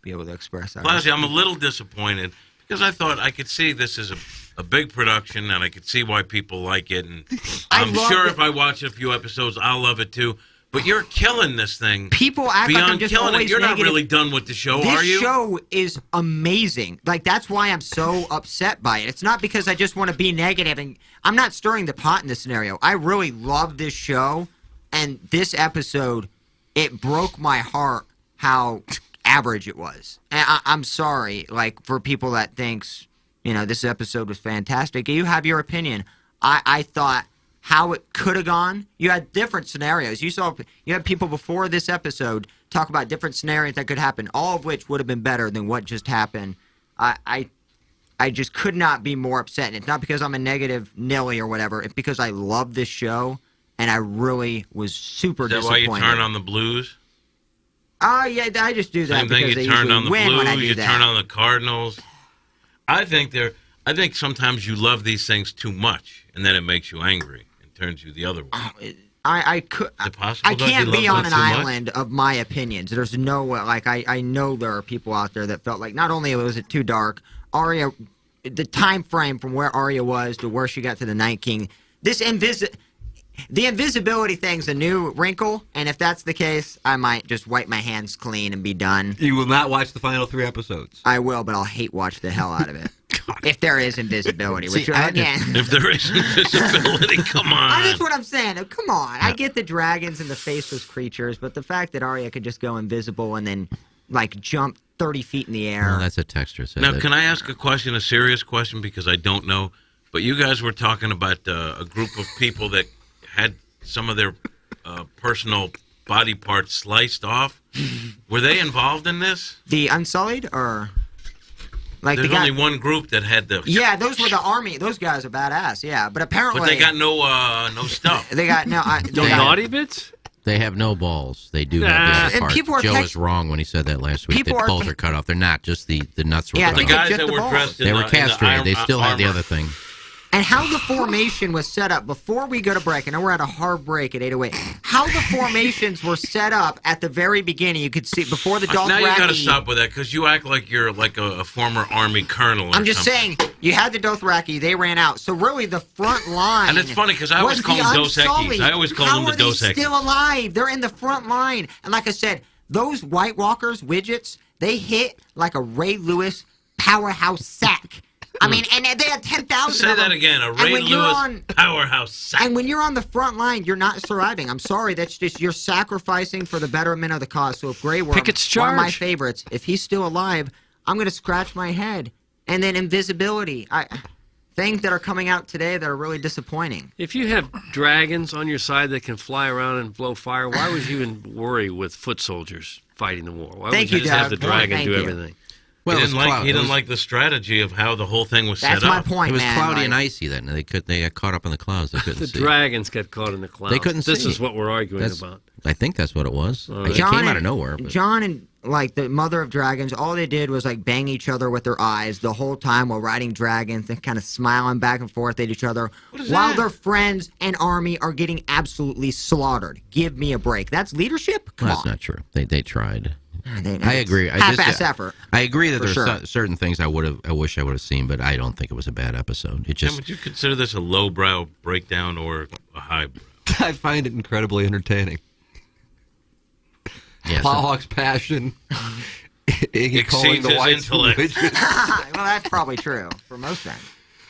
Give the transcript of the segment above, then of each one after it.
be able to express that. Blasey, I'm a little disappointed because I thought I could see this as a big production and I could see why people like it. And I'm sure if I watch a few episodes, I'll love it too. But you're killing this thing. People act beyond like I'm just killing always it. You're negative. not really done with the show, are you? This show is amazing. Like, that's why I'm so upset by it. It's not because I just want to be negative, and I'm not stirring the pot in this scenario. I really love this show, and this episode, it broke my heart how average it was. And I'm sorry, like, for people that thinks, this episode was fantastic. You have your opinion. I thought how it could have gone. You had different scenarios. You had people before this episode talk about different scenarios that could happen, all of which would have been better than what just happened. I just could not be more upset. And it's not because I'm a negative Nilly or whatever. It's because I love this show, and I really was super disappointed. Is that why you turn on the Blues? Yeah, I just do that Same thing. because You they turn usually on the win when I Blues. do You that. turn on the Cardinals. I think sometimes you love these things too much, and then it makes you angry and turns you the other way. I can't be on an island of my opinions. There's no way. Like, I know there are people out there that felt like not only was it too dark, Arya, the time frame from where Arya was to where she got to the Night King, the invisibility thing's a new wrinkle, and if that's the case, I might just wipe my hands clean and be done. You will not watch the final 3 episodes. I will, but I'll hate watch the hell out of it. If there is invisibility, which if there is invisibility, come on. That's what I'm saying. Come on. I get the dragons and the faceless creatures, but the fact that Arya could just go invisible and then, like, jump 30 feet in the air. Well, that's a texture. Now, can I ask a serious question, because I don't know, but you guys were talking about a group of people that had some of their personal body parts sliced off. Were they involved in this? The Unsullied, or... Like There's only one group that had the... Yeah, those were the army. Those guys are badass, yeah. But apparently... But they got no stuff. They got no... No naughty bits? They have no balls. They do have the other part. Joe was wrong when he said that last week. The balls are cut off. They're not. Just the nuts were cut off. The guys that were dressed in they were castrated. They still had the other thing. And how the formation was set up before we go to break. I know we're at a hard break at 8:08. How the formations were set up at the very beginning. You could see before the Dothraki. Now you got to stop with that, because you act like you're like a former army colonel. I'm just saying, you had the Dothraki. They ran out. So really, the front line. And it's funny because I always call them Dos Equis. I always call them the Dos Equis. How are they still alive? They're in the front line. And like I said, those White Walkers, widgets, they hit like a Ray Lewis powerhouse sack. I mean, and they had 10,000 Say of them. that again, a Ray Lewis powerhouse sack. And when you're on the front line, you're not surviving. I'm sorry, that's just, you're sacrificing for the betterment of the cause. So if Grey Worm, one of my favorites, if he's still alive, I'm going to scratch my head. And then invisibility. Things that are coming out today that are really disappointing. If you have dragons on your side that can fly around and blow fire, why would you even worry with foot soldiers fighting the war? Why would you just have the dragon do everything? Well, he didn't like the strategy of how the whole thing was set up. That's my point, It was cloudy and icy then. They got caught up in the clouds. They couldn't see. The dragons got caught in the clouds. They couldn't see. This is what we're arguing about. I think that's what it was. It came out of nowhere. But. John and, like, the Mother of Dragons, all they did was, like, bang each other with their eyes the whole time while riding dragons and kind of smiling back and forth at each other while their friends and army are getting absolutely slaughtered. Give me a break. That's leadership? Come on. That's not true. They tried. I agree. Half-ass effort. I agree that there's certain things I wish I would have seen, but I don't think it was a bad episode. It just. Would you consider this a lowbrow breakdown or a highbrow? I find it incredibly entertaining. Yes. Plowhawk's passion. Iggy calling the whites intellect. Well, that's probably true for most things.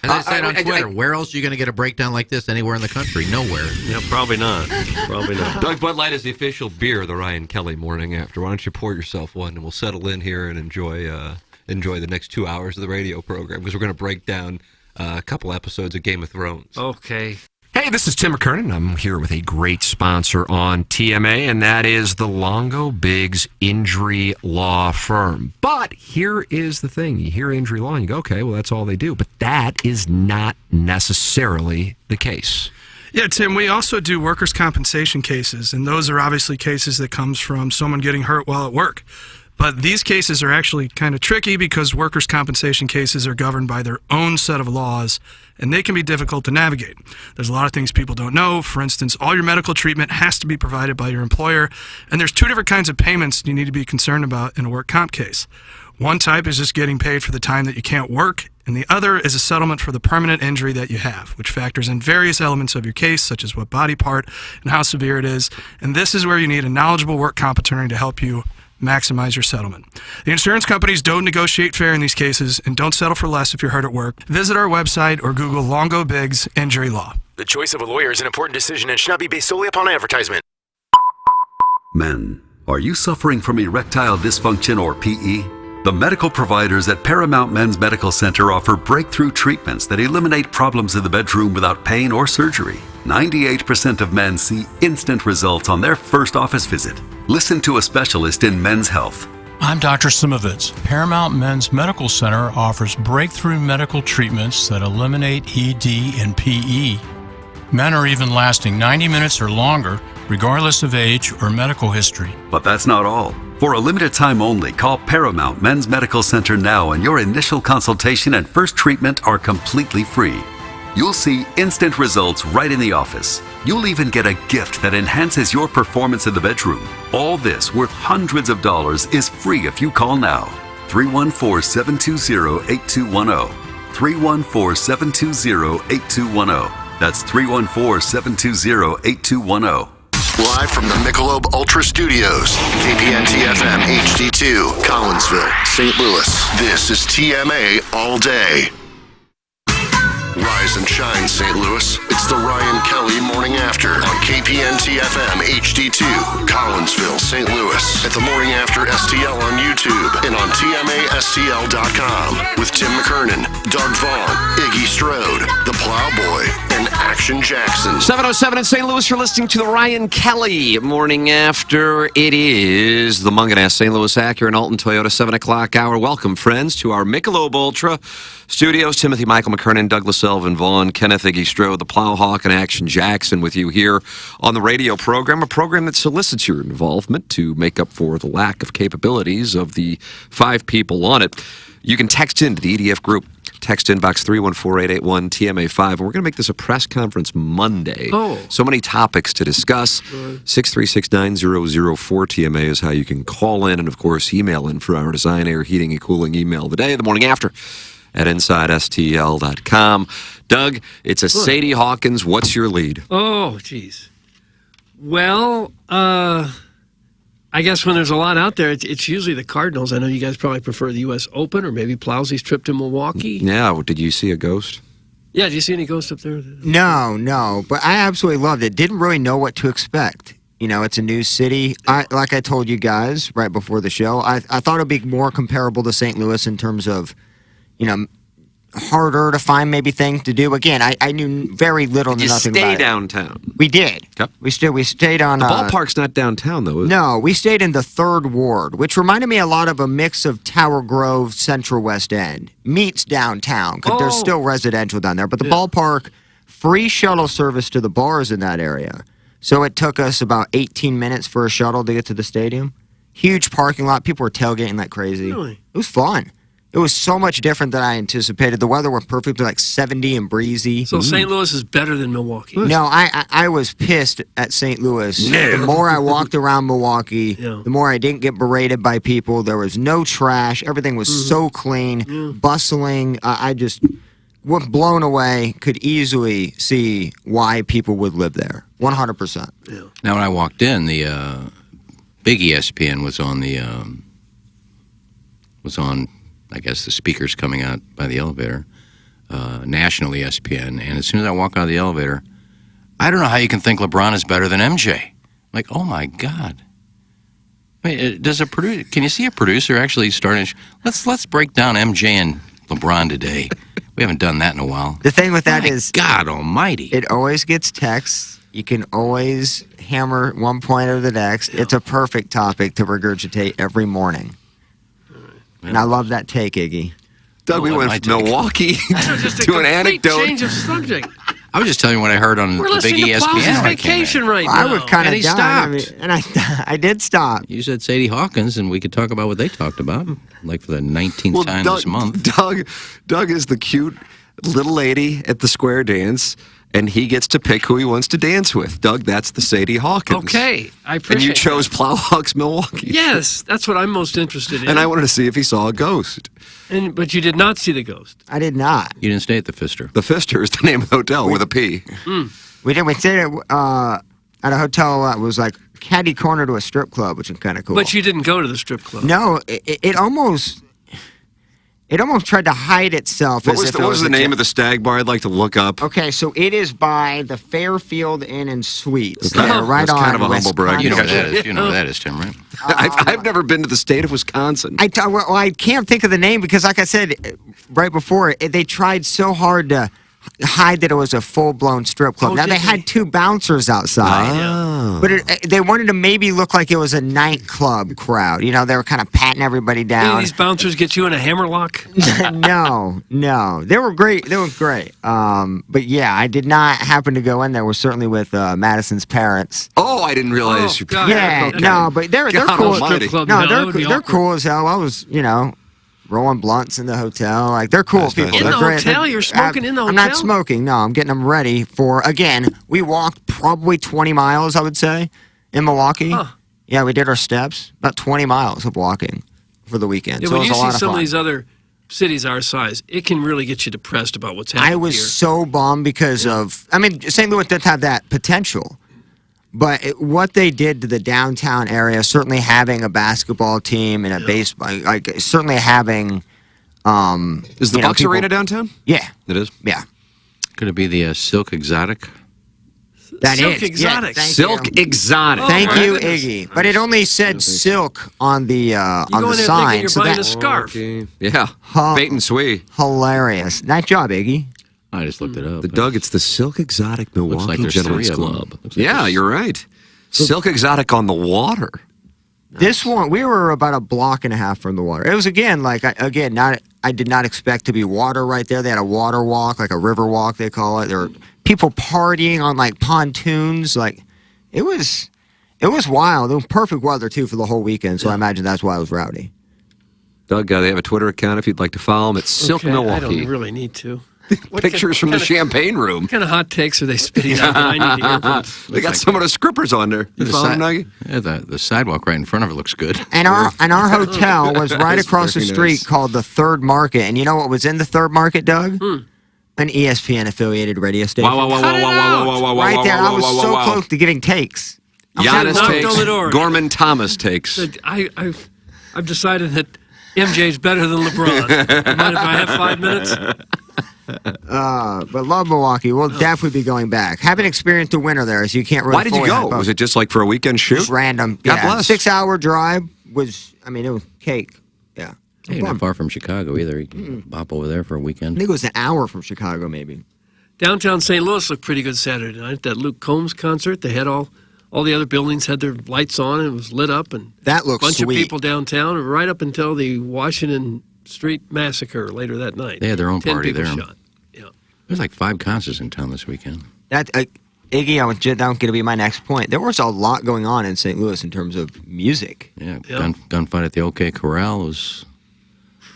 As I said on Twitter, where else are you going to get a breakdown like this anywhere in the country? Nowhere. Yeah, probably not. Probably not. Doug Bud Light is the official beer of the Ryan Kelly Morning After. Why don't you pour yourself one, and we'll settle in here and enjoy the next 2 hours of the radio program, because we're going to break down a couple episodes of Game of Thrones. Okay. Hey, this is Tim McKernan. I'm here with a great sponsor on TMA, and that is the Longo Biggs Injury Law Firm. But here is the thing. You hear injury law and you go, okay, well, that's all they do. But that is not necessarily the case. Yeah, Tim, we also do workers' compensation cases, and those are obviously cases that comes from someone getting hurt while at work. But these cases are actually kind of tricky because workers' compensation cases are governed by their own set of laws, and they can be difficult to navigate. There's a lot of things people don't know. For instance, all your medical treatment has to be provided by your employer, and there's two different kinds of payments you need to be concerned about in a work comp case. One type is just getting paid for the time that you can't work, and the other is a settlement for the permanent injury that you have, which factors in various elements of your case, such as what body part and how severe it is. And this is where you need a knowledgeable work comp attorney to help you maximize your settlement. The insurance companies don't negotiate fair in these cases, and don't settle for less if you're hurt at work. Visit our website or Google Longo Biggs Injury Law. The choice of a lawyer is an important decision and should not be based solely upon advertisement. Men, are you suffering from erectile dysfunction or PE? The medical providers at Paramount Men's Medical Center offer breakthrough treatments that eliminate problems in the bedroom without pain or surgery. 98% of men see instant results on their first office visit. Listen to a specialist in men's health. I'm Dr. Simovitz. Paramount Men's Medical Center offers breakthrough medical treatments that eliminate ED and PE. Men are even lasting 90 minutes or longer, regardless of age or medical history. But that's not all. For a limited time only, call Paramount Men's Medical Center now, and your initial consultation and first treatment are completely free. You'll see instant results right in the office. You'll even get a gift that enhances your performance in the bedroom. All this, worth hundreds of dollars, is free if you call now. 314-720-8210. 314-720-8210. That's 314-720-8210. Live from the Michelob Ultra Studios, KPN-TFM HD2, Collinsville, St. Louis. This is TMA All Day. Rise and shine, St. Louis. It's the Ryan Kelly Morning After on KPN-TFM HD2, Collinsville, St. Louis. At the Morning After STL on YouTube and on TMASTL.com with Tim McKernan, Doug Vaughn, Iggy Strode, The Plowboy, and Action Jackson. 7:07 in St. Louis. You're listening to the Ryan Kelly Morning After. It is the Munganess St. Louis Acura and Alton Toyota 7 o'clock hour. Welcome, friends, to our Michelob Ultra Studios. Timothy Michael McKernan, Douglas Elvin Vaughn, Kenneth Iggy Strode, the Plowhawk, and Action Jackson with you here on the radio program, a program that solicits your involvement to make up for the lack of capabilities of the 5 people on it. You can text into the EDF group. Text inbox 314-881-TMA5. And we're going to make this a press conference Monday. So many topics to discuss. 636-9004-TMA is how you can call in and, of course, email in for our Design, Air, Heating, and Cooling email of the day, the morning after, at InsideSTL.com. Doug, it's a Sadie Hawkins. What's your lead? Oh, geez. Well, I guess when there's a lot out there, it's usually the Cardinals. I know you guys probably prefer the U.S. Open or maybe Plowsy's trip to Milwaukee. Yeah, did you see a ghost? Yeah, did you see any ghosts up there? No, but I absolutely loved it. Didn't really know what to expect. You know, it's a new city. Like I told you guys right before the show, I thought it would be more comparable to St. Louis in terms of, you know, harder to find maybe things to do. Again, I knew very little to nothing about it. You stay downtown. We did. Yep. We stayed on... The ballpark's not downtown, though, is it? No, we stayed in the 3rd Ward, which reminded me a lot of a mix of Tower Grove, Central West End, meets downtown, because there's still residential down there. But the ballpark, free shuttle service to the bars in that area. So it took us about 18 minutes for a shuttle to get to the stadium. Huge parking lot. People were tailgating like crazy. Really? It was fun. It was so much different than I anticipated. The weather was perfectly like 70 and breezy. So St. Louis is better than Milwaukee? No, I was pissed at St. Louis. The more I walked around Milwaukee, the more I didn't get berated by people. There was no trash. Everything was so clean, bustling. I just was blown away. Could easily see why people would live there. 100%. Yeah. Now, when I walked in, the big ESPN was on, I guess, the speakers coming out by the elevator, national ESPN. And as soon as I walk out of the elevator, I don't know how you can think LeBron is better than MJ. Like, oh my God. Wait, can you see a producer actually starting? Let's break down MJ and LeBron today. We haven't done that in a while. The thing with that is, God Almighty, it always gets texts. You can always hammer one point or the next. It's a perfect topic to regurgitate every morning. And I love that take, Iggy. Doug, we went from Milwaukee to an anecdote. Change of subject. I was just telling you what I heard on We're the big listening to Plowsy's ESPN. when I came in. Vacation right I now. would kind And of he die. stopped. And I did stop. You said Sadie Hawkins, and we could talk about what they talked about, like for the 19th time this month. Doug is the cute little lady at the square dance, and he gets to pick who he wants to dance with. Doug, that's the Sadie Hawkins. Okay, I appreciate And you chose that. Plowhawks Milwaukee. Yes, that's what I'm most interested in. And I wanted to see if he saw a ghost. But you did not see the ghost. I did not. You didn't stay at the Pfister. The Pfister is the name of the hotel with a P. We did. We stayed at a hotel that was like catty corner to a strip club, which is kind of cool. But you didn't go to the strip club. No, it almost tried to hide itself. What was the name of the stag bar? I'd like to look up. Okay, so it is by the Fairfield Inn and Suites. Okay. They're right That's on kind of a West humble brag. You know what Congress. that is. You know what that is, Tim, right? I've never been to the state of Wisconsin. I can't think of the name because, like I said right before, they tried so hard to hide that it was a full-blown strip club. Oh, Now, did they had two bouncers outside. But they wanted to maybe look like it was a nightclub crowd. You know, they were kind of patting everybody Any of down. these bouncers get you in a hammerlock? No. They were great. But yeah, I did not happen to go in there. We're certainly with Madison's parents. Oh, I didn't realize you. God. Yeah, Okay. no, but they're God cool. almighty. Strip club, No, no, that would be they're awkward. cool as hell. I was, rolling blunts in the hotel. Like, they're cool That's people. nice. In They're the great. hotel? You're smoking in the I'm not hotel? smoking. No, I'm getting them ready for, again, we walked probably 20 miles, I would say, in Milwaukee. Huh. Yeah, we did our steps. About 20 miles of walking for the weekend. Yeah, so when it you was a see lot of some fun. of these other cities our size, it can really get you depressed about what's happening I was here. so bummed because of, St. Louis doesn't have that potential. But what they did to the downtown area, certainly having a basketball team and a baseball, like certainly having. Is the Bucks Arena downtown? Yeah, It is. yeah. Could it be the Silk Exotic? That Silk is. Exotic. Yeah, thank Silk you. Exotic. Thank my you, goodness. Iggy. But it only said silk on the You on go the in there sign. thinking you're So buying a that's scarf. Okay. Yeah. Huh. Bait and swee. hilarious. Nice job, Iggy. I just looked it up. The Doug, it's the Silk Exotic Looks Milwaukee like there's Gentlemen's three of them. Club. Looks like Yeah, there's- you're right. Silk Exotic on the water. This one, we were about a block and a half from the water. It was again like I did not expect to be water right there. They had a water walk, like a river walk they call it. There were people partying on like pontoons. Like it was wild. It was perfect weather too for the whole weekend. So I imagine that's why it was rowdy. Doug, they have a Twitter account if you'd like to follow them. It's Silk Okay, I Milwaukee. don't really need to. What Pictures from the champagne room. What kind of hot takes are they spitting out that I need to hear from? They got some of the scrippers on there. You The, follow them, si- Nuggy? yeah, the sidewalk right in front of it looks good. And our hotel was right That's across the very street nice. called the Third Market. And you know what was in the Third Market, Doug? Hmm. An ESPN affiliated radio station. Wow, wow, wow, Cut wow, it wow, wow, wow, wow, wow, Right wow, there. wow, I was wow, so wow. close to giving takes. Giannis knocked takes. on the door. Gorman Thomas takes. I've decided that MJ's better than LeBron. Mind if I have 5 minutes? But love Milwaukee. We'll definitely be going back. Haven't experienced a winter there, so you can't really. Why did you fully go? hype up. Was it just like for a weekend shoot? Just random? God yeah, bless. 6-hour drive was. It was cake. Yeah. Hey, not far from Chicago either. You can bop over there for a I weekend. think it was an hour from Chicago, maybe. Downtown St. Louis looked pretty good Saturday night. That Luke Combs concert, they had all the other buildings had their lights on and it was lit up and That looks bunch sweet. of people downtown right up until the Washington Street massacre later that night. They had their own 10 party people there. shot. Yeah. There's like 5 concerts in town this weekend. That Iggy, that was going to be my next point. There was a lot going on in St. Louis in terms of music. Yeah, Yeah. gunfight at the OK Corral. Was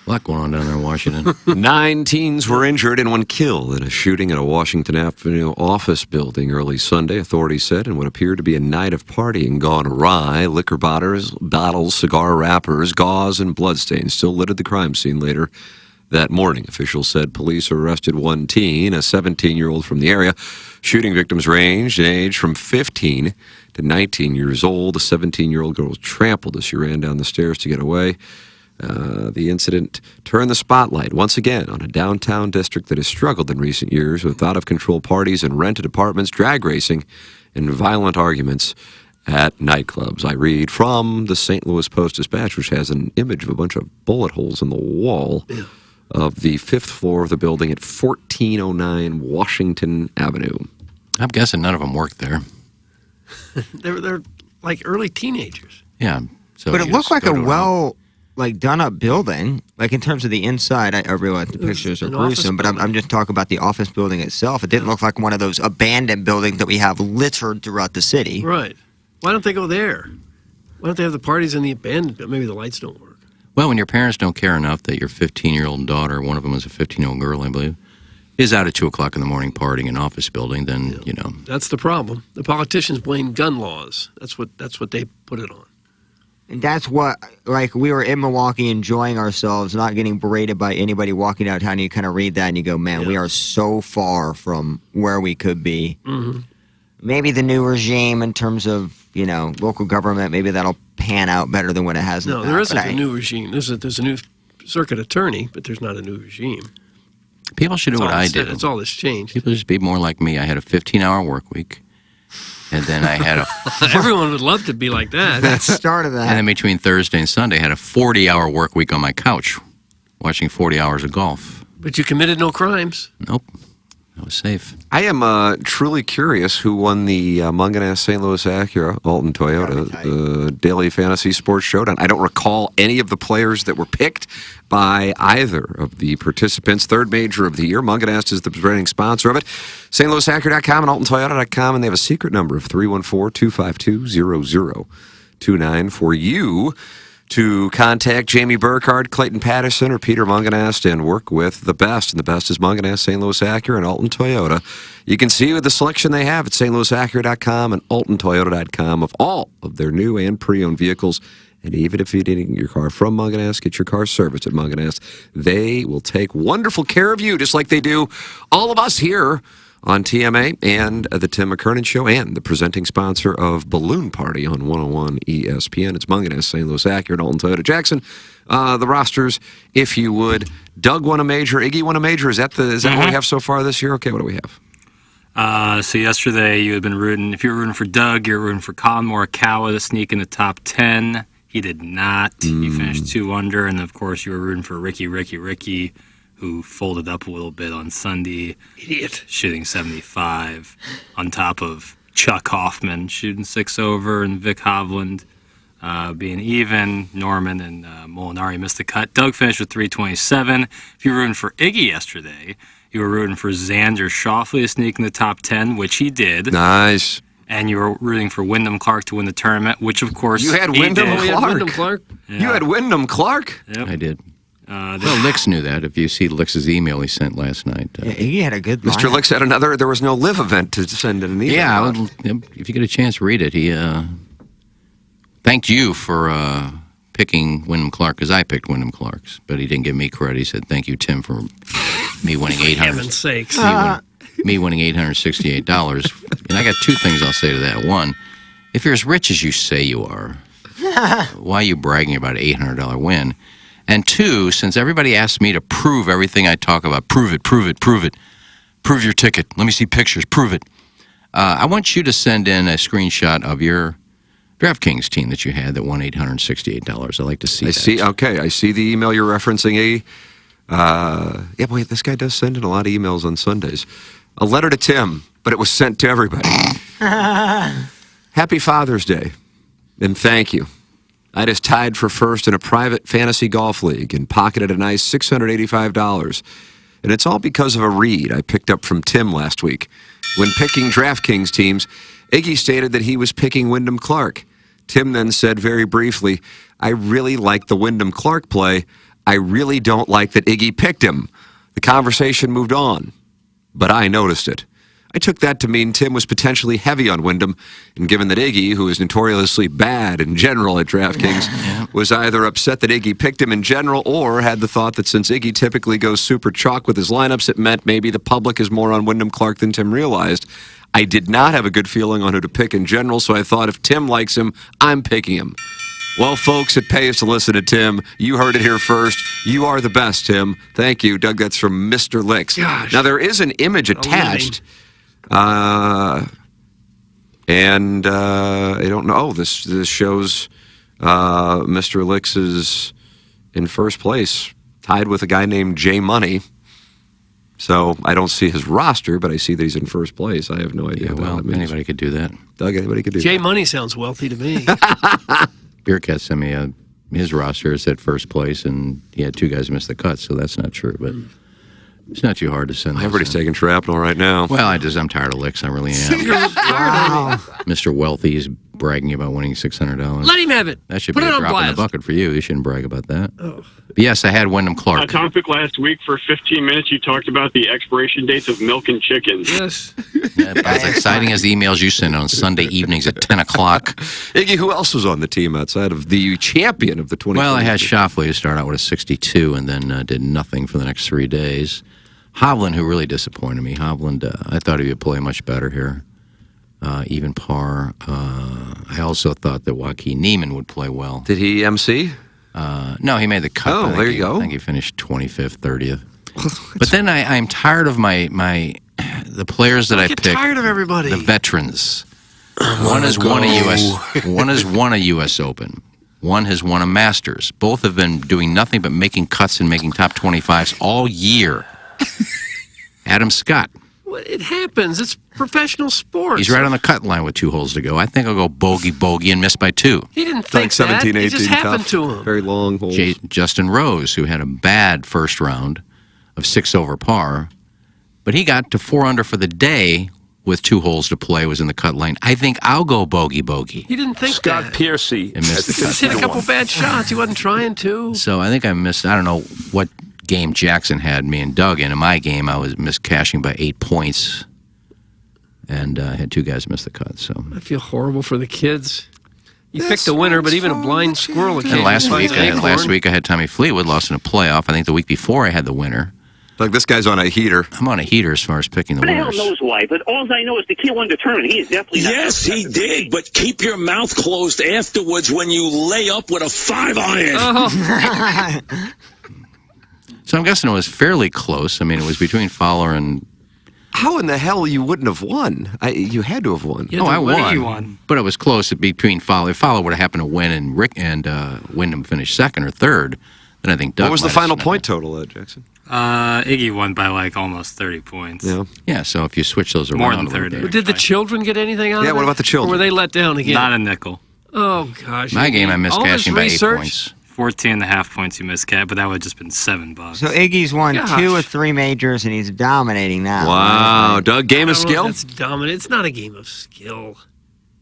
a lot going on down there in Washington. 9 teens were injured and 1 killed in a shooting at a Washington Avenue office building early Sunday, authorities said, in what appeared to be a night of partying gone awry. Liquor bottles, cigar wrappers, gauze, and bloodstains still littered the crime scene later that morning. Officials said police arrested 1 teen, a 17-year-old from the area. Shooting victims ranged in age from 15 to 19 years old. The 17-year-old girl was trampled as she ran down the stairs to get away. The incident turned the spotlight once again on a downtown district that has struggled in recent years with out-of-control parties and rented apartments, drag racing, and violent arguments at nightclubs. I read from the St. Louis Post-Dispatch, which has an image of a bunch of bullet holes in the wall of the 5th floor of the building at 1409 Washington Avenue. I'm guessing none of them worked there. They're like early teenagers. Yeah. So But it you looked just like go a to like done up building. Like in terms of the inside, I realize the pictures are an office gruesome, but I'm building. just talking about the office building itself. It didn't look like one of those abandoned buildings that we have littered throughout the city. Right. Why don't they go there? Why don't they have the parties in the abandoned? Maybe the lights don't work. Well, when your parents don't care enough that your 15-year-old daughter, one of them is a 15-year-old girl, I believe, is out at 2 o'clock in the morning partying in an office building, then, you know. That's the problem. The politicians blame gun laws. That's what they put it on. And that's what, like, we were in Milwaukee enjoying ourselves, not getting berated by anybody walking downtown. And you kind of read that and you go, man, we are so far from where we could be. Mm-hmm. Maybe the new regime in terms of, you know, local government, maybe that'll pan out better than what it has in No, the there past. isn't But a new regime. There's a new circuit attorney, but there's not a new regime. People should do what I did. It's all that's changed. People should be more like me. I had a 15-hour work week, and then I had a Everyone would love to be like that. That's the start of that. and then between Thursday and Sunday, I had a 40-hour work week on my couch, watching 40 hours of golf. But you committed no crimes. Nope, I was safe. I am truly curious who won the Munganess St. Louis Acura Alton Toyota the Daily Fantasy Sports Showdown. I don't recall any of the players that were picked by either of the participants. Third major of the year. Munganess is the presenting sponsor of it. StLouisAcura.com and AltonToyota.com, and they have a secret number of 314-252-0029 for you to contact Jamie Burkhardt, Clayton Patterson, or Peter Munganast and work with the best. And the best is Munganast, St. Louis Acura, and Alton Toyota. You can see the selection they have at StLouisAcura.com and AltonToyota.com of all of their new and pre-owned vehicles. And even if you're getting your car from Munganast, get your car serviced at Munganast. They will take wonderful care of you, just like they do all of us here on TMA and the Tim McKernan Show, and the presenting sponsor of Balloon Party on 101 ESPN. It's Munganess, St. Louis Acura, and Alton Toyota. Jackson, the rosters, if you would. Doug won a major. Iggy won a major. Is that what we have so far this year? Okay, what do we have? So yesterday you had been rooting, if you were rooting for Doug, you were rooting for Colin Morikawa to sneak in the top 10. He did not. He finished 2 under, and of course you were rooting for Ricky, who folded up a little bit on Sunday. Idiot. Shooting 75 on top of Chuck Hoffman shooting 6 over, and Vic Hovland being even. Norman and Molinari missed the cut. Doug finished with 327. If you were rooting for Iggy yesterday, you were rooting for Xander Schauffele to sneak in the top 10, which he did. Nice. And you were rooting for Wyndham Clark to win the tournament, which of course You had he Wyndham did. Clark. Wyndham Clark? Yeah. You had Wyndham Clark? Yep. I did. Well, Licks knew that. If you see Licks' email he sent last night. Yeah, he had a good Mr. lineup. Licks had another. There was no live event to send in an email. Yeah, if you get a chance, read it. He thanked you for picking Wyndham Clark, because I picked Wyndham Clark's, but he didn't give me credit. He said, "Thank you, Tim, for me winning Heaven's sakes. me winning $868." And I got 2 things I'll say to that. One, if you're as rich as you say you are, why are you bragging about an $800 win? And 2, since everybody asks me to prove everything I talk about, prove it, prove your ticket, let me see pictures, prove it. I want you to send in a screenshot of your DraftKings team that you had that won $868. I'd like to see that. I see the email you're referencing. Yeah, boy, this guy does send in a lot of emails on Sundays. A letter to Tim, but it was sent to everybody. Happy Father's Day, and thank you. I just tied for first in a private fantasy golf league and pocketed a nice $685. And it's all because of a read I picked up from Tim last week. When picking DraftKings teams, Iggy stated that he was picking Wyndham Clark. Tim then said very briefly, "I really like the Wyndham Clark play. I really don't like that Iggy picked him." The conversation moved on, but I noticed it. I took that to mean Tim was potentially heavy on Wyndham, and given that Iggy, who is notoriously bad in general at DraftKings, was either upset that Iggy picked him in general or had the thought that since Iggy typically goes super chalk with his lineups, it meant maybe the public is more on Wyndham Clark than Tim realized. I did not have a good feeling on who to pick in general, so I thought if Tim likes him, I'm picking him. Well, folks, it pays to listen to Tim. You heard it here first. You are the best, Tim. Thank you. Doug, that's from Mr. Licks. Gosh. Now, there is an image attached. I don't know. Oh, this shows Mr. Licks is in first place, tied with a guy named Jay Money. So I don't see his roster, but I see that he's in first place. I have no idea. Yeah, well, anybody could do that. Doug, anybody could do Jay that. Money sounds wealthy to me. Beercat sent me a his roster is at first place, and he had 2 guys miss the cut, so that's not true. But it's not too hard to send. Everybody's taking shrapnel right now. Well, I'm tired of licks. I really am. Wow. Mr. Wealthy is bragging about winning $600. Let him have it. That should Put be it a on drop in the blast. bucket for you. You shouldn't brag about that. Oh. But yes, I had Wyndham Clark. Topic last week for 15 minutes, you talked about the expiration dates of milk and chicken. Yes. As exciting as the emails you send on Sunday evenings at 10 o'clock. Iggy, who else was on the team outside of the champion of the 20? Well, I had Shoffley to start out with a 62 and then did nothing for the next 3 days. Hovland, who really disappointed me. Hovland, I thought he would play much better here. Even par. I also thought that Joaquin Neiman would play well. Did he MC? No, he made the cut. Oh, there you go. I think he finished 25th, 30th. But then I'm tired of the players that I picked. Tired of everybody. The veterans. One has won a U.S. Open. One has won a Masters. Both have been doing nothing but making cuts and making top 25s all year. Adam Scott. Well, it happens. It's professional sports. He's right on the cut line with 2 holes to go. I think I'll go bogey, and miss by 2. He didn't think 17, that. 18, It just happened tough. to him. Very long holes. Justin Rose, who had a bad first round of 6 over par, but he got to 4 under for the day with 2 holes to play, was in the cut line. I think I'll go bogey. He didn't think that. Piercy. And missed the He just hit a couple bad shots. He wasn't trying to. So I think I missed, I don't know what game Jackson had me and Doug in. In my game, I was missed cashing by 8 points. And I had 2 guys miss the cut. So I feel horrible for the kids. You picked a winner, but even a blind squirrel and can't last find week I had Tommy Fleetwood lost in a playoff. I think the week before I had the winner. Like this guy's on a heater. I'm on a heater as far as picking the Who the hell winners. knows why? But all I know is the kid won the tournament. He is definitely not. Yes, he did, but keep your mouth closed afterwards when you lay up with a 5-iron. Oh. So I'm guessing it was fairly close. I mean, it was between Fowler and. How in the hell you wouldn't have won? You had to have won. Yeah, I won. You won. But it was close between Fowler. If Fowler would have happened to win and Wyndham finished second or third, then I think Doug. What was the might have final snuck point total, Jackson? Iggy won by like almost 30 points. Yeah. Yeah, so if you switch those around. More than a little 30. bit. Did the children get anything out of it? Yeah, what about the children? Or were they let down again? Not a nickel. Oh, gosh. My game, I missed All this cashing by 8 research? points. 14.5 points you missed, Cat, but that would have just been $7. So Iggy's won Gosh. 2 of 3 majors, and he's dominating now. Wow, Doug, game I of don't know if skill? That's dominant. It's not a game of skill.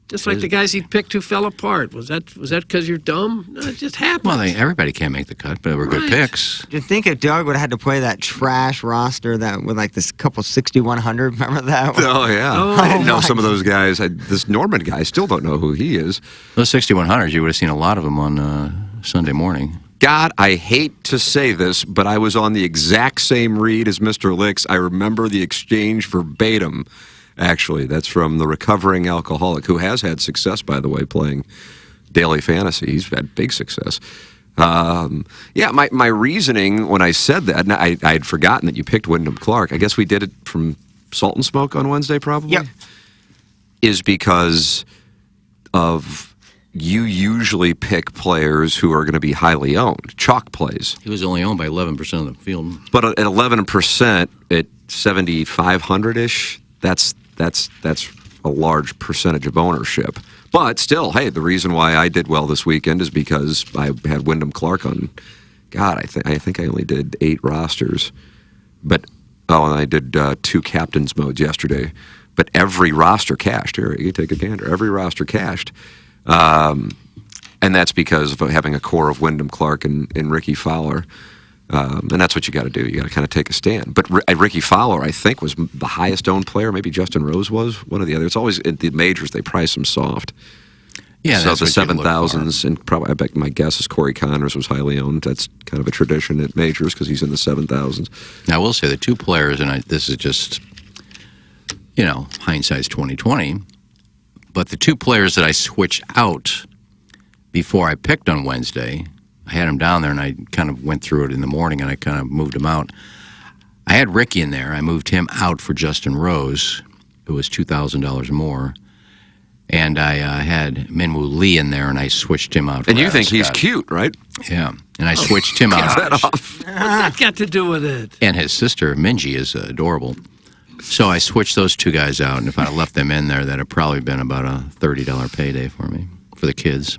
Just like the guys he picked who fell apart. Was that because you're dumb? No, it just happened. Well, everybody can't make the cut, but they were good Right. picks. Do you think if Doug would have had to play that trash roster that with like this couple 6,100? Remember that? Oh, yeah. Oh, I didn't know my some of those guys. This Norman guy, I still don't know who he is. Those 6,100s, you would have seen a lot of them on Sunday morning. God, I hate to say this, but I was on the exact same read as Mr. Licks. I remember the exchange verbatim. Actually, that's from the recovering alcoholic, who has had success, by the way, playing daily fantasy. He's had big success. Yeah, my reasoning when I said that, and I had forgotten that you picked Wyndham Clark. I guess we did it from Salt and Smoke on Wednesday, probably? Yep. Is because of you usually pick players who are going to be highly owned, chalk plays. He was only owned by 11% of the field. But at 11%, at 7,500-ish, that's a large percentage of ownership. But still, hey, the reason why I did well this weekend is because I had Wyndham Clark on. God, I think I only did 8 rosters, but and I did 2 captains modes yesterday. But every roster cashed. Here, you take a gander. Every roster cashed, and that's because of having a core of Wyndham Clark and Ricky Fowler. And that's what you got to do. You got to kind of take a stand. But Ricky Fowler, I think, was the highest owned player. Maybe Justin Rose was one or the other. It's always at the majors they price them soft. Yeah, so that's the what you look 7,000s, and probably I bet my guess is Corey Connors was highly owned. That's kind of a tradition at majors because he's in the 7,000s. Now I will say the 2 players, and this is just, hindsight's 20/20. But the 2 players that I switched out before I picked on Wednesday. I had him down there, and I kind of went through it in the morning, and I kind of moved him out. I had Ricky in there. I moved him out for Justin Rose, who was $2,000 more. And I had Minwoo Lee in there, and I switched him out. And you for think he's Scott. cute, right? Yeah. And I switched him out. Get that off. What's that got to do with it? And his sister, Minji, is adorable. So I switched those 2 guys out, and if I'd have left them in there, that'd have probably been about a $30 payday for me, for the kids.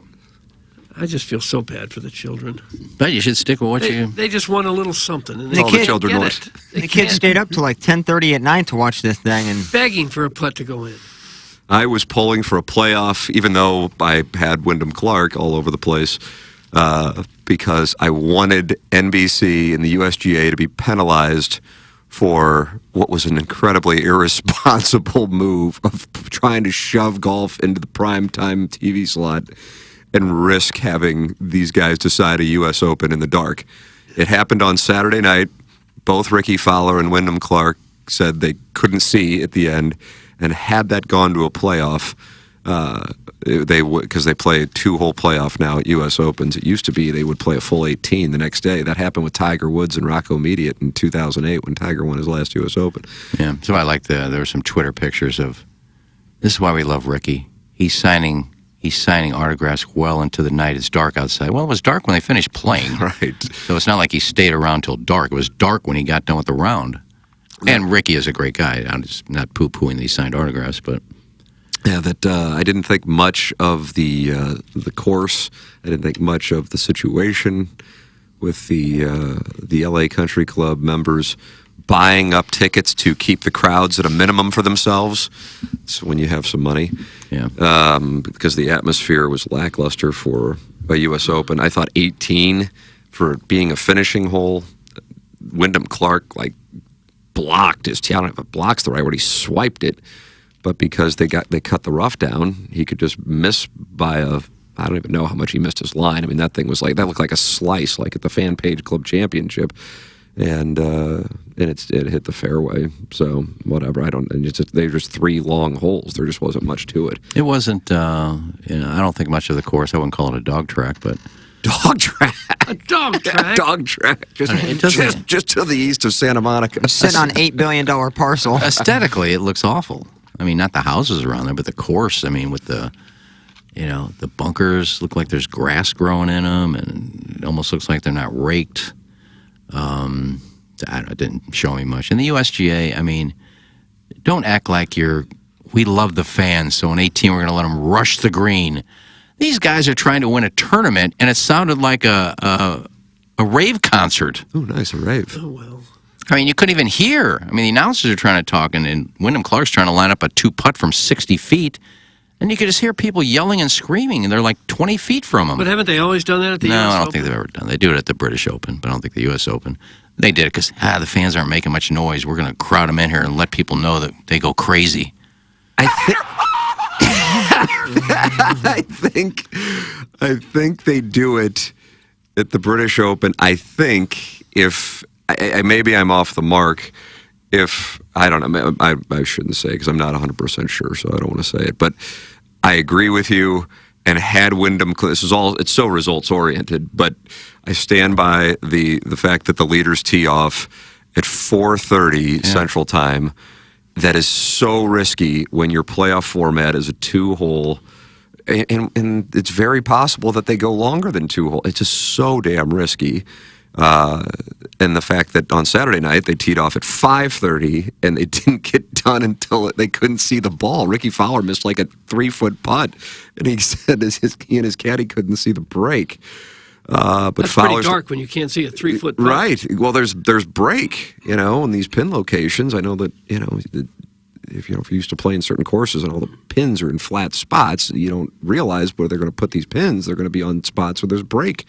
I just feel so bad for the children. But you should stick with what They just want a little something, and The they kid- can't children get want. it. The kids stayed up till like 10:30 at night to watch this thing, and Begging for a putt to go in. I was pulling for a playoff, even though I had Wyndham Clark all over the place, because I wanted NBC and the USGA to be penalized for what was an incredibly irresponsible move of trying to shove golf into the primetime TV slot and risk having these guys decide a U.S. Open in the dark. It happened on Saturday night. Both Ricky Fowler and Wyndham Clark said they couldn't see at the end, and had that gone to a playoff, they would, because they play a 2-hole playoff now at U.S. Opens. It used to be they would play a full 18 the next day. That happened with Tiger Woods and Rocco Mediate in 2008 when Tiger won his last U.S. Open. Yeah, so I like there were some Twitter pictures of, this is why we love Ricky. He's signing autographs well into the night. It's dark outside. Well, it was dark when they finished playing. Right. So it's not like he stayed around till dark. It was dark when he got done with the round. And Ricky is a great guy. I'm just not poo-pooing that he signed autographs, but... Yeah, that I didn't think much of the course. I didn't think much of the situation with the LA Country Club members buying up tickets to keep the crowds at a minimum for themselves. So when you have some money, because the atmosphere was lackluster for a U.S. Open. I thought 18 for being a finishing hole. Wyndham Clark blocked his. I don't know if block's the right word. He swiped it. But because they cut the rough down, he could just miss by I don't even know how much he missed his line. I mean, that thing was that looked like a slice, like at the Fan Page Club Championship, and it hit the fairway. So whatever, they were just 3 long holes. There just wasn't much to it. It wasn't. I don't think much of the course. I wouldn't call it a dog track, but dog track. A dog track. Dog track. Just to the east of Santa Monica. sitting on $8 billion parcel. Aesthetically, it looks awful. I mean, not the houses around there, but the course. I mean, with the bunkers look like there's grass growing in them, and it almost looks like they're not raked. It didn't show me much. And the USGA, I mean, don't act like we love the fans, so in 18 we're going to let them rush the green. These guys are trying to win a tournament, and it sounded like a rave concert. Oh, nice, a rave. Oh, well. I mean, you couldn't even hear. I mean, the announcers are trying to talk, and Wyndham Clark's trying to line up a 2-putt from 60 feet, and you could just hear people yelling and screaming, and they're like 20 feet from him. But haven't they always done that at the No, US I don't Open? think they've ever done. They do it at the British Open, but I don't think the U.S. Open. They did it because the fans aren't making much noise. We're going to crowd them in here and let people know that they go crazy. I think they do it at the British Open. I think if maybe I'm off the mark. If I don't know, I shouldn't say because I'm not 100% sure, so I don't want to say it. But I agree with you. And had Wyndham, it's so results oriented. But I stand by the fact that the leaders tee off at 4:30 Central Time. That is so risky when your playoff format is a 2-hole. And it's very possible that they go longer than 2 holes. It's just so damn risky. And the fact that on Saturday night they teed off at 5:30 and they didn't get done until they couldn't see the ball. Ricky Fowler missed like a 3-foot putt, and he said he and his caddy couldn't see the break. But That's Fowler's pretty dark when you can't see a 3-foot putt. Right. Well, there's break, in these pin locations. I know that if you're used to playing certain courses and all the pins are in flat spots, you don't realize where they're going to put these pins. They're going to be on spots where there's break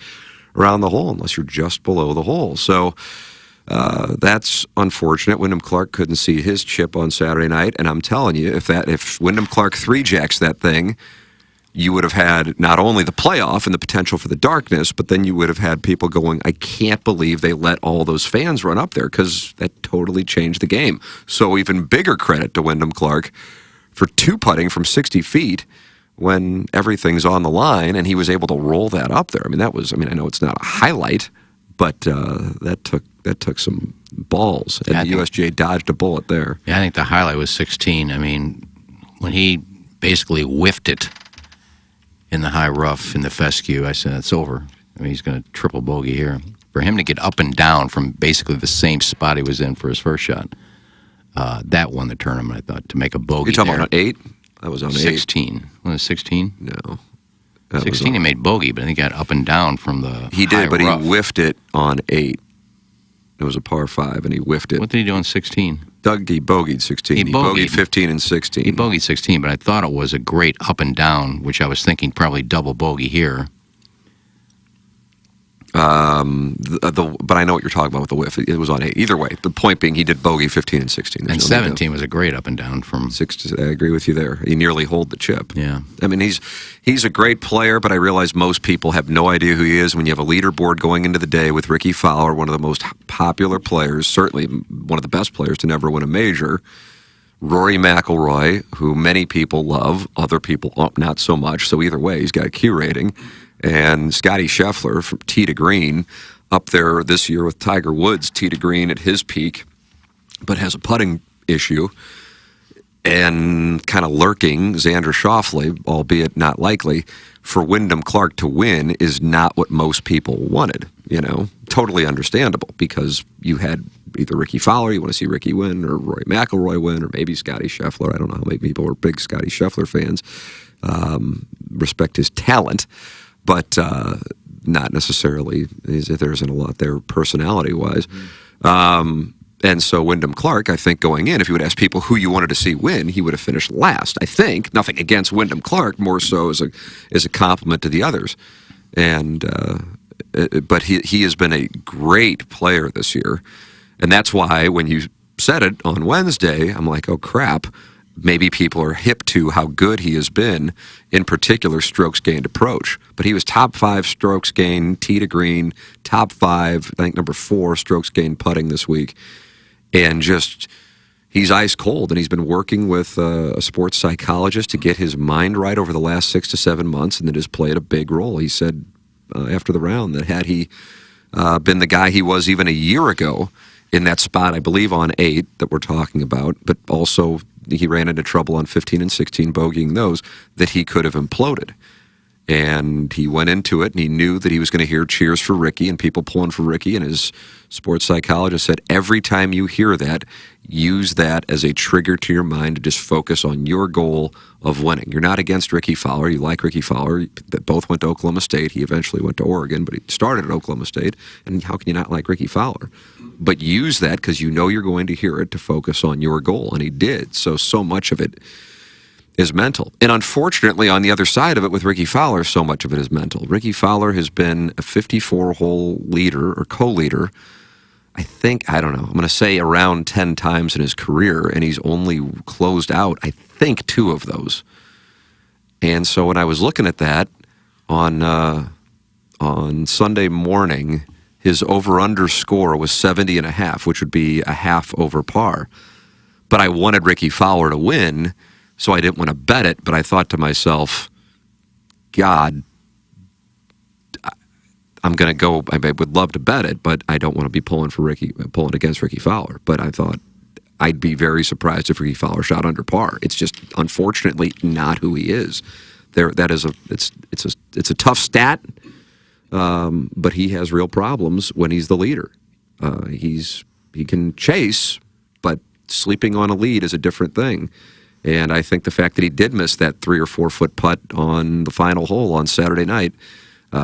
around the hole, unless you're just below the hole. So that's unfortunate. Wyndham Clark couldn't see his chip on Saturday night, and I'm telling you, if Wyndham Clark 3-jacks that thing, you would have had not only the playoff and the potential for the darkness, but then you would have had people going, I can't believe they let all those fans run up there, because that totally changed the game. So even bigger credit to Wyndham Clark for 2-putting from 60 feet when everything's on the line, and he was able to roll that up there. I mean, I know it's not a highlight, but that took some balls, and the USGA dodged a bullet there. Yeah, I think the highlight was 16. I mean, when he basically whiffed it in the high rough in the fescue, I said, it's over. I mean, he's going to triple bogey here. For him to get up and down from basically the same spot he was in for his first shot, that won the tournament, I thought, to make a bogey. You're talking about 8? That was on 16. 16. Was it 16? No. That was 16 he made bogey, but I think he got up and down from the He high did, but rough. he whiffed it on 8. It was a par 5, and he whiffed it. What did he do on 16? Doug, he bogeyed 16. He bogeyed 15 and 16. He bogeyed 16, but I thought it was a great up and down, which I was thinking probably double bogey here. But I know what you're talking about with the whiff. It was on 8. Either way, the point being he did bogey 15 and 16. And 17 was a great up and down from 6. I agree with you there. He nearly holed the chip. Yeah. I mean, he's a great player, but I realize most people have no idea who he is when you have a leaderboard going into the day with Ricky Fowler, one of the most popular players, certainly one of the best players to never win a major. Rory McIlroy, who many people love, other people not so much. So either way, he's got a Q rating. And Scotty Scheffler from tee to green, up there this year with Tiger Woods, tee to green at his peak, but has a putting issue. And kind of lurking, Xander Schauffele, albeit not likely, for Wyndham Clark to win is not what most people wanted. Totally understandable, because you had either Ricky Fowler, you want to see Ricky win, or Rory McIlroy win, or maybe Scotty Scheffler. I don't know how many people are big Scotty Scheffler fans. Respect his talent, but not necessarily. There isn't a lot there personality-wise. And so Wyndham Clark, I think going in, if you would ask people who you wanted to see win, he would have finished last. I think. Nothing against Wyndham Clark, more so as a compliment to the others. But he has been a great player this year. And that's why when you said it on Wednesday, I'm like, oh crap, maybe people are hip to how good he has been, in particular strokes gained approach. But he was top 5 strokes gained tee to green, top 5, I think number 4 strokes gained putting this week. And just, he's ice cold, and he's been working with a sports psychologist to get his mind right over the last 6 to 7 months, and it has played a big role. He said after the round that had he been the guy he was even a year ago in that spot, I believe on 8 that we're talking about, but also he ran into trouble on 15 and 16, bogeying those, that he could have imploded. And he went into it, and he knew that he was going to hear cheers for Ricky and people pulling for Ricky. And his sports psychologist said, every time you hear that, use that as a trigger to your mind to just focus on your goal of winning. You're not against Ricky Fowler. You like Ricky Fowler. That both went to Oklahoma State. He eventually went to Oregon, but he started at Oklahoma State. And how can you not like Ricky Fowler? But use that because you know you're going to hear it to focus on your goal. And he did. So much of it is mental. And unfortunately, on the other side of it with Ricky Fowler, so much of it is mental. Ricky Fowler has been a 54-hole leader or co-leader, I don't know, I'm going to say around 10 times in his career, and he's only closed out, I think, 2 of those. And so when I was looking at that on Sunday morning, his over-under score was 70.5, which would be a half over par. But I wanted Ricky Fowler to win, so I didn't want to bet it, but I thought to myself, God, I'm going to go. I would love to bet it, but I don't want to be pulling against Ricky Fowler. But I thought I'd be very surprised if Ricky Fowler shot under par. It's just unfortunately not who he is. It's a tough stat, but he has real problems when he's the leader. He can chase, but sleeping on a lead is a different thing. And I think the fact that he did miss that 3 or 4 foot putt on the final hole on Saturday night,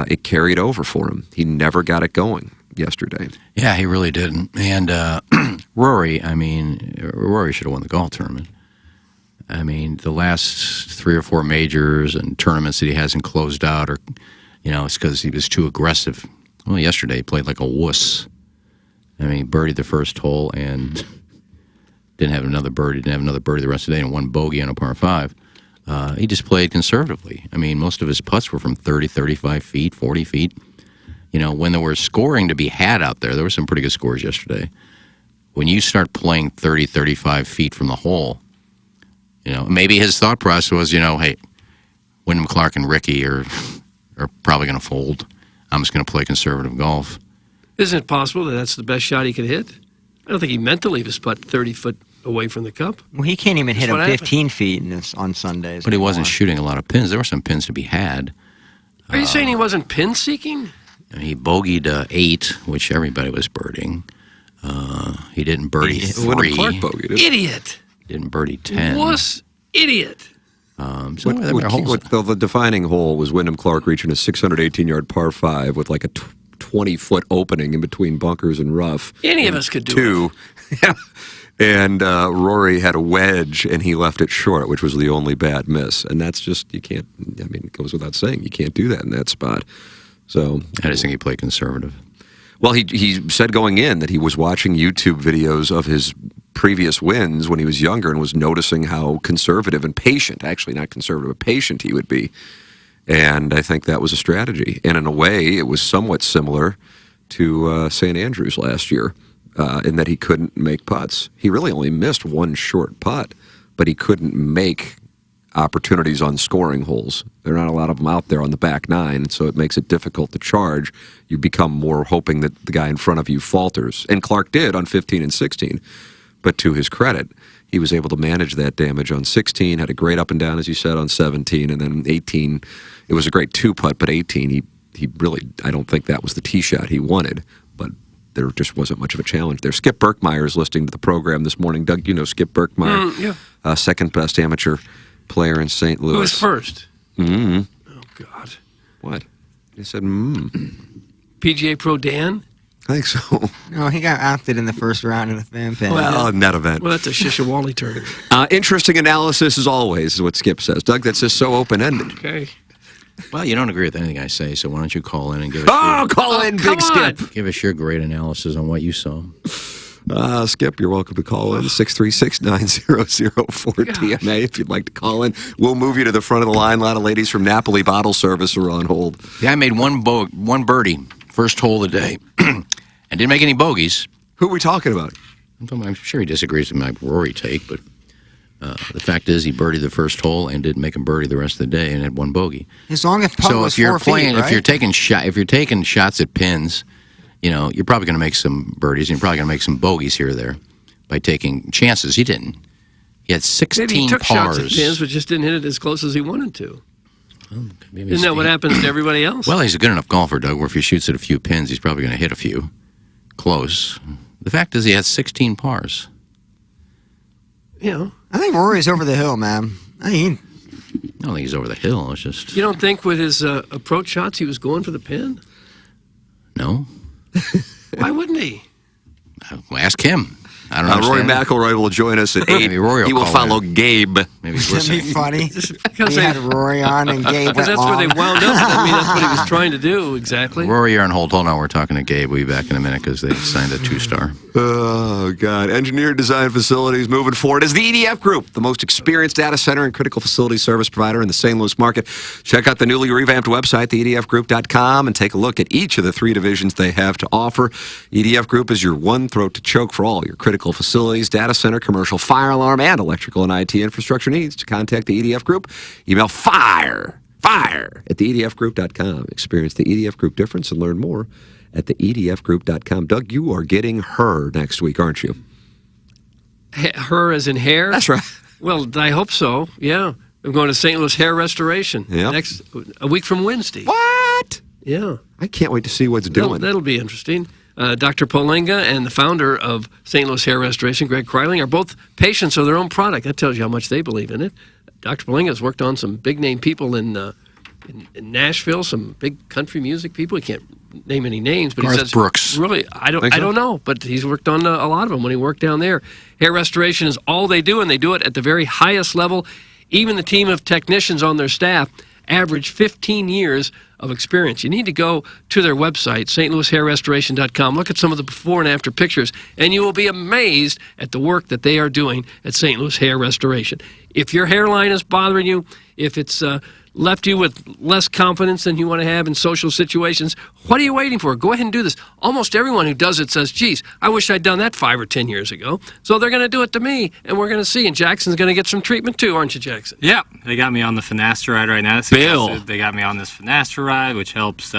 it carried over for him. He never got it going yesterday. Yeah, he really didn't. And Rory should have won the golf tournament. I mean, the last 3 or 4 majors and tournaments that he hasn't closed out, or it's because he was too aggressive. Well, yesterday he played like a wuss. I mean, he birdied the first hole and didn't have another birdie the rest of the day, and 1 bogey on a par 5. He just played conservatively. I mean, most of his putts were from 30, 35 feet, 40 feet. When there was scoring to be had out there were some pretty good scores yesterday. When you start playing 30, 35 feet from the hole, maybe his thought process was, hey, Wyndham Clark and Ricky are probably going to fold. I'm just going to play conservative golf. Isn't it possible that that's the best shot he could hit? I don't think he meant to leave his putt 30 foot away from the cup. Well, he can't even hit That's him what 15 feet on Sundays. But he wasn't shooting a lot of pins. There were some pins to be had. Are you saying he wasn't pin seeking? He bogeyed 8, which everybody was birding. He didn't birdie 3. Wyndham Clark bogeyed it. Idiot. He didn't birdie 10. Wuss idiot. The defining hole was Wyndham Clark reaching a 618-yard par 5 with like a 20-foot opening in between bunkers and rough. Any of us could do it. And Rory had a wedge, and he left it short, which was the only bad miss. And that's just, you can't, I mean, it goes without saying, you can't do that in that spot. So I just think he played conservative. Well, he said going in that he was watching YouTube videos of his previous wins when he was younger and was noticing how conservative and patient, actually not conservative, but patient he would be. And I think that was a strategy. And in a way, it was somewhat similar to St. Andrews last year in that he couldn't make putts. He really only missed one short putt, but he couldn't make opportunities on scoring holes. There are not a lot of them out there on the back nine, so it makes it difficult to charge. You become more hoping that the guy in front of you falters. And Clark did on 15 and 16. But to his credit, he was able to manage that damage on 16, had a great up and down, as you said, on 17, and then 18, it was a great two-putt, but 18, he really, I don't think that was the tee shot he wanted, but there just wasn't much of a challenge there. Skip Berkmeyer is listening to the program this morning. Doug, you know Skip Berkmeyer, second best amateur player in St. Louis. Who was first? Mm-hmm. Oh, God. What? He said, PGA Pro Dan? I think so. No, he got opted in the first round of the fan pen. Well, in that event. Well, that's a Shishawali tournament. Interesting analysis as always, is what Skip says. Doug, that's just so open-ended. Okay. Well, you don't agree with anything I say, so why don't you call in and give us call in, Big Skip. Give us your great analysis on what you saw. Skip, you're welcome to call in 636-9004-TMA if you'd like to call in. We'll move you to the front of the line. A lot of ladies from Napoli Bottle Service are on hold. Yeah, I made one birdie, first hole of the day, and didn't make any bogeys. Who are we talking about? I'm sure he disagrees with my Rory take, but the fact is he birdied the first hole and didn't make him birdie the rest of the day and had one bogey. As long as putt was 4 feet, right? if you're taking shots at pins, you know, you're probably going to make some birdies, and you're probably going to make some bogeys here or there by taking chances. He didn't. He had 16 Maybe he took pars. shots at pins, but just didn't hit it as close as he wanted to. Isn't that what happens to everybody else? Well, he's a good enough golfer, Doug, where if he shoots at a few pins, he's probably going to hit a few. Close. The fact is he has 16 pars. You know. I think Rory's over the hill, man. I don't think he's over the hill. It's just... You don't think with his approach shots he was going for the pin? No. Why wouldn't he? Well, ask him. I don't know. Rory McIlroy will join us at 8. Maybe Rory he will follow Gabe. Maybe he's That'd listening. be funny. Because he had Rory on and Gabe Because went that's where they long. wound up. I mean, that's what he was trying to do, exactly. Rory, you're on hold. Hold on. We're talking to Gabe. We'll be back in a minute because they signed a 2-star. Oh, God. Engineered Design Facilities moving forward as the EDF Group, the most experienced data center and critical facility service provider in the St. Louis market. Check out the newly revamped website, theedfgroup.com, and take a look at each of the 3 divisions they have to offer. EDF Group is your one throat to choke for all your critical facilities, data center, commercial, fire alarm, and electrical and IT infrastructure needs. To contact the EDF Group, email fire at theedfgroup.com. Experience the EDF Group difference and learn more at theedfgroup.com. Doug, you are getting her next week, aren't you? Her as in hair? That's right. Well, I hope so, yeah. I'm going to St. Louis Hair Restoration a week from Wednesday. What? Yeah. I can't wait to see what's doing. That'll be interesting. Dr. Polenga and the founder of St. Louis Hair Restoration, Greg Kryling, are both patients of their own product. That tells you how much they believe in it. Dr. Polenga has worked on some big-name people in Nashville, some big country music people. He can't name any names, but Garth he says Brooks. Really, I don't know, but he's worked on a lot of them when he worked down there. Hair restoration is all they do, and they do it at the very highest level. Even the team of technicians on their staff average 15 years of experience. You need to go to their website, stlouishairrestoration.com. Look at some of the before and after pictures, and you will be amazed at the work that they are doing at St. Louis Hair Restoration. If your hairline is bothering you, if it's left you with less confidence than you want to have in social situations, what are you waiting for? Go ahead and do this. Almost everyone who does it says, geez, I wish I'd done that 5 or 10 years ago. So they're going to do it to me, and we're going to see. And Jackson's going to get some treatment too, aren't you, Jackson? Yeah, they got me on the finasteride right now. Bill. They got me on this finasteride, which helps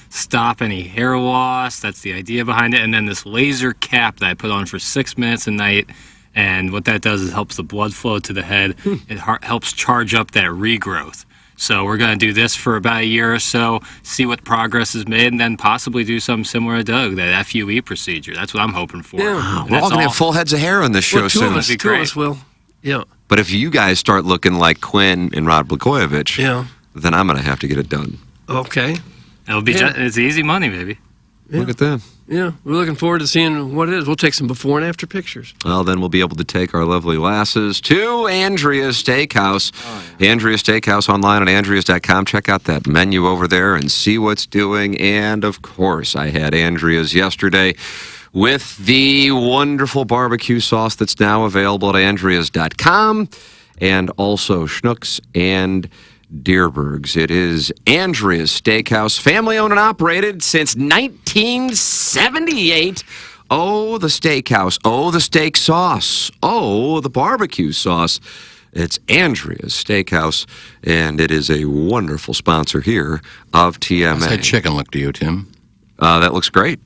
stop any hair loss. That's the idea behind it. And then this laser cap that I put on for 6 minutes a night. And what that does is helps the blood flow to the head. It helps charge up that regrowth. So we're going to do this for about a year or so, see what progress is made, and then possibly do something similar to Doug, that FUE procedure. That's what I'm hoping for. Yeah. We're all going to have full heads of hair on this show Well, soon. Two of us will. Yeah. But if you guys start looking like Quinn and Rod Blagojevich, Yeah. then I'm going to have to get it done. Okay. It'll be it's easy money, baby. Look at that. Yeah, we're looking forward to seeing what it is. We'll take some before and after pictures. Well, then we'll be able to take our lovely lasses to Andrea's Steakhouse. Andrea's Steakhouse online at andreas.com. Check out that menu over there and see what's doing. And, of course, I had Andrea's yesterday with the wonderful barbecue sauce that's now available at andreas.com. And also Schnucks and Deerbergs. It is Andrea's Steakhouse, family-owned and operated since 1978. Oh, the steakhouse. Oh, the steak sauce. Oh, the barbecue sauce. It's Andrea's Steakhouse, and it is a wonderful sponsor here of TMA. How's that chicken look to you, Tim? That looks great.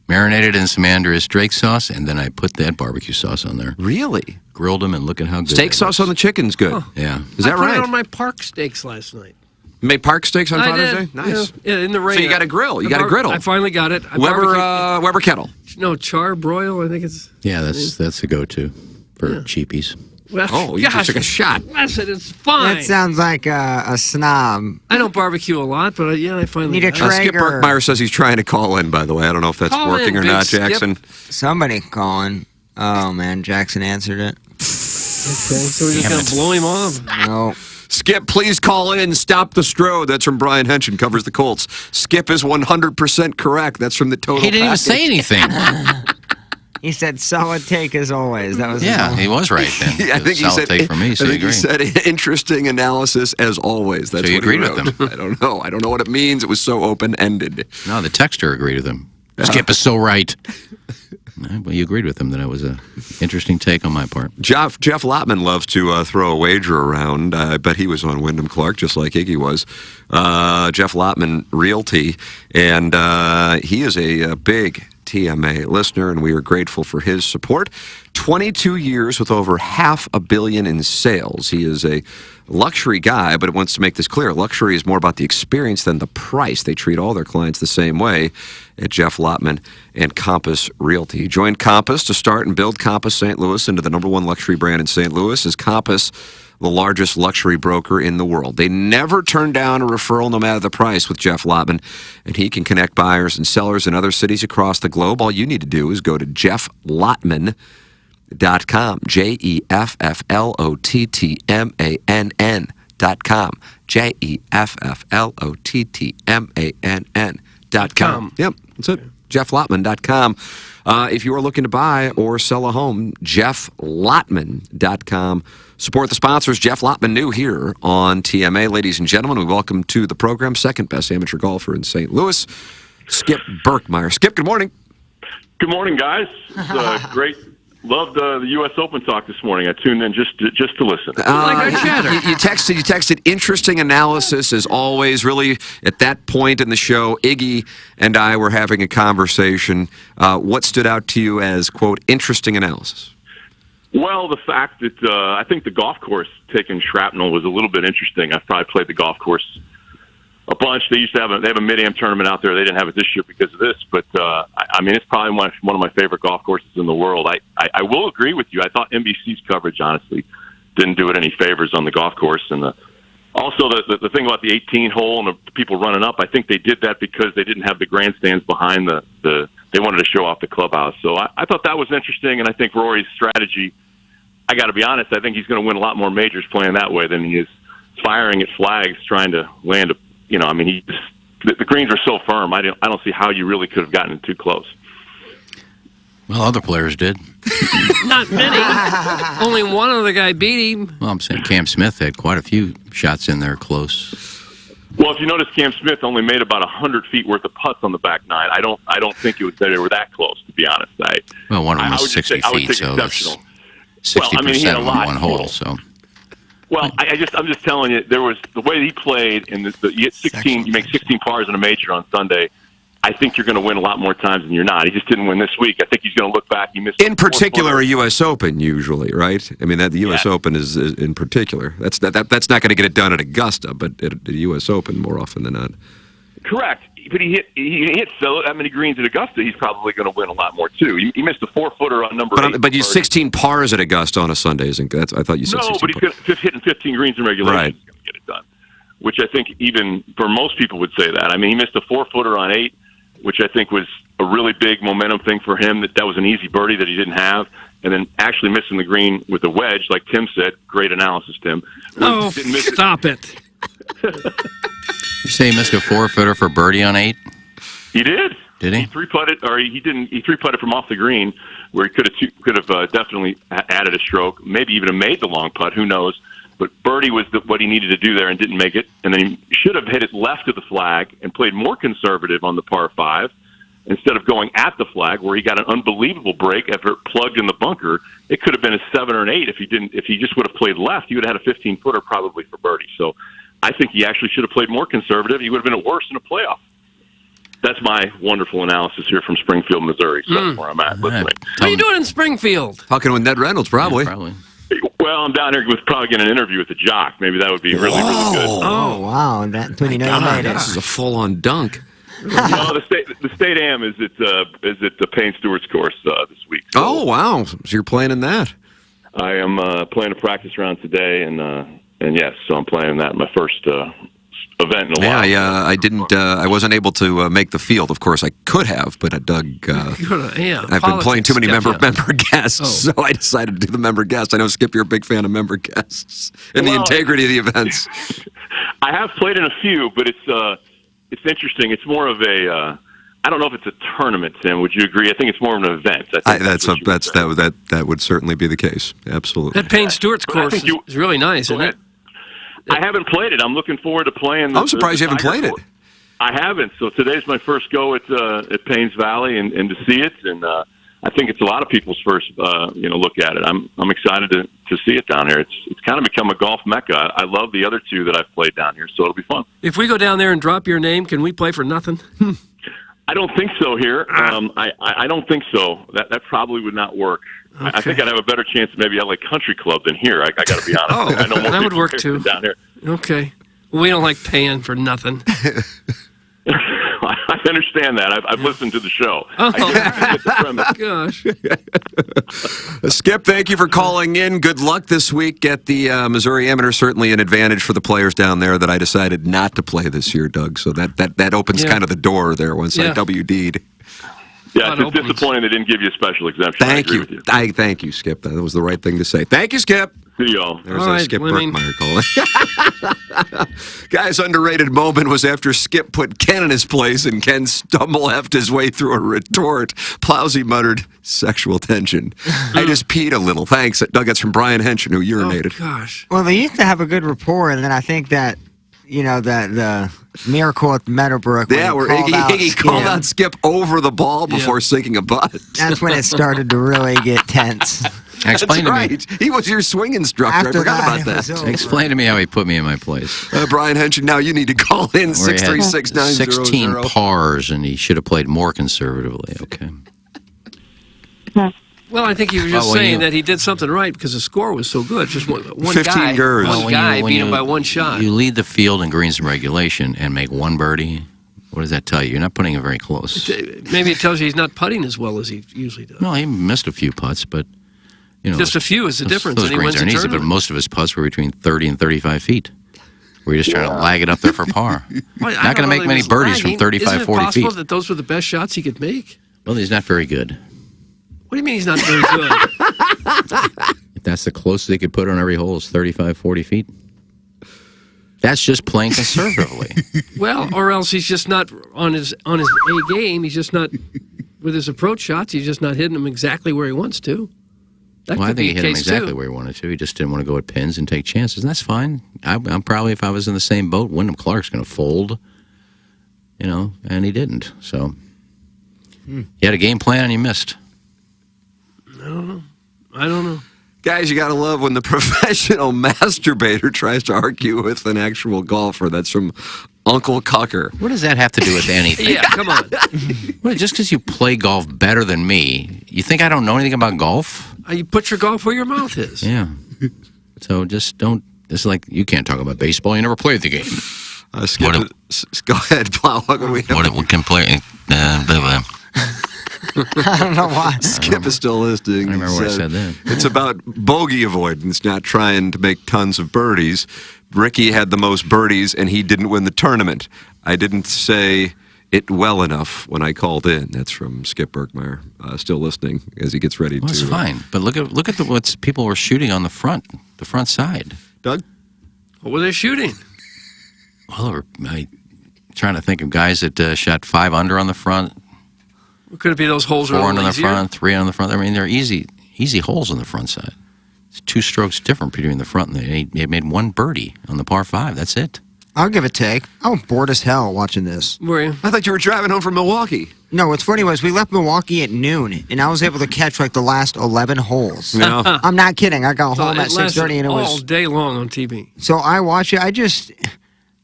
Marinated in some Andrea's Drake sauce, and then I put that barbecue sauce on there. Really? Grilled them, and look at how good Steak sauce on the chicken's good. Huh. Yeah. Is that I put right? it on my park steaks last night. You made park steaks on I Father's did. Day? Nice. Yeah, in the rain. So you got a grill. You got a griddle. I finally got it. I Weber kettle. No, char broil, I think it's... Yeah, that's the go-to for cheapies. Well, Oh, you just took a shot. Listen, it's fine. That sounds like a snob. I don't barbecue a lot, but I finally Need a got it. Skip Traeger. Berkmeyer says he's trying to call in, by the way. I don't know if that's Call working in, or Big not, Skip. Jackson. Somebody calling. Oh, man, Jackson answered it. Okay, so we're just going to blow him off. No. Skip, please call in. Stop the Strode. That's from Brian Henson, covers the Colts. Skip is 100% correct. That's from the Total He didn't even Package. say anything. He said solid take as always. That was Yeah, he was right then. I think he Solid said. take for me, so I you think he agree. said interesting analysis as always. That's So you what he agreed with wrote. him? I don't know. I don't know what it means. It was so open ended. No, the texter agreed with him. Skip is so right. Well, you agreed with him that it was an interesting take on my part. Jeff Lotman loves to throw a wager around. I bet he was on Wyndham Clark, just like Iggy was. Jeff Lotman Realty, and he is a big TMA listener, and we are grateful for his support. 22 years with over $500 million in sales. He is a luxury guy, but it wants to make this clear. Luxury is more about the experience than the price. They treat all their clients the same way at Jeff Lotman and Compass Realty. He joined Compass to start and build Compass St. Louis into the #1 luxury brand in St. Louis. Is Compass the largest luxury broker in the world? They never turn down a referral no matter the price with Jeff Lotman, and he can connect buyers and sellers in other cities across the globe. All you need to do is go to jefflotman.com, JEFFLOTTMANN.com, JEFFLOTTMANN.com. Yep, that's it. JeffLotman.com. If you are looking to buy or sell a home, JeffLotman.com. Support the sponsors. Jeff Lotman new here on TMA. Ladies and gentlemen, we welcome to the program second best amateur golfer in St. Louis, Skip Berkmeyer. Skip, good morning. Good morning, guys. It's great. Loved the U.S. Open talk this morning. I tuned in just to listen. You texted interesting analysis as always. Really, at that point in the show, Iggy and I were having a conversation. What stood out to you as, quote, interesting analysis? Well, the fact that I think the golf course taking shrapnel was a little bit interesting. I've probably played the golf course a bunch. They used to have a mid-am tournament out there. They didn't have it this year because of this, but I mean, it's probably one of my favorite golf courses in the world. I will agree with you. I thought NBC's coverage honestly didn't do it any favors on the golf course, and also the thing about the 18 hole and the people running up. I think they did that because they didn't have the grandstands behind the. They wanted to show off the clubhouse. So I thought that was interesting, and I think Rory's strategy. I got to be honest. I think he's going to win a lot more majors playing that way than he is firing at flags trying to land a. You know, I mean, the greens are so firm. I don't see how you really could have gotten too close. Well, other players did. Not many. Only one other guy beat him. Well, I'm saying Cam Smith had quite a few shots in there close. Well, if you notice, Cam Smith only made about 100 feet worth of putts on the back nine. I don't think it was that they were that close, to be honest. Well, one of them I was would 60 say, I would feet, say so exceptional. 60% Well, I mean, he had a on lot one hole. total. So, Well, I'm just telling you, there was the way he played, and you get 16, you make 16 pars in a major on Sunday. I think you're going to win a lot more times than you're not. He just didn't win this week. I think he's going to look back. He missed In particular, a U.S. Open usually, right? I mean, the U.S. Open is in particular. That's not going to get it done at Augusta, but at the U.S. Open more often than not. Correct. he hit so that many greens at Augusta. He's probably going to win a lot more too. He missed a 4-footer on number 8. But you 16 pars at Augusta on a Sunday, isn't that's? I thought you said no, 16 but he's hitting 15 greens in regulation. Right. He's going to get it done. Which I think even for most people would say that. I mean, he missed a 4-footer on 8, which I think was a really big momentum thing for him. That was an easy birdie that he didn't have, and then actually missing the green with a wedge, like Tim said. Great analysis, Tim. Oh, stop it! You say he missed a 4-footer for birdie on 8? He did. Did he? He 3-putted, or he didn't. He 3-putted from off the green, where he could have definitely added a stroke, maybe even have made the long putt. Who knows? But birdie was what he needed to do there and didn't make it. And then he should have hit it left of the flag and played more conservative on the par 5 instead of going at the flag, where he got an unbelievable break after it plugged in the bunker. It could have been a 7 or an 8 if he just would have played left. He would have had a 15-footer probably for birdie. So I think he actually should have played more conservative. He would have been at worse in a playoff. That's my wonderful analysis here from Springfield, Missouri. So that's where I'm at listening. What are you doing in Springfield? Talking with Ned Reynolds, probably. Yeah, probably. Well, I'm down here with probably getting an interview with the jock. Maybe that would be really good. Oh, wow. That's when you know you made it. This is a full-on dunk. No, the state am is at the Payne Stewart's course this week. So Oh, wow. So you're playing in that. I am playing a practice round today, and yes, so I'm playing that my first event in a while. Yeah, I didn't. I wasn't able to make the field. Of course, I could have, but Doug. I've been playing too many member guests, so I decided to do the member guest. I know, Skip, you're a big fan of member guests and the integrity of the events. I have played in a few, but it's interesting. It's more of a. I don't know if it's a tournament, Tim. Would you agree? I think it's more of an event. That would certainly be the case. Absolutely. That Payne Stewart's course is really nice, isn't it? I haven't played it. I'm looking forward to playing. I'm surprised you haven't played it. I haven't. So today's my first go at Paynes Valley and to see it, and I think it's a lot of people's first look at it. I'm excited to see it down here. It's kind of become a golf mecca. I love the other two that I've played down here, so it'll be fun. If we go down there and drop your name, can we play for nothing? I don't think so here. I don't think so. That probably would not work. Okay. I think I'd have a better chance at maybe LA Country Club than here. I got to be honest. I know more that would work too. Down here. Okay. We don't like paying for nothing. I understand that. I've listened to the show. Oh, I get the premise. gosh. Skip, thank you for calling in. Good luck this week at the Missouri Amateur. Certainly an advantage for the players down there that I decided not to play this year, Doug. So that opens kind of the door there once I WD'd. Yeah, it's just disappointing they didn't give you a special exemption. Thank you. Thank you, Skip. That was the right thing to say. Thank you, Skip. See y'all. There's Skip Berkmeyer calling. Guy's underrated moment was after Skip put Ken in his place and Ken stumble-effed his way through a retort. Plowsy muttered, sexual tension. I just peed a little. Thanks. Doug, that's from Brian Henshin, who urinated. Oh, gosh. Well, they used to have a good rapport, and then I think that, the miracle at Meadowbrook. Yeah, where he called out Skip over the ball before sinking a butt. That's when it started to really get tense. Explain to me. He was your swing instructor. I forgot about that. Explain to me how he put me in my place. Brian Henshin, now you need to call in 636-900. 16 pars, and he should have played more conservatively. Okay. Well, I think he was just saying that he did something right because the score was so good. Just one 15 guy, girls. one guy beat him by one shot. You lead the field in greens in regulation and make one birdie. What does that tell you? You're not putting it very close. Maybe it tells you he's not putting as well as he usually does. No, he missed a few putts, but just a few is the difference. Those greens aren't easy, but most of his putts were between 30 and 35 feet. We're just trying to lag it up there for par. Well, not going to make many birdies from 35, 40 feet. Isn't it possible that those were the best shots he could make? Well, he's not very good. What do you mean he's not very good? If that's the closest he could put on every hole is 35, 40 feet. That's just playing conservatively. Well, or else he's just not on his A game. He's just not, with his approach shots, he's just not hitting them exactly where he wants to. I think he hit him exactly where he wanted to. He just didn't want to go at pins and take chances, and that's fine. I'm probably, if I was in the same boat, Wyndham Clark's going to fold, and he didn't. So he had a game plan and he missed. I don't know. Guys, you got to love when the professional masturbator tries to argue with an actual golfer. That's from Uncle Cucker. What does that have to do with anything? Yeah, come on. Well, just because you play golf better than me, you think I don't know anything about golf? You put your golf where your mouth is. Yeah. So just don't. It's like you can't talk about baseball. You never played the game. Skip, go ahead, Plowhog. What do we have? What can play? I don't know why. Skip is still listening. I remember what I said then. It's about bogey avoidance, not trying to make tons of birdies. Ricky had the most birdies, and he didn't win the tournament. I didn't say it well enough when I called in. That's from Skip Berkmeyer, still listening as he gets ready to. That's fine, but look at what people were shooting on the front side. Doug, what were they shooting? Well, I'm trying to think of guys that shot 5 under on the front. Could it be those holes 4 are on the easier? front, 3 on the front? I mean, they're easy holes on the front side. It's 2 strokes different between the front, and they made 1 birdie on the par 5. That's it. I'll give a take. I was bored as hell watching this. Were you? I thought you were driving home from Milwaukee. No, what's funny was we left Milwaukee at noon, and I was able to catch like the last 11 holes. No. I'm not kidding. I got So home it at 6:30, and it all was. day long on TV. So I watch it. I just,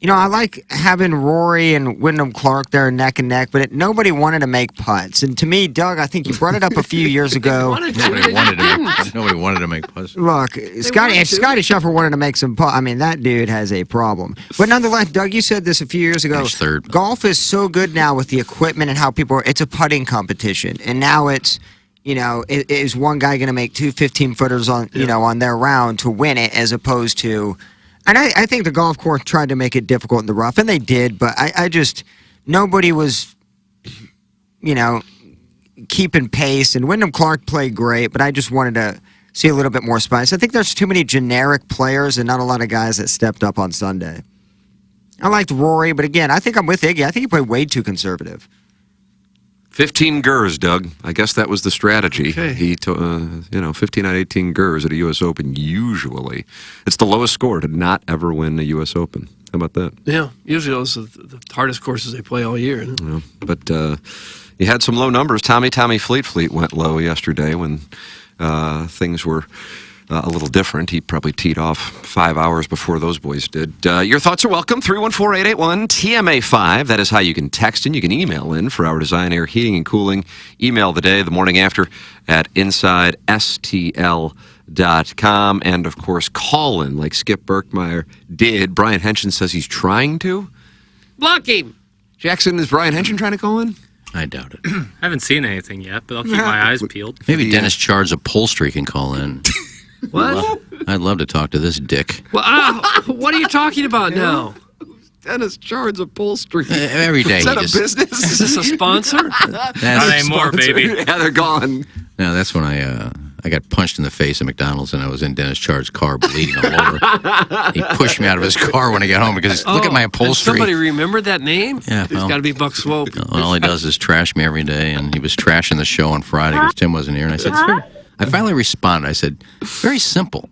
I like having Rory and Wyndham Clark there neck and neck, but nobody wanted to make putts. And to me, Doug, I think you brought it up a few years ago. Nobody wanted to make putts. Look, Scotty Scheffler wanted to make some putts. I mean, that dude has a problem. But nonetheless, Doug, you said this a few years ago. Finished third. Golf is so good now with the equipment and how people are. It's a putting competition, and now it's. Is one guy going to make 2 15-footers on on their round to win it, as opposed to. And I think the golf course tried to make it difficult in the rough, and they did, but I just, nobody was, keeping pace, and Wyndham Clark played great, but I just wanted to see a little bit more spice. I think there's too many generic players and not a lot of guys that stepped up on Sunday. I liked Rory, but again, I think I'm with Iggy. I think he played way too conservative. 15 gers, Doug. I guess that was the strategy. Okay. He, 15 out of 18 gers at a U.S. Open, usually. It's the lowest score to not ever win a U.S. Open. How about that? Yeah, usually those are the hardest courses they play all year. Yeah, but you had some low numbers. Tommy Fleet went low yesterday when things were a little different. He probably teed off 5 hours before those boys did. Your thoughts are welcome. 314-881-TMA5. That is how you can text in. You can email in for our Design Air Heating and Cooling. Email the day, the morning after, at InsideSTL.com. And, of course, call in like Skip Berkmeyer did. Brian Henson says he's trying to. Block him. Jackson, is Brian Henson trying to call in? I doubt it. I haven't seen anything yet, but I'll keep my eyes peeled. Maybe Dennis Charles Upholstery can call in. What? I'd love to talk to this dick. Well, what are you talking about now? Dennis Charles Upholstery. Every day. Is that a business? Is this a sponsor? Not anymore, baby. Yeah, they're gone. No, that's when I got punched in the face at McDonald's, and I was in Dennis Charles' car bleeding all over. He pushed me out of his car when I got home because look at my upholstery. Somebody remembered that name? Yeah, It's got to be Buck Swope. All he does is trash me every day, and he was trashing the show on Friday because Tim wasn't here. And I said, I finally responded. I said, very simple.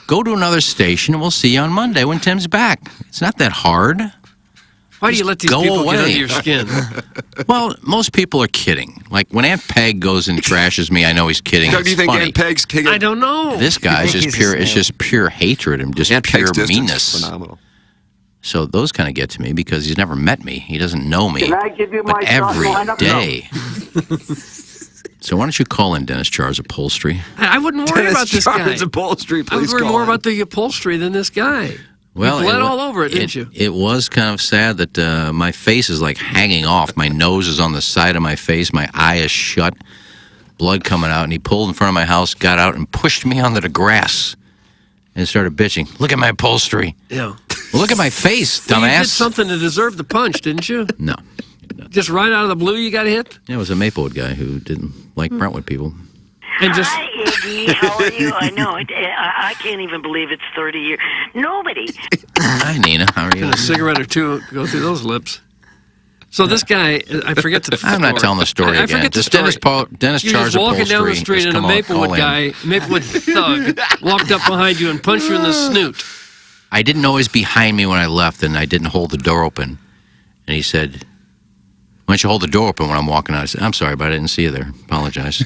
Go to another station, and we'll see you on Monday when Tim's back. It's not that hard. Why do you let these Go people away. get under your skin? Well, most people are kidding. Like when Aunt Peg goes and trashes me, I know he's kidding. Doug, do you It's think funny. Aunt Peg's kidding? I don't know. This guy is just pure. It's just pure hatred and just Aunt pure Peg's distance, meanness. phenomenal. So those kind of get to me because he's never met me. He doesn't know me. Can I give you But my every lineup? day. So why don't you call in Dennis Charles Upholstery? I wouldn't worry about this guy. Charles Upholstery, I would please worry call more in. about the upholstery than this guy. Well, you bled all over it, didn't you? It was kind of sad that my face is like hanging off. My nose is on the side of my face. My eye is shut. Blood coming out. And he pulled in front of my house, got out, and pushed me onto the grass and started bitching. Look at my upholstery. Yeah. Look at my face, Well, you did dumbass. something to deserve the punch, didn't you? No. Just right out of the blue, you got hit? It was a Maplewood guy who didn't like Brentwood people. And just Hi, Iggy. How are you? I know. I can't even believe it's 30 years. Nobody. Hi, Nina. How are you? a cigarette or two go through those lips. So this guy, I forget the story. I'm not telling the story I again. forget the This story. Dennis You're Charles just walking down the Upholstery street has and a come on, Maplewood call in. guy, Maplewood thug, walked up behind you and punched you in the snoot. I didn't know he was behind me when I left, and I didn't hold the door open. And he said, why don't you hold the door open when I'm walking out? I said, I'm sorry, but I didn't see you there. Apologize.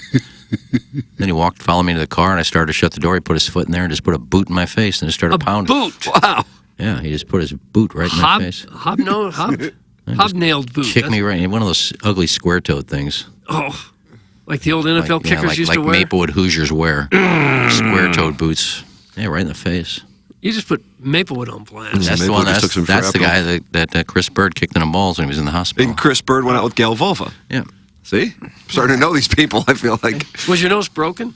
Then he followed me to the car, and I started to shut the door. He put his foot in there and just put a boot in my face, and just started pounding. Boot. Wow. Yeah, he just put his boot right in my face. Hobnailed boot. Kicked me right in one of those ugly square-toed things. Oh, like the old NFL kickers used like to wear? Maplewood Hoosiers wear. Square-toed boots. Yeah, right in the face. You just put Maplewood on blast. That's the one. That's the guy that Chris Bird kicked in the balls when he was in the hospital. And Chris Bird went out with Gail Volva. Yeah. See? I'm starting to know these people, I feel like. Was your nose broken?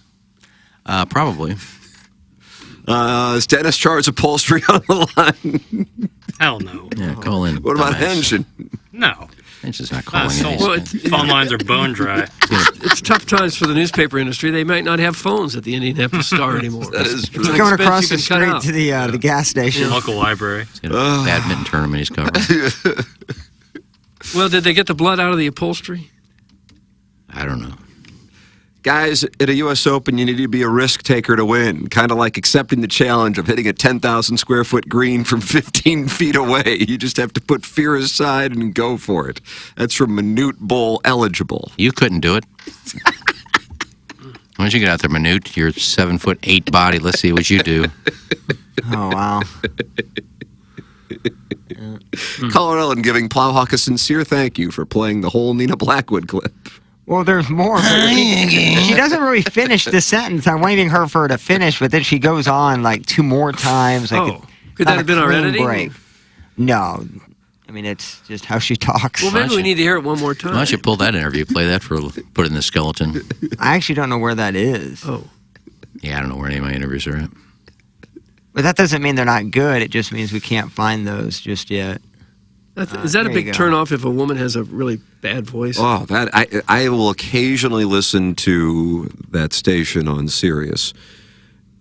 Probably. Is Dennis Charles Upholstery on the line? Hell no. Yeah, call in. What about Henshin? No. Henshin's not calling in. Well, phone lines are bone dry. It's tough times for the newspaper industry. They might not have phones at the Indianapolis Star anymore. That is true. It's an Going expense across you the can cut street out. to the gas station. Local library. He's got a badminton tournament he's covering. Well, did they get the blood out of the upholstery? I don't know. Guys, at a U.S. Open, you need to be a risk taker to win. Kind of like accepting the challenge of hitting a 10,000 square foot green from 15 feet away. You just have to put fear aside and go for it. That's from Minute Bowl eligible. You couldn't do it. Why don't you get out there, Minute? You're 7'8" body. Let's see what you do. Oh, wow. Caller Ellen giving Plowhawk a sincere thank you for playing the whole Nina Blackwood clip. Well, there's more. But she doesn't really finish the sentence. I'm waiting for her to finish, but then she goes on like 2 more times. Like could that have been our editing? Break. No. I mean, it's just how she talks. Well, maybe we need to hear it one more time. Why don't you pull that interview, play that put it in the skeleton. I actually don't know where that is. Oh. Yeah, I don't know where any of my interviews are at. But that doesn't mean they're not good. It just means we can't find those just yet. Is that a big turnoff if a woman has a really bad voice? Oh, that I will occasionally listen to that station on Sirius,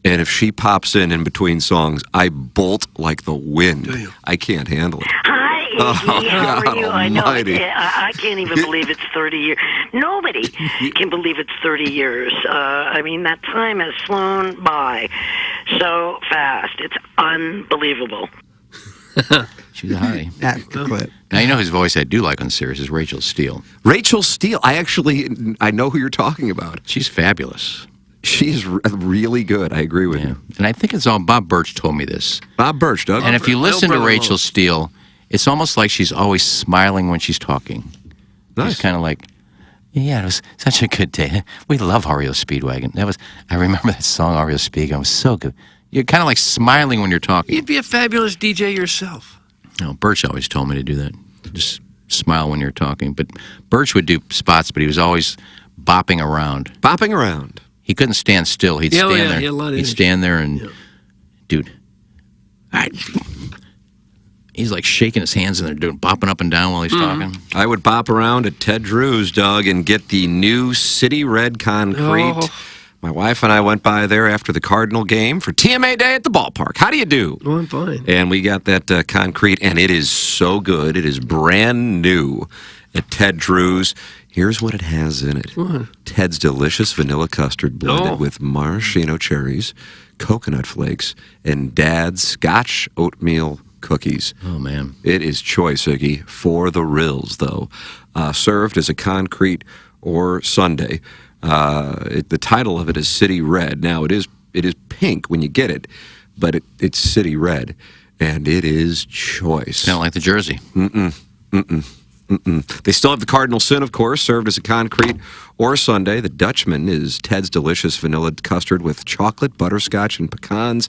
and if she pops in between songs, I bolt like the wind. Do you? I can't handle it. Hi, Iggy. How are you? I know. Almighty. I can't even believe it's 30 years. Nobody can believe it's 30 years. I mean, that time has flown by so fast. It's unbelievable. She's high. That's the clip. Now, you know whose voice I do like on Sirius is Rachel Steele. Rachel Steele. I know who you're talking about. She's fabulous. She's really good. I agree with you. And I think it's all Bob Birch told me this. Bob Birch, Doug. And if you listen to Rachel Steele, it's almost like she's always smiling when she's talking. Nice. She's kind of like, yeah, it was such a good day. We love REO Speedwagon. I remember that song, REO Speedwagon. It was so good. You're kind of like smiling when you're talking. You'd be a fabulous DJ yourself. No, Birch always told me to do that. Just smile when you're talking. But Birch would do spots, but he was always bopping around. Bopping around. He couldn't stand still. He'd stand there. He had a lot of He'd stand there and, dude, he's like shaking his hands and they're bopping up and down while he's talking. I would bop around at Ted Drew's, Doug, and get the new City Red concrete. Oh. My wife and I went by there after the Cardinal game for TMA Day at the ballpark. How do you do? Oh, I'm fine. And we got that concrete, and it is so good. It is brand new at Ted Drew's. Here's what it has in it. What? Ted's delicious vanilla custard blended with maraschino cherries, coconut flakes, and Dad's Scotch oatmeal cookies. Oh, man. It is choice, Iggy, for the rills, though. Served as a concrete or sundae. The title of it is City Red. Now, it is pink when you get it, but it's City Red, and it is choice. Kind of like the jersey. They still have the Cardinal Sin, of course, served as a concrete or sundae. The Dutchman is Ted's delicious vanilla custard with chocolate, butterscotch, and pecans.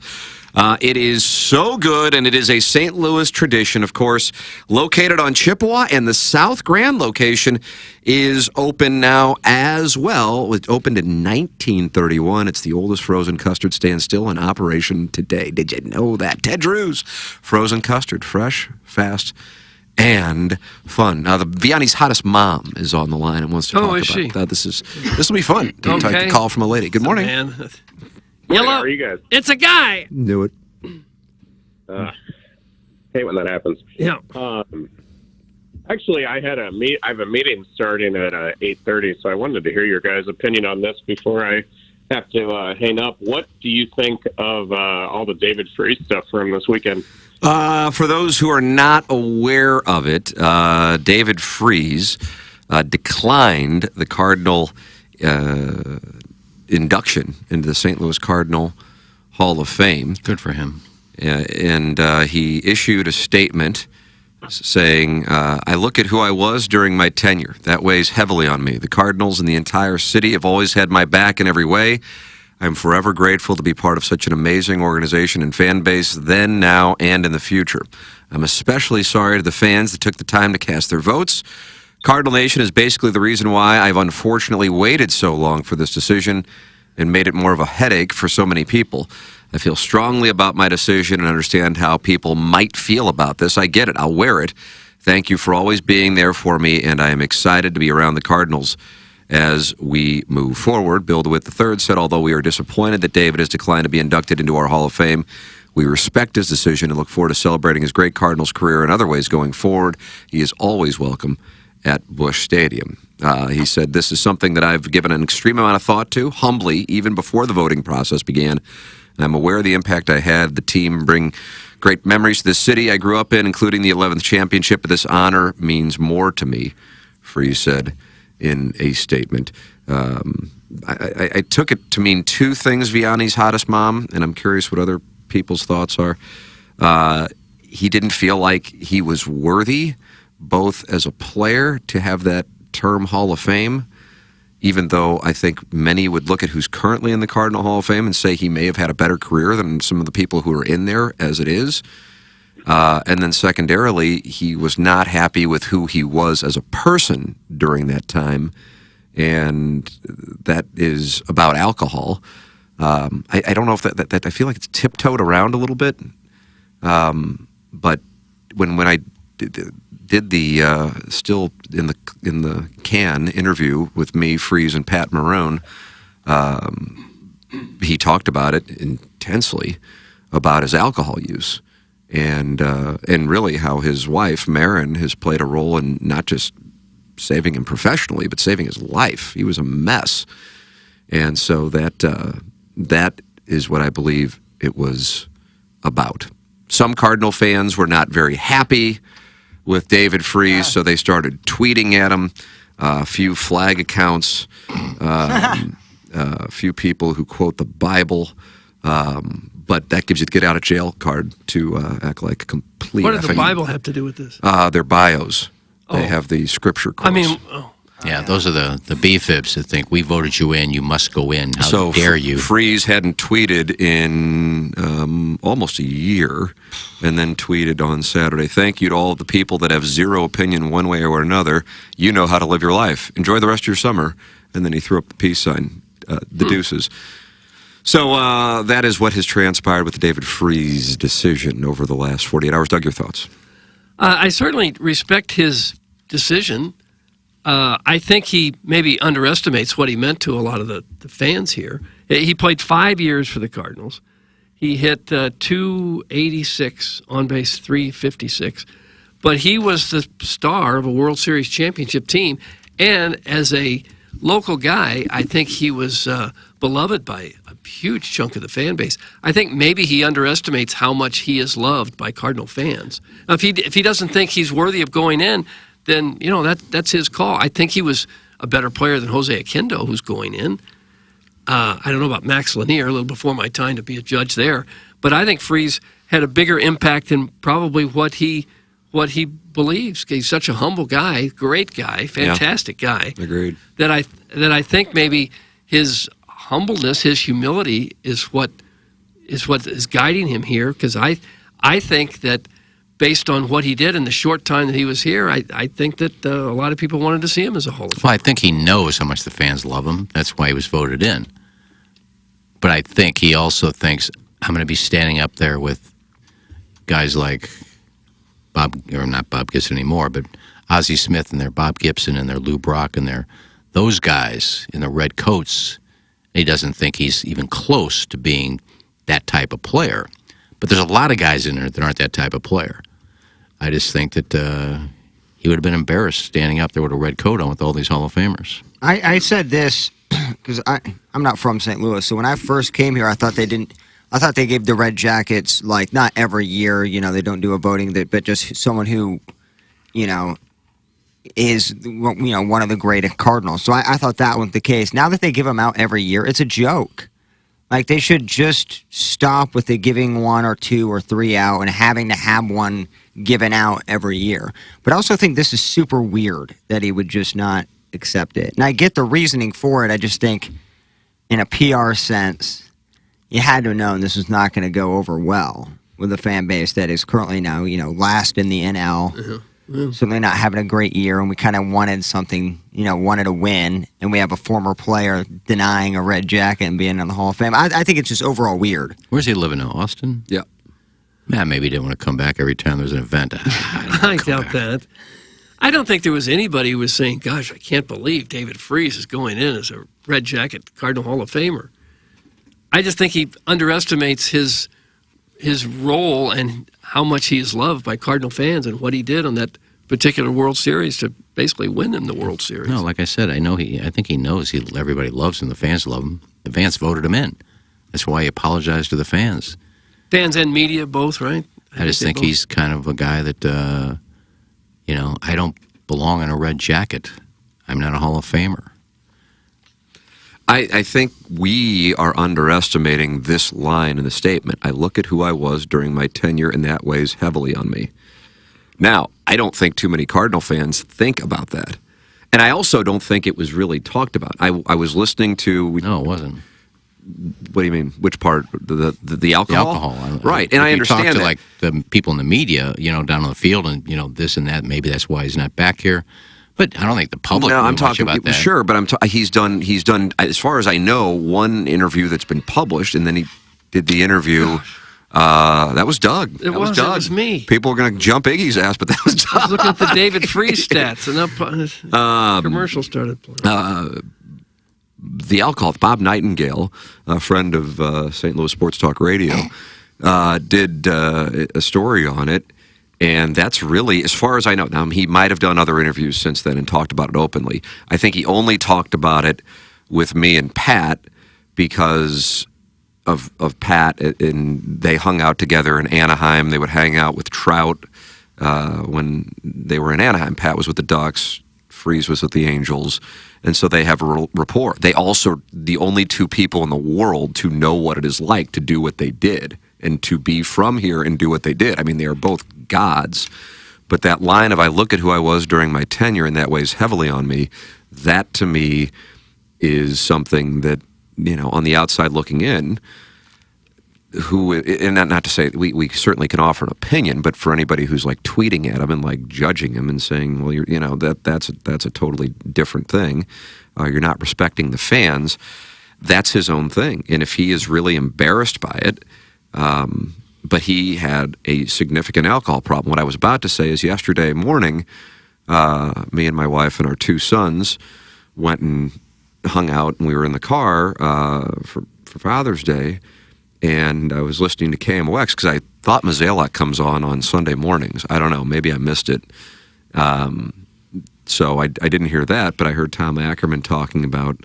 It is so good, and it is a St. Louis tradition, of course, located on Chippewa, and the South Grand location is open now as well. It opened in 1931. It's the oldest frozen custard stand still in operation today. Did you know that? Ted Drew's frozen custard, fresh, fast, and fun. Now, the Vianney's hottest mom is on the line and wants to talk about she? that. This will be fun. To take a call from a lady. Good morning. Man. Yellow. How are you guys? It's a guy. Knew it. Hate when that happens. Yeah. Actually, I have a meeting starting at 8:30, so I wanted to hear your guys' opinion on this before I have to hang up. What do you think of all the David Freese stuff from this weekend? For those who are not aware of it, David Freese declined the Cardinal induction into the St. Louis Cardinal Hall of Fame. Good for him. And he issued a statement saying, I look at who I was during my tenure. That weighs heavily on me. The Cardinals and the entire city have always had my back in every way. I'm forever grateful to be part of such an amazing organization and fan base then, now, and in the future. I'm especially sorry to the fans that took the time to cast their votes. Cardinal Nation is basically the reason why I've unfortunately waited so long for this decision and made it more of a headache for so many people. I feel strongly about my decision and understand how people might feel about this. I get it. I'll wear it. Thank you for always being there for me, and I am excited to be around the Cardinals as we move forward. Bill DeWitt III said, although we are disappointed that David has declined to be inducted into our Hall of Fame, we respect his decision and look forward to celebrating his great Cardinals career in other ways going forward. He is always welcome at Busch Stadium. He said, this is something that I've given an extreme amount of thought to, humbly, even before the voting process began. I'm aware of the impact I had. The team bring great memories to this city I grew up in, including the 11th championship, but this honor means more to me, Freese said in a statement. I took it to mean two things, Vianney's hottest mom, and I'm curious what other people's thoughts are. He didn't feel like he was worthy, both as a player, to have that term Hall of Fame, even though I think many would look at who's currently in the Cardinal Hall of Fame and say he may have had a better career than some of the people who are in there as it is. And then secondarily, he was not happy with who he was as a person during that time, and that is about alcohol. I don't know if that I feel like it's tiptoed around a little bit, but when I did the still in the can interview with me, Freese, and Pat Marone, he talked about it intensely about his alcohol use, and really how his wife Marin has played a role in not just saving him professionally, but saving his life. He was a mess, and so that is what I believe it was about. Some Cardinal fans were not very happy with David Freese, so they started tweeting at him. A few flag accounts, a few people who quote the Bible, but that gives you the get out of jail card to act like a complete. What does the Bible have to do with this? Their bios. They have the scripture quotes. I mean, yeah, those are the B-fibs that think we voted you in, you must go in. How dare you? Freese hadn't tweeted in almost a year, and then tweeted on Saturday, thank you to all of the people that have zero opinion one way or another. You know how to live your life. Enjoy the rest of your summer. And then he threw up the peace sign, the deuces. So that is what has transpired with the David Freese decision over the last 48 hours. Doug, your thoughts? I certainly respect his decision. I think he maybe underestimates what he meant to a lot of the fans here. He played 5 years for the Cardinals. He hit 286 on base, 356. But he was the star of a World Series championship team. And as a local guy, I think he was beloved by a huge chunk of the fan base. I think maybe he underestimates how much he is loved by Cardinal fans. Now, if he doesn't think he's worthy of going in, then, you know, that's his call. I think he was a better player than Jose Aquindo, who's going in. I don't know about Max Lanier, a little before my time to be a judge there. But I think Freese had a bigger impact than probably what he believes. He's such a humble guy, great guy, fantastic guy. Agreed. That I think maybe his humbleness, his humility is what is guiding him here. Because I think that based on what he did in the short time that he was here, I think that a lot of people wanted to see him as a Hall of Famer. Well, I think he knows how much the fans love him. That's why he was voted in. But I think he also thinks, I'm going to be standing up there with guys like not Bob Gibson anymore, but Ozzie Smith and their Bob Gibson and their Lou Brock and their those guys in the red coats. He doesn't think he's even close to being that type of player. But there's a lot of guys in there that aren't that type of player. I just think that he would have been embarrassed standing up there with a red coat on with all these Hall of Famers. I said this because I'm not from St. Louis, so when I first came here, I thought they gave the Red Jackets, like, not every year, you know, they don't do a voting, but just someone who, you know, is, you know, one of the great Cardinals. So I thought that was the case. Now that they give them out every year, it's a joke. Like, they should just stop with the giving 1 or 2 or 3 out and having to have one given out every year. But I also think this is super weird that he would just not accept it. And I get the reasoning for it. I just think in a PR sense, you had to have known this was not going to go over well with a fan base that is currently now, last in the NL. Certainly not having a great year, and we kind of wanted something, wanted a win, and we have a former player denying a red jacket and being in the Hall of Fame. I think it's just overall weird. Where's he living now? Austin? Yeah. Man, maybe he didn't want to come back every time there's an event. I doubt that. I don't think there was anybody who was saying, gosh, I can't believe David Freese is going in as a red jacket Cardinal Hall of Famer. I just think he underestimates his role and how much he is loved by Cardinal fans and what he did on that particular World Series to basically win them the World Series. No, like I said, I think he knows everybody loves him. The fans love him. The fans voted him in. That's why he apologized to the fans. Fans and media both, right? I just think he's kind of a guy that, I don't belong in a red jacket. I'm not a Hall of Famer. I think we are underestimating this line in the statement. I look at who I was during my tenure, and that weighs heavily on me. Now, I don't think too many Cardinal fans think about that. And I also don't think it was really talked about. I was listening to... No, it wasn't. What do you mean? Which part? The alcohol? The alcohol. Right, and I understand talk to, that. like, the people in the media, down on the field and, this and that, maybe that's why he's not back here. But I don't think the public knew much about that. Sure, but he's done, as far as I know, one interview that's been published, and then he did the interview. That was Doug. It was me. People were going to jump Iggy's ass, but that was Doug. I was looking at the David Freese stats, and that commercial started playing. The alcohol, Bob Nightingale, a friend of St. Louis Sports Talk Radio, did a story on it. And that's really, as far as I know, now he might have done other interviews since then and talked about it openly. I think he only talked about it with me and Pat because of Pat, and they hung out together in Anaheim. They would hang out with Trout when they were in Anaheim. Pat was with the Ducks, Freese was with the Angels, and so they have a rapport. They also, the only two people in the world to know what it is like to do what they did and to be from here and do what they did. I mean, they are both gods. But that line of, I look at who I was during my tenure and that weighs heavily on me, that to me is something that, on the outside looking in, and not to say, we certainly can offer an opinion, but for anybody who's like tweeting at him and like judging him and saying, well, that's a totally different thing. You're not respecting the fans. That's his own thing. And if he is really embarrassed by it, but he had a significant alcohol problem. What I was about to say is yesterday morning, me and my wife and our two sons went and hung out, and we were in the car for Father's Day, and I was listening to KMOX because I thought Mazalek comes on Sunday mornings. I don't know. Maybe I missed it. So I didn't hear that, but I heard Tom Ackerman talking about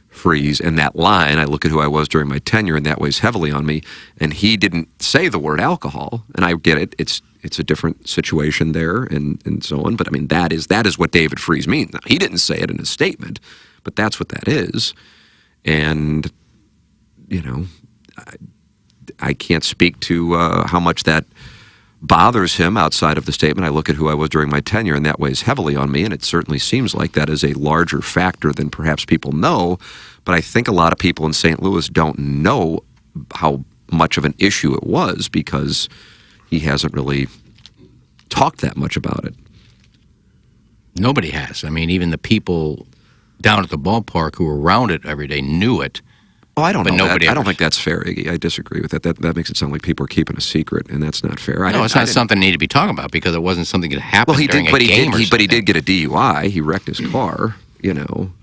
Freese and that line, I look at who I was during my tenure and that weighs heavily on me, and he didn't say the word alcohol, and I get it, it's a different situation there and so on, but I mean that is what David Freese means. Now, he didn't say it in his statement, but that's what that is. And I can't speak to how much that bothers him outside of the statement. I look at who I was during my tenure and that weighs heavily on me, and it certainly seems like that is a larger factor than perhaps people know, but I think a lot of people in St. Louis don't know how much of an issue it was because he hasn't really talked that much about it. Nobody has. I mean, even the people down at the ballpark who were around it every day knew it. Oh, I don't but know. Nobody I don't think that's fair, Iggy. I disagree with that. That makes it sound like people are keeping a secret, and that's not fair. No, it's not something needed to be talking about because it wasn't something that happened during a game or something. But he did get a DUI. He wrecked his car. I'm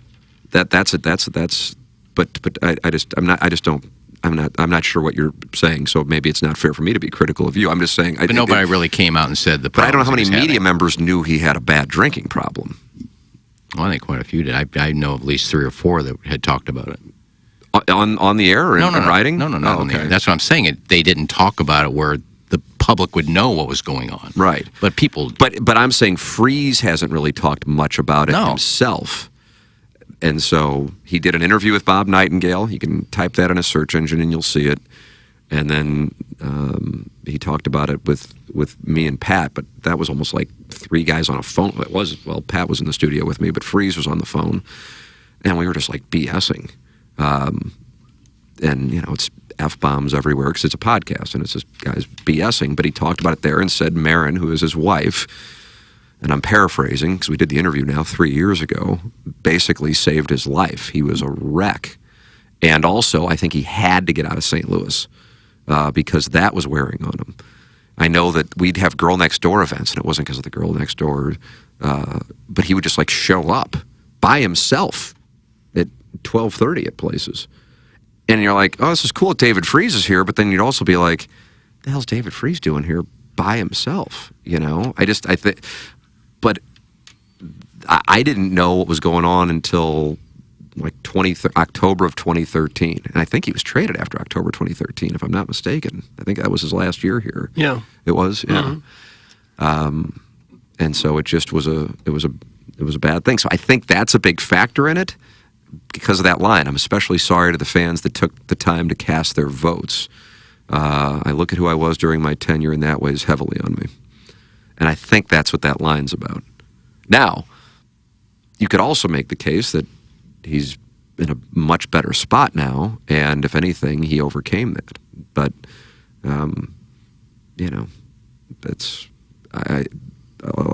not sure what you're saying. So maybe it's not fair for me to be critical of you. I'm just saying. But nobody really came out and said the. But I don't know how many media members knew he had a bad drinking problem. Well, I think quite a few did. I know at least 3 or 4 that had talked about it. On the air or in writing? No, not on the air. That's what I'm saying. They didn't talk about it where the public would know what was going on. Right. But people... But I'm saying Freese hasn't really talked much about it himself. And so he did an interview with Bob Nightingale. You can type that in a search engine and you'll see it. And then he talked about it with me and Pat, but that was almost like 3 guys on a phone. Pat was in the studio with me, but Freese was on the phone. And we were just like BSing. and it's F-bombs everywhere because it's a podcast and it's this guy's BSing, but he talked about it there and said Marin, who is his wife, and I'm paraphrasing because we did the interview now 3 years ago, basically saved his life. He was a wreck. And also, I think he had to get out of St. Louis because that was wearing on him. I know that we'd have Girl Next Door events, and it wasn't because of the Girl Next Door, but he would just show up by himself at 12:30 at places. And you're like, oh, this is cool. David Freese is here. But then you'd also be like, the hell's David Freese doing here by himself? But I didn't know what was going on until October of 2013. And I think he was traded after October 2013, if I'm not mistaken. I think that was his last year here. Yeah. It was, yeah. And so it just was a bad thing. So I think that's a big factor in it because of that line. I'm especially sorry to the fans that took the time to cast their votes. I look at who I was during my tenure, and that weighs heavily on me. And I think that's what that line's about. Now, you could also make the case that he's in a much better spot now, and if anything, he overcame that. But,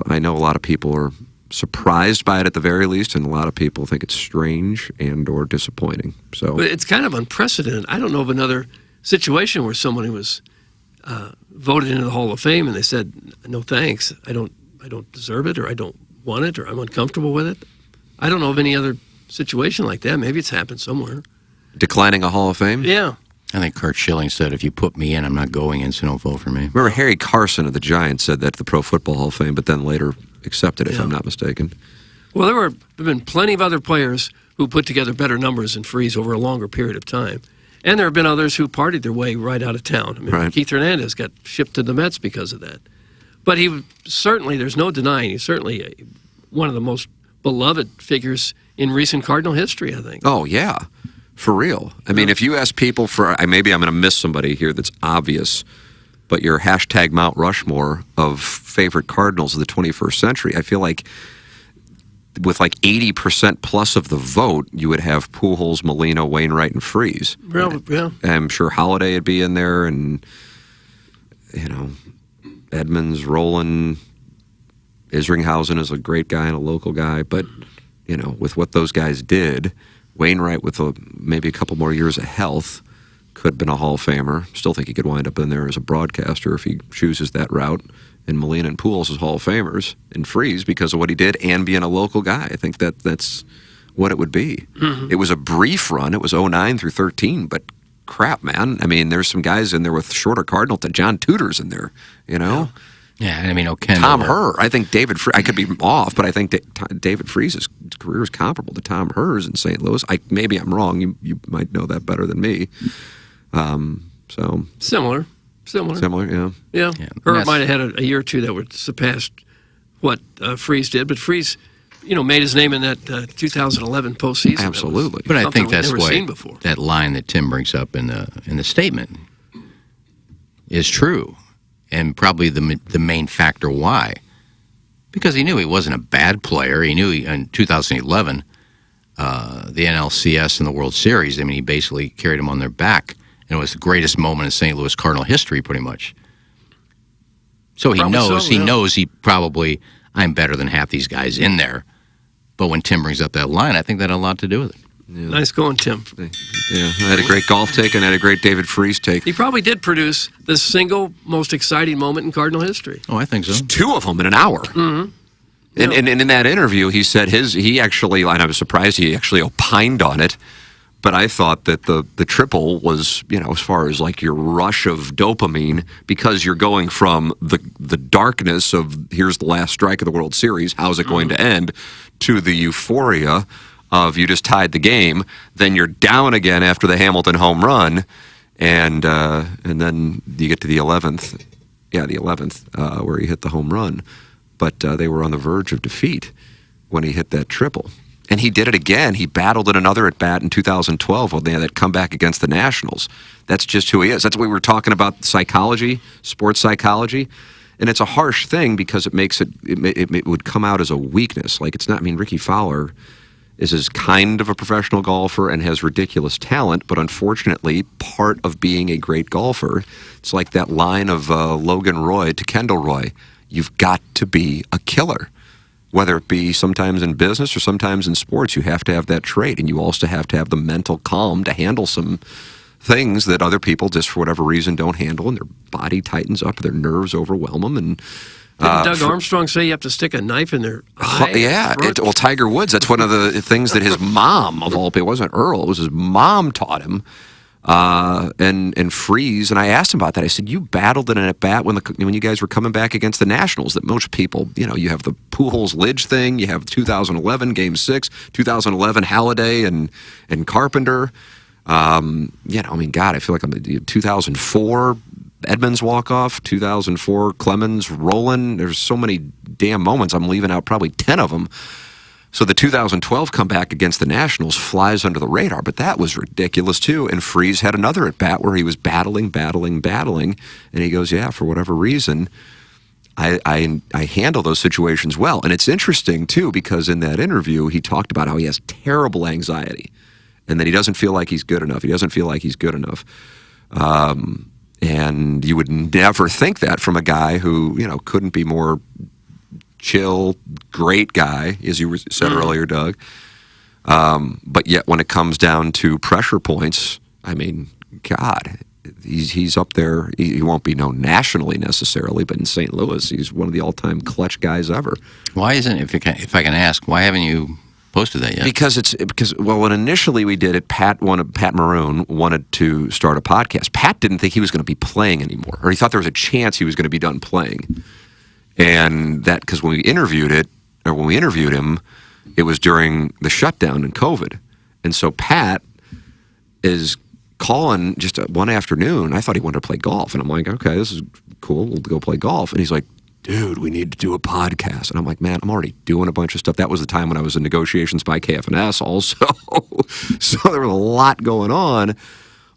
I know a lot of people are surprised by it at the very least, and a lot of people think it's strange and or disappointing. So, but it's kind of unprecedented. I don't know of another situation where somebody was voted into the Hall of Fame and they said, "No thanks, I don't deserve it, or I don't want it, or I'm uncomfortable with it." I don't know of any other situation like that. Maybe it's happened somewhere. Declining a Hall of Fame? Yeah. I think Kurt Schilling said, if you put me in, I'm not going in, so don't vote for me. Remember, Harry Carson of the Giants said that to the Pro Football Hall of Fame, but then later accepted it, if I'm not mistaken. Well, there have been plenty of other players who put together better numbers than Freese over a longer period of time. And there have been others who partied their way right out of town. I mean, Keith Hernandez got shipped to the Mets because of that. But he certainly, there's no denying, he's certainly one of the most beloved figures in recent Cardinal history, I think. Oh, yeah. For real. I mean, if you ask people for, maybe I'm going to miss somebody here that's obvious, but your hashtag Mount Rushmore of favorite Cardinals of the 21st century, I feel like with 80% plus of the vote, you would have Pujols, Molina, Wainwright, and Freese. Well, yeah. I'm sure Holiday would be in there, and, Edmonds, Roland, Isringhausen is a great guy and a local guy, but, with what those guys did, Wainwright with maybe a couple more years of health could have been a Hall of Famer. Still think he could wind up in there as a broadcaster if he chooses that route. And Molina and Pujols as Hall of Famers, and Freese because of what he did and being a local guy. I think that's what it would be. Mm-hmm. It was a brief run. It was 09 through 13, but crap, man. I mean, there's some guys in there with shorter Cardinal to John Tudor's in there, Yeah, I mean, O'Kendall. Tom Herr. I think I could be off, but I think David Freese's career is comparable to Tom Herr's in St. Louis. Maybe I'm wrong. You might know that better than me. So Similar, yeah. Yeah. Herr might have had a year or two that would surpass what Freese did, but Freese, made his name in that 2011 postseason. Absolutely. But I think we've that's never why seen before. That line that Tim brings up in the statement is true. And probably the main factor why. Because he knew he wasn't a bad player. He knew in 2011, the NLCS and the World Series, he basically carried them on their back. And it was the greatest moment in St. Louis Cardinal history, pretty much. So he knows he probably, I'm better than half these guys in there. But when Tim brings up that line, I think that had a lot to do with it. Yeah. Nice going, Tim. Yeah, I had a great golf take and I had a great David Freese take. He probably did produce the single most exciting moment in Cardinal history. Oh, I think so. Two of them in an hour. Mm-hmm. And in that interview, he said he actually, and I was surprised he actually opined on it, but I thought that the triple was, as far as your rush of dopamine, because you're going from the darkness of here's the last strike of the World Series, how's it going to end, to the euphoria of you just tied the game, then you're down again after the Hamilton home run, and then you get to the 11th. Yeah, the 11th, where he hit the home run. But they were on the verge of defeat when he hit that triple. And he did it again. He battled in another at-bat in 2012 when they had that comeback against the Nationals. That's just who he is. That's what we were talking about, psychology, sports psychology. And it's a harsh thing because it makes it would come out as a weakness. Ricky Fowler is kind of a professional golfer and has ridiculous talent, but unfortunately, part of being a great golfer, it's like that line of Logan Roy to Kendall Roy, you've got to be a killer. Whether it be sometimes in business or sometimes in sports, you have to have that trait, and you also have to have the mental calm to handle some things that other people just for whatever reason don't handle, and their body tightens up, their nerves overwhelm them, and Didn't Doug Armstrong say you have to stick a knife in their eye? Yeah. Well, Tiger Woods, that's one of the things that his mom, of all people, it wasn't Earl, it was his mom taught him. And Freeze, and I asked him about that. I said, you battled in an at-bat when you guys were coming back against the Nationals that most people, you have the Pujols-Lidge thing, you have 2011 Game 6, 2011 Halladay and Carpenter. God, I feel like I'm 2004 Edmonds walk-off, 2004 Clemens, Roland. There's so many damn moments. I'm leaving out probably 10 of them. So the 2012 comeback against the Nationals flies under the radar, but that was ridiculous too. And Freeze had another at-bat where he was battling, and he goes, yeah, for whatever reason, I handle those situations well. And it's interesting too, because in that interview, he talked about how he has terrible anxiety and that he doesn't feel like he's good enough. And you would never think that from a guy who, couldn't be more chill, great guy, as you said earlier, Doug. But yet when it comes down to pressure points, I mean, God, he's up there. He won't be known nationally necessarily, but in St. Louis, he's one of the all-time clutch guys ever. Why isn't, if I can ask, why haven't you posted that yet? Because when initially we did it, Pat Maroon wanted to start a podcast. Pat didn't think he was going to be playing anymore, or he thought there was a chance he was going to be done playing. And that, because when we interviewed him, it was during the shutdown in COVID. And so Pat is calling just one afternoon. I thought he wanted to play golf. And I'm like, okay, this is cool. We'll go play golf. And he's like, dude, we need to do a podcast. And I'm like, man, I'm already doing a bunch of stuff. That was the time when I was in negotiations by KFNS also. So there was a lot going on.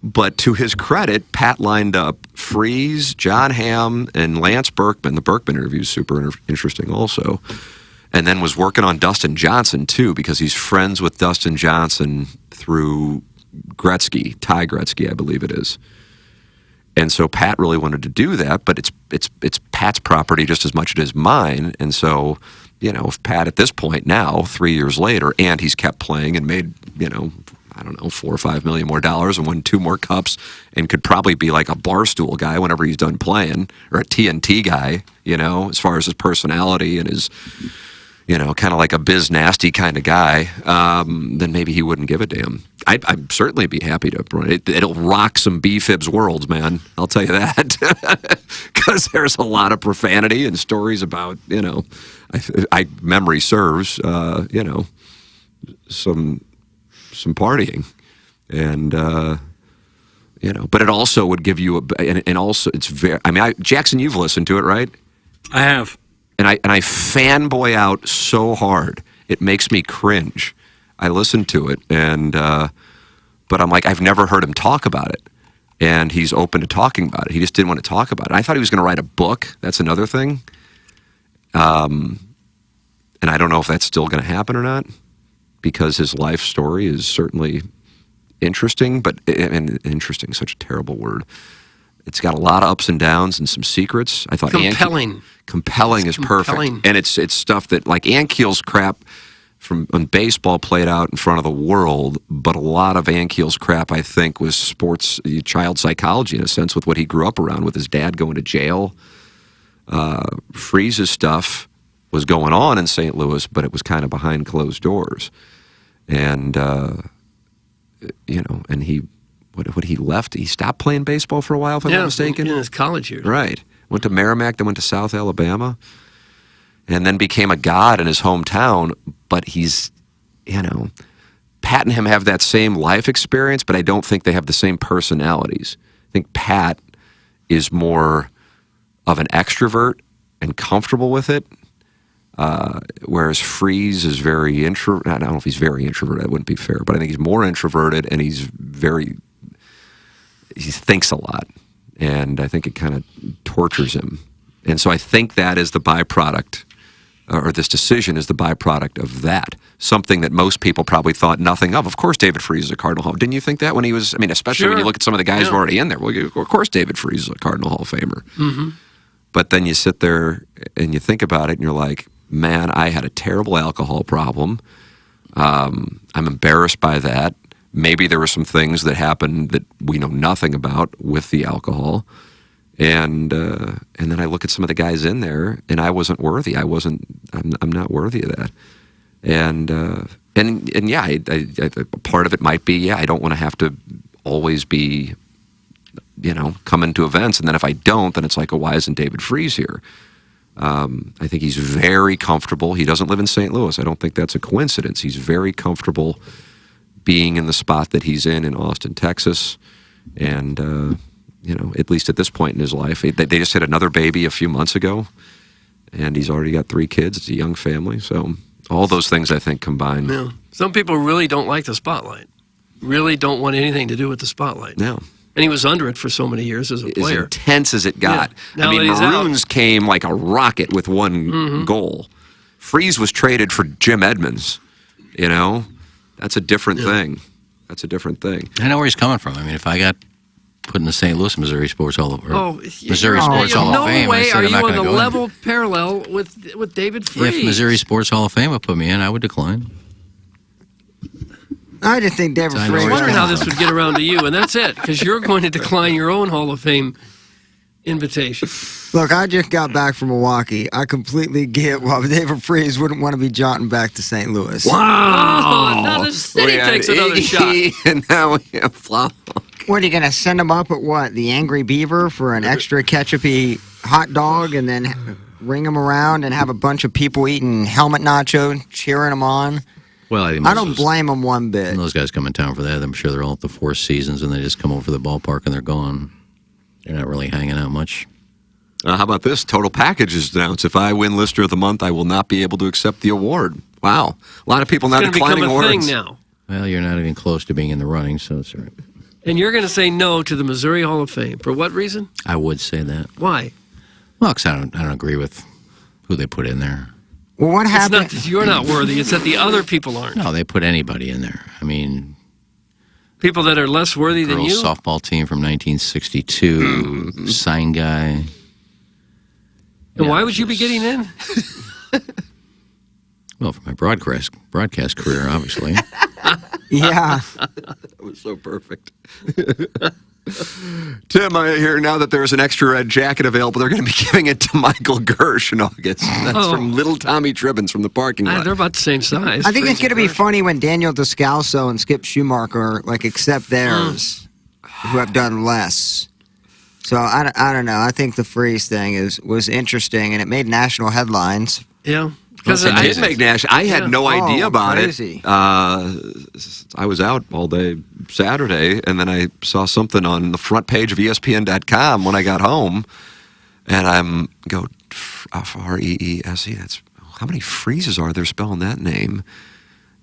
But to his credit, Pat lined up Freeze, John Hamm, and Lance Berkman. The Berkman interview is super interesting also. And then was working on Dustin Johnson, too, because he's friends with Dustin Johnson through Gretzky, Ty Gretzky, I believe it is. And so Pat really wanted to do that, but it's Pat's property just as much as it is mine. And so, if Pat at this point now, 3 years later, and he's kept playing and made, I don't know, $4 or $5 million more and won 2 more cups and could probably be like a Barstool guy whenever he's done playing, or a TNT guy, as far as his personality and his, kind of like a biz nasty kind of guy, then maybe he wouldn't give a damn. I'd certainly be happy to run it. It'll rock some B-Fibs worlds, man. I'll tell you that. Because there's a lot of profanity and stories about, memory serves, some partying. And, but it also would give you and also it's very, Jackson, you've listened to it, right? I have. And I fanboy out so hard, it makes me cringe. I listened to it, and but I'm like, I've never heard him talk about it, and he's open to talking about it. He just didn't want to talk about it. I thought he was going to write a book. That's another thing. And I don't know if that's still going to happen or not, because his life story is certainly interesting, but interesting, such a terrible word. It's got a lot of ups and downs and some secrets. I thought compelling. Compelling is perfect, and it's stuff that like Ankiel's crap from when baseball played out in front of the world. But a lot of Ankiel's crap, I think, was sports child psychology in a sense, with what he grew up around, with his dad going to jail. Freeze's stuff was going on in St. Louis, but it was kind of behind closed doors, and and he. What he left? He stopped playing baseball for a while, if I'm not mistaken. In his college years. Right. Went to Merrimack, then went to South Alabama, and then became a god in his hometown. But he's, Pat and him have that same life experience, but I don't think they have the same personalities. I think Pat is more of an extrovert and comfortable with it, whereas Freeze is very introverted. I don't know if he's very introverted. That wouldn't be fair, but I think he's more introverted, and he thinks a lot, and I think it kind of tortures him. And so I think that is the byproduct or this decision is the byproduct of that. Something that most people probably thought nothing of. Of course, David Freese is a Cardinal Hall. Didn't you think that when he was? I mean, especially when you look at some of the guys who are already in there. Well, of course, David Freese is a Cardinal Hall of Famer. Mm-hmm. But then you sit there and you think about it, and you're like, man, I had a terrible alcohol problem. I'm embarrassed by that. Maybe there were some things that happened that we know nothing about with the alcohol. And then I look at some of the guys in there, and I wasn't worthy. I'm not worthy of that. And yeah, I part of it might be, I don't want to have to always be, coming to events. And then if I don't, then it's like, oh, why isn't David Freese here? I think he's very comfortable. He doesn't live in St. Louis. I don't think that's a coincidence. He's very comfortable being in the spot that he's in Austin, Texas. And, at least at this point in his life, they just had another baby a few months ago, and he's already got 3 kids. It's a young family. So all those things, I think, combined. Yeah. Some people really don't like the spotlight, really don't want anything to do with the spotlight. No. And he was under it for so many years as a player. As intense as it got. Yeah. I mean, Maroons came like a rocket with one goal. Freese was traded for Jim Edmonds. That's a different thing. That's a different thing. I know where he's coming from. I mean, if I got put in the St. Louis Missouri Sports Hall of Missouri Sports Hall of Fame, no way I said, are I'm not you on gonna the go level parallel with David Freese. If Missouri Sports Hall of Fame would put me in, I would decline. I just think David I Freese. was wondering how this would get around to you, and that's it, because you're going to decline your own Hall of Fame invitation. Look, I just got back from Milwaukee. I completely get why David Freese wouldn't want to be jaunting back to St. Louis. Wow! Now the city takes another shot. And now we have Plowhawk. What, are you going to send him up at what? The Angry Beaver for an extra ketchupy hot dog and then ring him around and have a bunch of people eating helmet nacho, cheering him on? Well, I don't blame him one bit. When those guys come in town for that, I'm sure they're all at the Four Seasons and they just come over to the ballpark and they're gone. They're not really hanging out much. How about this? Total package is announced. If I win Lister of the Month, I will not be able to accept the award. Wow. A lot of people now declining awards. It's going to become a thing now. Well, you're not even close to being in the running, so it's all right. And you're going to say no to the Missouri Hall of Fame. For what reason? I would say that. Why? Well, because I don't agree with who they put in there. Well, what happened? It's not that you're not worthy. It's that the other people aren't. No, they put anybody in there. I mean, people that are less worthy than you? Girls softball team from 1962, sign guy. And why would you be getting in? Well, for my broadcast career, obviously. Yeah. That was so perfect. Tim, I hear now that there's an extra red jacket available. They're going to be giving it to Michael Gersh in August. That's from little Tommy Tribbins from the parking lot. They're about the same size. I think it's going to be funny when Daniel Descalso and Skip Schumacher accept theirs, who have done less. So I don't know. I think the Freese thing was interesting, and it made national headlines. Yeah. It did make national. I had no idea about crazy. it. I was out all day Saturday, and then I saw something on the front page of ESPN.com when I got home, and I'm go Freese. That's how many Freeses are there spelling that name?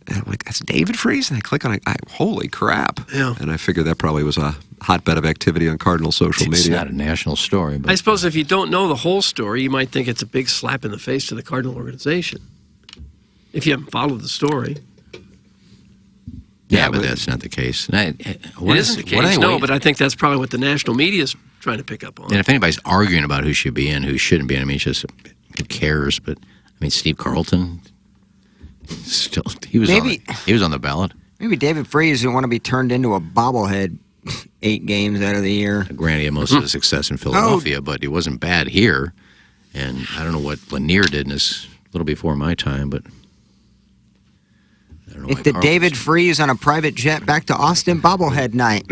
And I'm like, that's David Freese? And I click on it. Holy crap. Yeah. And I figured that probably was a hotbed of activity on Cardinal social media. It's not a national story. But I suppose if you don't know the whole story, you might think it's a big slap in the face to the Cardinal organization. If you haven't followed the story. Yeah, but that's not the case. It isn't the case, no, but I think that's probably what the national media is trying to pick up on. And if anybody's arguing about who should be in, who shouldn't be in, I mean, it's just, who cares? But, I mean, Steve Carlton, still, he was on the ballot. Maybe David Freese didn't want to be turned into a bobblehead 8 games out of the year. Granted, he had most of the success in Philadelphia, but he wasn't bad here. And I don't know what Lanier did in his, a little before my time, but I don't know. It's the David Freese on a private jet back to Austin bobblehead night.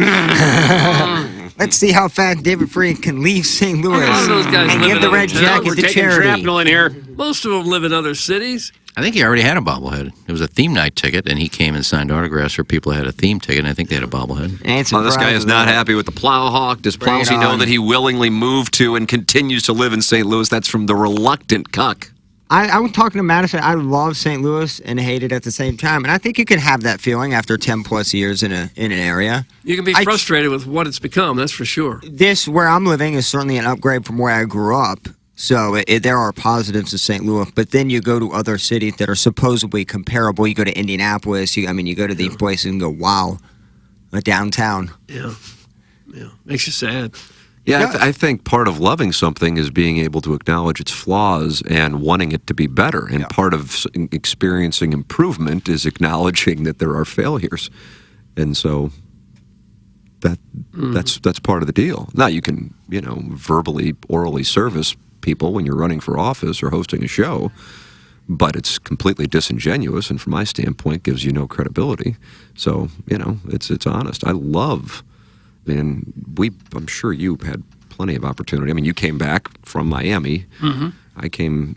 Let's see how fast David Freese can leave St. Louis and give the red jacket to charity. In here. Most of them live in other cities. I think he already had a bobblehead. It was a theme night ticket, and he came and signed autographs for people that had a theme ticket, and I think they had a bobblehead. Well, this guy is not happy with the Plowhawk. Does Plowsy know that he willingly moved to and continues to live in St. Louis? That's from the reluctant cuck. I was talking to Madison. I love St. Louis and hate it at the same time. And I think you can have that feeling after 10-plus years in an area. You can be frustrated with what it's become, that's for sure. This, where I'm living, is certainly an upgrade from where I grew up. So there are positives to St. Louis, but then you go to other cities that are supposedly comparable. You go to Indianapolis. You go to these places and go, wow, a downtown. Yeah. Makes you sad. Yeah, I think part of loving something is being able to acknowledge its flaws and wanting it to be better. And part of experiencing improvement is acknowledging that there are failures. And so that's part of the deal. Now you can, verbally, orally service people when you're running for office or hosting a show, but it's completely disingenuous and from my standpoint gives you no credibility. So, it's honest. I'm sure you had plenty of opportunity. I mean, you came back from Miami. Mm-hmm. I came,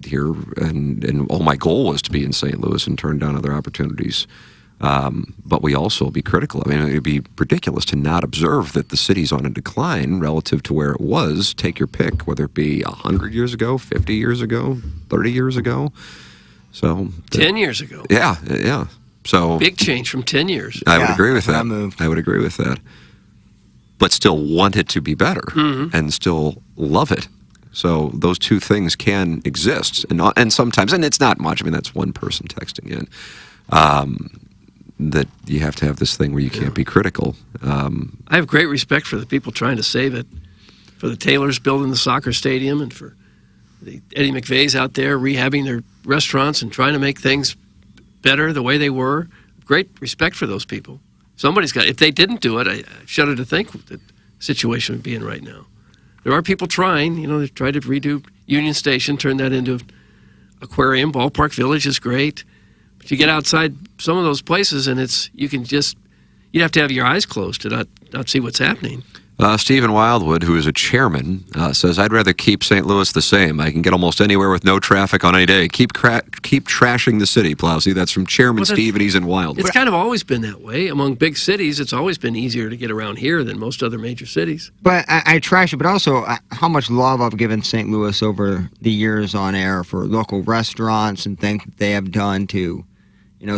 here, and my goal was to be in St. Louis and turn down other opportunities. But we also be critical. I mean, it would be ridiculous to not observe that the city's on a decline relative to where it was. Take your pick, whether it be 100 years ago, 50 years ago, 30 years ago. So 10 years ago. Yeah. So big change from 10 years. I would agree with that. I would agree with that. But still want it to be better and still love it. So those two things can exist, and sometimes, and it's not much. I mean, that's one person texting in. That you have to have this thing where you can't be critical. I have great respect for the people trying to save it, for the Taylors building the soccer stadium, and for the Eddie McVeig's out there rehabbing their restaurants and trying to make things better the way they were. Great respect for those people. Somebody's got. If they didn't do it, I shudder to think what the situation would be in right now. There are people trying. They tried to redo Union Station, turn that into an aquarium. Ballpark Village is great. But you get outside some of those places, and you'd have to have your eyes closed to not see what's happening. Stephen Wildwood, who is a chairman, says, I'd rather keep St. Louis the same. I can get almost anywhere with no traffic on any day. Keep trashing the city, Plowsy. That's from Chairman Steve, and he's in Wildwood. It's kind of always been that way. Among big cities, it's always been easier to get around here than most other major cities. But I trash it, but also how much love I've given St. Louis over the years on air for local restaurants and things that they have done to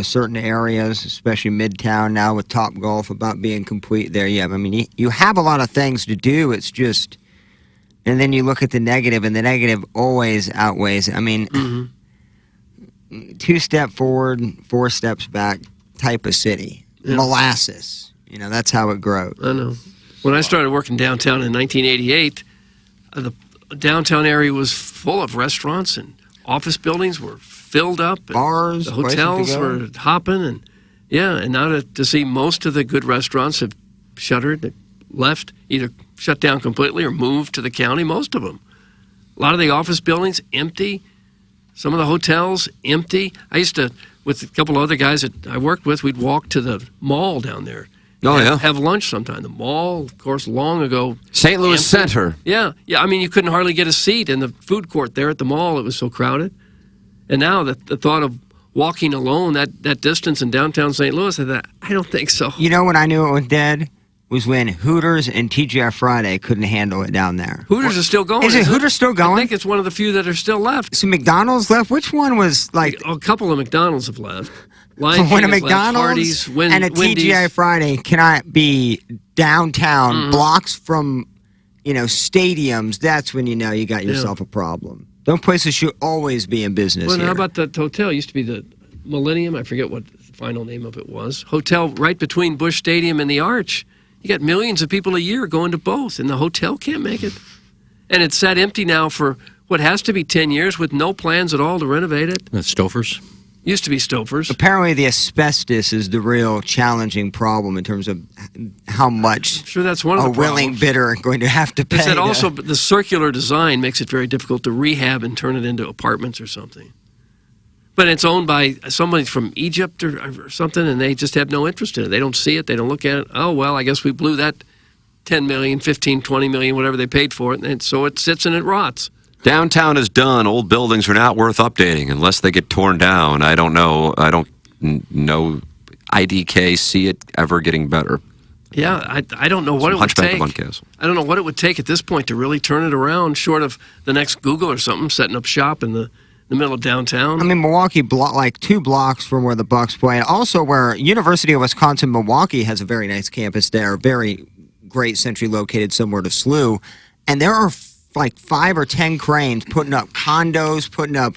certain areas, especially Midtown now with Top Golf about being complete there. Yeah, I mean, you have a lot of things to do. It's just, and then you look at the negative, and the negative always outweighs. I mean, 2 steps forward, 4 steps back type of city. Yeah. Molasses. That's how it grows. I know. When I started working downtown in 1988, the downtown area was full of restaurants, and office buildings were filled up. Bars, the hotels were hopping, and now to see most of the good restaurants have shuttered, they've left, either shut down completely or moved to the county, most of them. A lot of the office buildings empty, some of the hotels empty. I used to, with a couple of other guys that I worked with, we'd walk to the mall down there. Have lunch sometime. The mall, of course, long ago. St. Louis empty. Center. Yeah. I mean, you couldn't hardly get a seat in the food court there at the mall. It was so crowded. And now the thought of walking alone that distance in downtown St. Louis, I thought, I don't think so. When I knew it was dead was when Hooters and TGI Friday couldn't handle it down there. Hooters is still going. Is it Hooters still going? I think it's one of the few that are still left. So McDonald's left? Which one was like... A couple of McDonald's have left. When a McDonald's and a TGI Friday cannot be downtown, blocks from, stadiums, that's when you know you got yourself a problem. Those places should always be in business. Well, here. how about the hotel? It used to be the Millennium. I forget what the final name of it was. Hotel right between Busch Stadium and the Arch. You got millions of people a year going to both, and the hotel can't make it. And it's sat empty now for what has to be 10 years with no plans at all to renovate it. That's Stouffer's? Used to be Stouffer's. Apparently the asbestos is the real challenging problem in terms of how much I'm sure that's one of the willing bidder are going to have to pay. It's that also the circular design makes it very difficult to rehab and turn it into apartments or something. But it's owned by somebody from Egypt or something, and they just have no interest in it. They don't see it. They don't look at it. Oh, well, I guess we blew that $10 million, $15, $20 million, whatever they paid for it, and so it sits and it rots. Downtown is done. Old buildings are not worth updating unless they get torn down. I don't know. I don't know IDK see it ever getting better. Yeah, I don't know what it would take. I don't know what it would take at this point to really turn it around, short of the next Google or something setting up shop in the middle of downtown. I mean, Milwaukee, like 2 blocks from where the Bucks play, and also where University of Wisconsin-Milwaukee has a very nice campus there, very great, centrally located somewhere to SLU, and there are like 5 or 10 cranes putting up condos, putting up,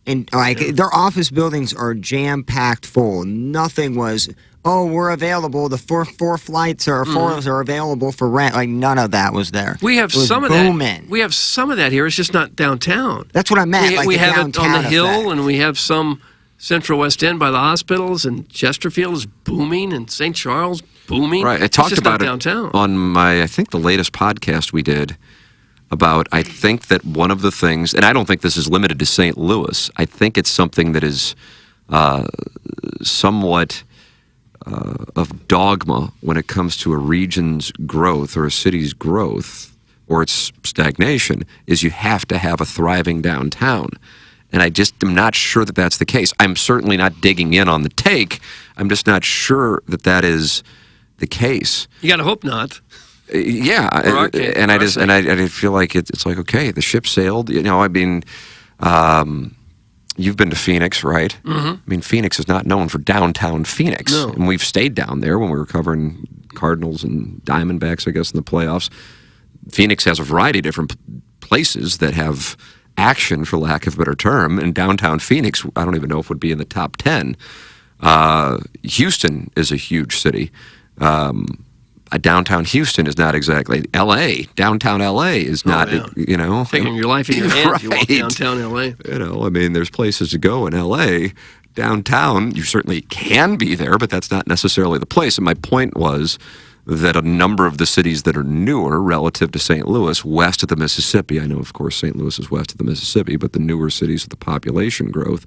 and like their office buildings are jam packed full. Nothing was, oh, we're available. The four flights or fours are available for rent. Like none of that was there. We have It was some of booming. that. We have some of that here. It's just not downtown. That's what I meant. We, like we the have it on downtown the hill, effect. and we have some Central West End by the hospitals, and Chesterfield is booming, and St. Charles booming. Right. I It's talked just about not it downtown. on my, I think the latest podcast we did about, I think that one of the things, and I don't think this is limited to St. Louis, I think it's something that is somewhat of dogma when it comes to a region's growth or a city's growth or its stagnation, is you have to have a thriving downtown. And I just am not sure that that's the case. I'm certainly not digging in on the take. I'm just not sure that that is the case. You got to hope not. Yeah, and I feel like it's like, okay, the ship sailed. You know, I mean, you've been to Phoenix, right? Mm-hmm. I mean, Phoenix is not known for downtown Phoenix, No. and we've stayed down there when we were covering Cardinals and Diamondbacks, I guess, in the playoffs. Phoenix has a variety of different places that have action, for lack of a better term, and downtown Phoenix, I don't even know if it would be in the top 10. Houston is a huge city. Downtown Houston is not exactly L.A. Downtown L.A. is not, you know. Taking your life in your hands, you walk Right. downtown L.A. You know, I mean, there's places to go in L.A. Downtown, you certainly can be there, but that's not necessarily the place. And my point was that a number of the cities that are newer relative to St. Louis, west of the Mississippi, I know, of course, St. Louis is west of the Mississippi, but the newer cities with the population growth,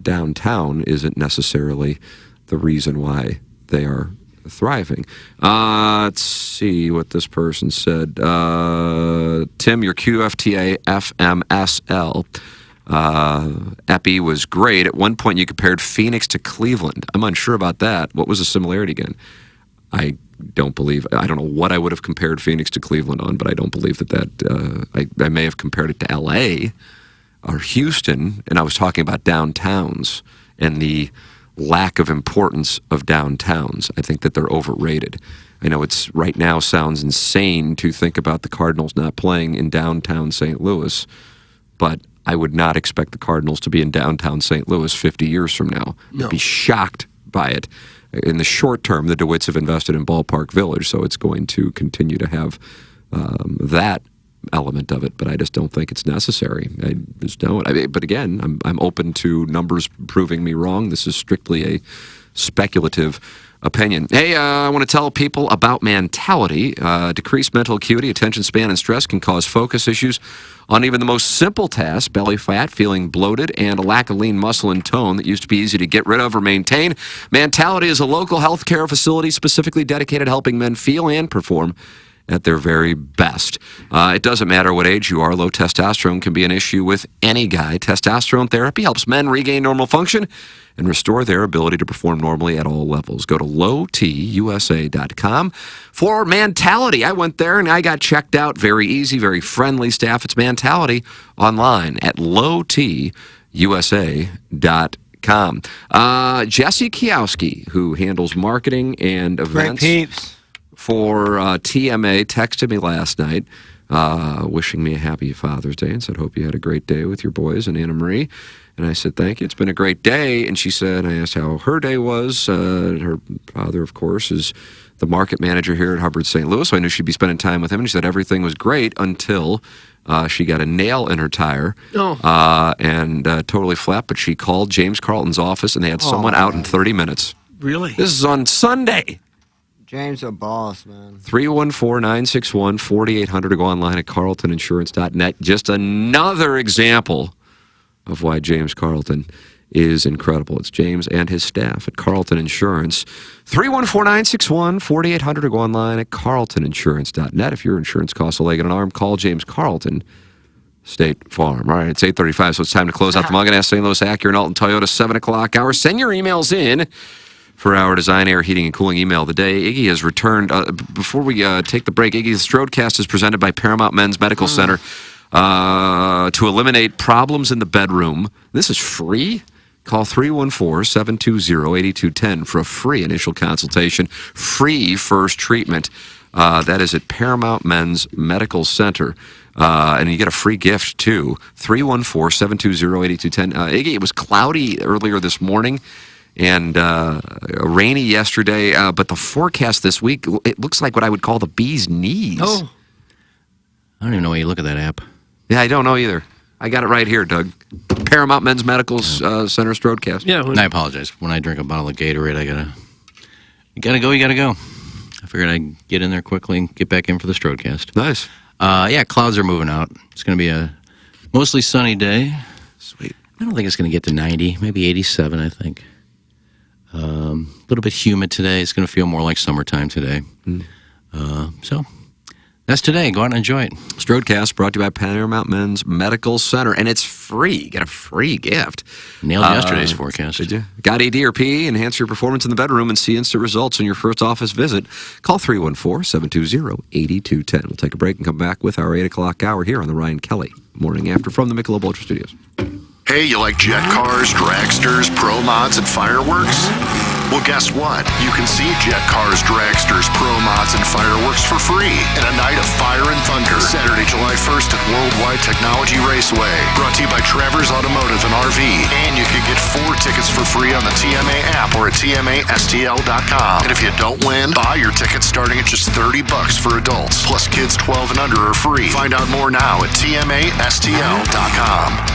downtown isn't necessarily the reason why they are thriving. Let's see what this person said. Tim, your QFTA FMSL epi was great. At one point, you compared Phoenix to Cleveland. I'm unsure about that. What was the similarity again? I don't know what I would have compared Phoenix to Cleveland on, but I don't believe that I may have compared it to L.A. or Houston, and I was talking about downtowns and the lack of importance of downtowns. I think that they're overrated. I know it's right now sounds insane to think about the Cardinals not playing in downtown St. Louis, but I would not expect the Cardinals to be in downtown St. Louis 50 years from now. No. I'd be shocked by it. In the short term, the DeWitts have invested in Ballpark Village, so it's going to continue to have that element of it, but I just don't think it's necessary. I just don't. But again, I'm open to numbers proving me wrong. This is strictly a speculative opinion. Hey, I want to tell people about Mentality. Decreased mental acuity, attention span, and stress can cause focus issues on even the most simple tasks, belly fat, feeling bloated, and a lack of lean muscle and tone that used to be easy to get rid of or maintain. Mentality is a local healthcare facility specifically dedicated to helping men feel and perform at their very best. It doesn't matter what age you are. Low testosterone can be an issue with any guy. Testosterone therapy helps men regain normal function and restore their ability to perform normally at all levels. Go to lowtusa.com for Mentality. I went there and I got checked out. Very easy, very friendly staff. It's Mentality online at lowtusa.com. Jesse Kiowski, who handles marketing and events for TMA, texted me last night wishing me a happy Father's Day and said, hope you had a great day with your boys and Anna Marie. And I said, thank you. It's been a great day. And she said, I asked how her day was. Her father, of course, is the market manager here at Hubbard St. Louis. So I knew she'd be spending time with him. And she said everything was great until she got a nail in her tire and totally flat. But she called James Carlton's office and they had someone out in 30 minutes. Really? This is on Sunday. James a boss, man. 314-961-4800 to go online at carltoninsurance.net. Just another example of why James Carlton is incredible. It's James and his staff at Carlton Insurance. 314-961-4800 to go online at carltoninsurance.net. If your insurance costs a leg and an arm, call James Carlton, State Farm. All right, it's 8:35, so it's time to close out the Mug and Ask St. Louis Acura and Alton Toyota 7 o'clock hour. Send your emails in for our Design, Air, Heating, and Cooling email of the day. Iggy has returned. Before we take the break, Iggy's Strodecast is presented by Paramount Men's Medical Center to eliminate problems in the bedroom. This is free. Call 314-720-8210 for a free initial consultation, free first treatment. That is at Paramount Men's Medical Center. And you get a free gift, too. 314-720-8210. Iggy, it was cloudy earlier this morning and rainy yesterday, but the forecast this week, it looks like what I would call the bee's knees. Oh. I don't even know why you look at that app. Yeah, I don't know either. I got it right here, Doug. Paramount Men's Medical Center Strodecast. Yeah. And I apologize. When I drink a bottle of Gatorade, you gotta go. I figured I'd get in there quickly and get back in for the Strodecast. Nice. Yeah, clouds are moving out. It's going to be a mostly sunny day. Sweet. I don't think it's going to get to 90, maybe 87, I think. A little bit humid today. It's going to feel more like summertime today. So that's today. Go out and enjoy it. Strodecast brought to you by Paramount Men's Medical Center, and it's free. You get a free gift. Nailed yesterday's forecast. Did you? Got AD or PE? Enhance your performance in the bedroom and see instant results on your first office visit. Call 314-720-8210. We'll take a break and come back with our 8 o'clock hour here on the Ryan Kelly Morning After from the Michelob Ultra Studios. Hey, you like jet cars, dragsters, pro mods, and fireworks? Well, guess what? You can see jet cars, dragsters, pro mods, and fireworks for free in a night of fire and thunder, Saturday, July 1st at Worldwide Technology Raceway. Brought to you by Travers Automotive and RV. And you can get 4 tickets for free on the TMA app or at TMASTL.com. And if you don't win, buy your tickets starting at just $30 for adults. Plus, kids 12 and under are free. Find out more now at TMASTL.com.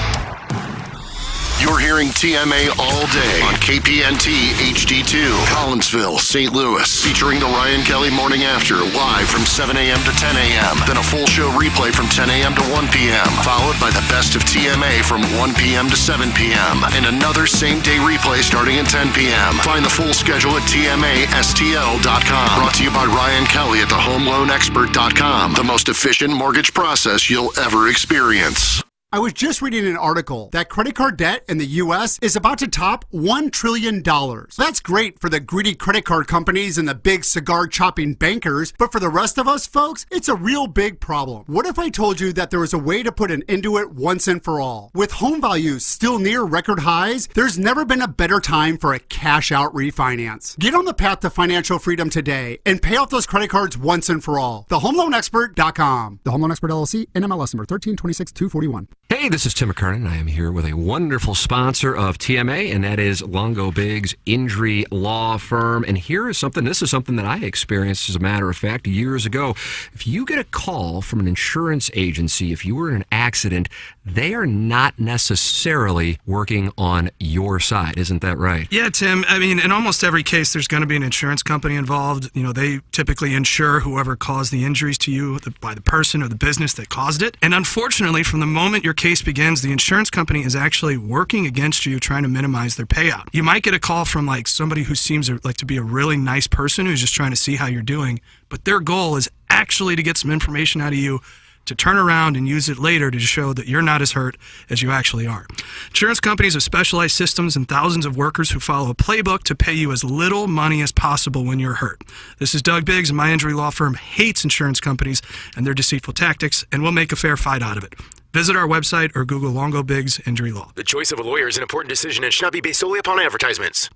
You're hearing TMA all day on KPNT HD2, Collinsville, St. Louis, featuring the Ryan Kelly Morning After, live from 7 a.m. to 10 a.m. Then a full show replay from 10 a.m. to 1 p.m., followed by the best of TMA from 1 p.m. to 7 p.m., and another same-day replay starting at 10 p.m. Find the full schedule at TMASTL.com. Brought to you by Ryan Kelly at thehomeloanexpert.com, the most efficient mortgage process you'll ever experience. I was just reading an article that credit card debt in the U.S. is about to top $1 trillion. That's great for the greedy credit card companies and the big cigar-chopping bankers, but for the rest of us, folks, it's a real big problem. What if I told you that there was a way to put an end to it once and for all? With home values still near record highs, there's never been a better time for a cash-out refinance. Get on the path to financial freedom today and pay off those credit cards once and for all. TheHomeLoanExpert.com. The Home Loan Expert LLC, NMLS number 1326241. Hey, this is Tim McKernan. I am here with a wonderful sponsor of TMA, and that is Longo Biggs Injury Law Firm. And this is something that I experienced, as a matter of fact, years ago. If you get a call from an insurance agency, if you were in an accident, they are not necessarily working on your side. Isn't that right? Yeah, Tim. I mean, in almost every case, there's going to be an insurance company involved. You know, they typically insure whoever caused the injuries to you by the person or the business that caused it. And unfortunately, from the moment your case begins, the insurance company is actually working against you, trying to minimize their payout. You might get a call from like somebody who seems like to be a really nice person who's just trying to see how you're doing, but their goal is actually to get some information out of you to turn around and use it later to show that you're not as hurt as you actually are. Insurance companies have specialized systems and thousands of workers who follow a playbook to pay you as little money as possible when you're hurt. This is Doug Biggs, and my injury law firm hates insurance companies and their deceitful tactics, and we'll make a fair fight out of it. Visit our website or Google Longo Biggs Injury Law. The choice of a lawyer is an important decision and should not be based solely upon advertisements.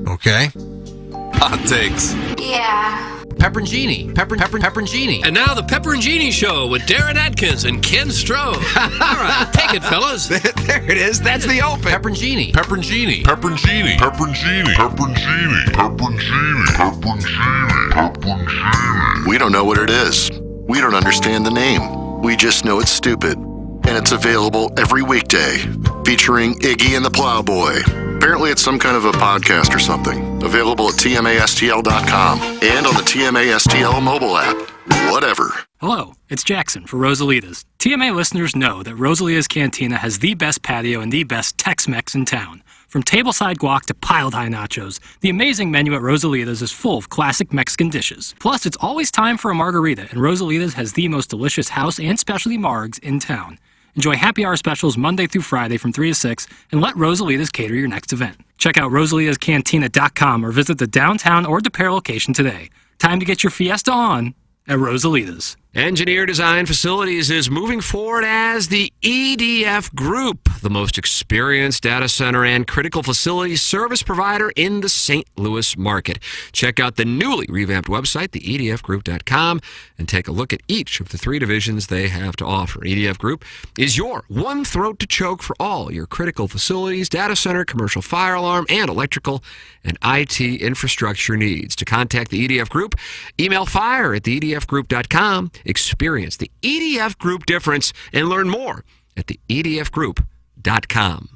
Okay. Hot takes. Yeah. Pepperoncini. Pepperoncini. And now the Pepperoncini Show with Darren Atkins and Ken Strode. All right, take it, fellas. There it is. That's the open. Pepperoncini. Pepperoncini. Pepperoncini. Pepperoncini. Pepperoncini. Pepperoncini. Pepperoncini. Pepperoncini. We don't know what it is. We don't understand the name. We just know it's stupid. And it's available every weekday, featuring Iggy and the Plowboy. Apparently it's some kind of a podcast or something. Available at TMASTL.com and on the TMASTL mobile app. Whatever. Hello, it's Jackson for Rosalita's. TMA listeners know that Rosalita's Cantina has the best patio and the best Tex-Mex in town. From tableside guac to piled high nachos, the amazing menu at Rosalita's is full of classic Mexican dishes. Plus, it's always time for a margarita, and Rosalita's has the most delicious house and specialty margs in town. Enjoy happy hour specials Monday through Friday from 3 to 6, and let Rosalita's cater your next event. Check out rosalitascantina.com or visit the downtown or DePere location today. Time to get your fiesta on at Rosalita's. Engineer Design Facilities is moving forward as the EDF Group, the most experienced data center and critical facilities service provider in the St. Louis market. Check out the newly revamped website, theedfgroup.com, and take a look at each of the 3 divisions they have to offer. EDF Group is your one throat to choke for all your critical facilities, data center, commercial fire alarm, and electrical and IT infrastructure needs. To contact the EDF Group, email fire@theedfgroup.com. Experience the EDF Group difference and learn more at theedfgroup.com.